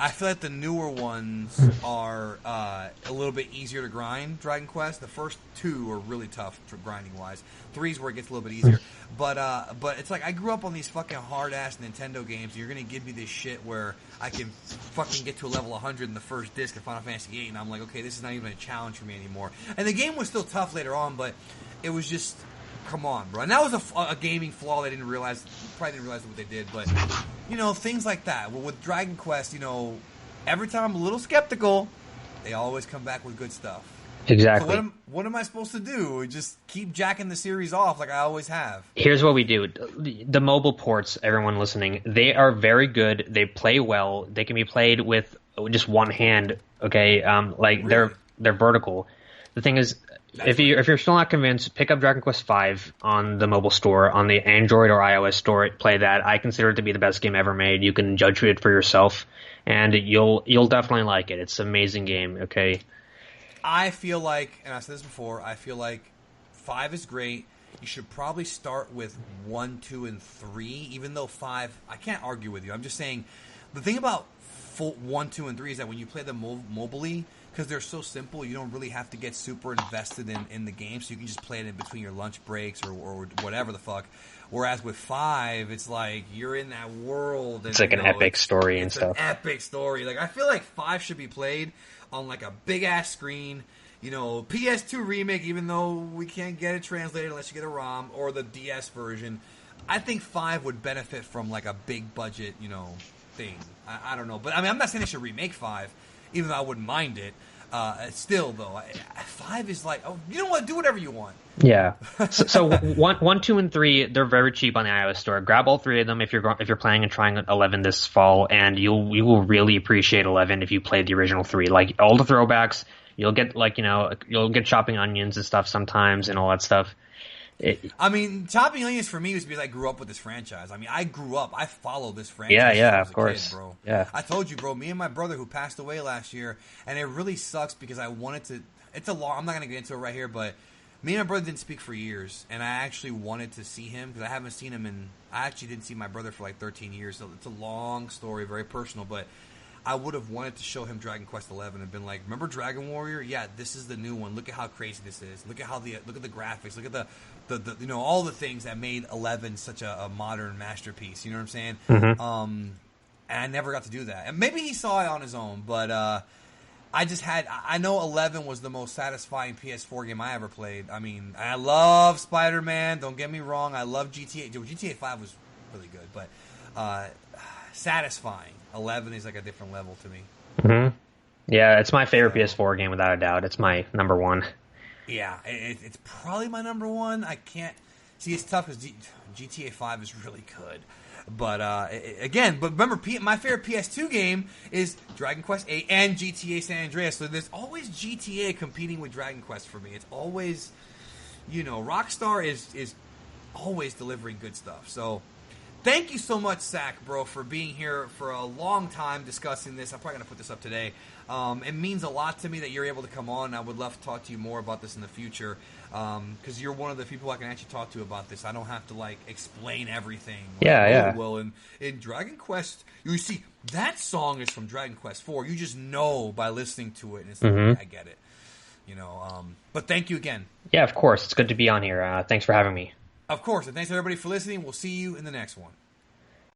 I feel like the newer ones are a little bit easier to grind. Dragon Quest, the first 2 are really tough grinding wise. 3's where it gets a little bit easier. But it's like I grew up on these fucking hard ass Nintendo games. And you're gonna give me this shit where I can fucking get to a level 100 in the first disc of Final Fantasy VIII, and I'm like, okay, this is not even a challenge for me anymore. And the game was still tough later on, but it was just, come on, bro. And that was a gaming flaw they didn't realize. Probably didn't realize what they did, but things like that. Well, with Dragon Quest, every time I'm a little skeptical, they always come back with good stuff. Exactly. So what am I supposed to do? Just keep jacking the series off like I always have? Here's what we do. The mobile ports, everyone listening, they are very good. They play well. They can be played with just one hand, okay? Really? They're vertical. The thing is, if you're still not convinced, pick up Dragon Quest V on the mobile store, on the Android or iOS store. Play that. I consider it to be the best game ever made. You can judge it for yourself, and you'll definitely like it. It's an amazing game. Okay. I feel like, and I said this before, I feel like 5 is great. You should probably start with 1, 2, and 3. Even though 5, I can't argue with you. I'm just saying, the thing about 1, 2, and 3 is that when you play them mobily, because they're so simple, you don't really have to get super invested in the game, so you can just play it in between your lunch breaks or whatever the fuck. Whereas with 5, it's like you're in that world. And, it's like an epic story and stuff. It's an epic story. Like I feel like 5 should be played on like a big ass screen. PS2 remake, even though we can't get it translated unless you get a ROM, or the DS version. I think 5 would benefit from like a big budget, thing. I don't know, but I mean, I'm not saying they should remake 5. Even though I wouldn't mind it, still though, 5 is like, oh, you know what? Do whatever you want. Yeah. So 1, 2, and 3, they're very cheap on the iOS store. Grab all 3 of them if you're planning on trying 11 this fall, and you will really appreciate 11 if you played the original 3. Like all the throwbacks, you'll get you'll get chopping onions and stuff sometimes and all that stuff. Chopping onions for me was because I grew up with this franchise. I followed this franchise. Yeah, of course, kid, bro. Yeah, I told you, bro. Me and my brother, who passed away last year, and it really sucks because I wanted to. I'm not gonna get into it right here, but me and my brother didn't speak for years, and I actually wanted to see him because I haven't seen him I actually didn't see my brother for like 13 years. So it's a long story, very personal, but I would have wanted to show him Dragon Quest XI and been like, remember Dragon Warrior? Yeah, this is the new one. Look at how crazy this is. Look at the graphics. Look at the all the things that made 11 such a modern masterpiece. You know what I'm saying? Mm-hmm. And I never got to do that. And maybe he saw it on his own, but I know 11 was the most satisfying PS4 game I ever played. I love Spider-Man. Don't get me wrong. I love GTA. GTA 5 was really good, but satisfying. 11 is like a different level to me. Mm-hmm. Yeah, it's my favorite PS4 game without a doubt. It's my number 1. Yeah, it's probably my number 1. I can't see, it's tough because GTA 5 is really good. But but remember, my favorite PS2 game is Dragon Quest 8 and GTA San Andreas. So there's always GTA competing with Dragon Quest for me. It's always, Rockstar is always delivering good stuff. So thank you so much, Sack, bro, for being here for a long time discussing this. I'm probably going to put this up today. It means a lot to me that you're able to come on. I would love to talk to you more about this in the future because you're one of the people I can actually talk to about this. I don't have to, explain everything. Yeah. Well, in Dragon Quest, you see, that song is from Dragon Quest 4. You just know by listening to it, and it's like, I get it. But thank you again. Yeah, of course. It's good to be on here. Thanks for having me. Of course, and thanks everybody for listening. We'll see you in the next one.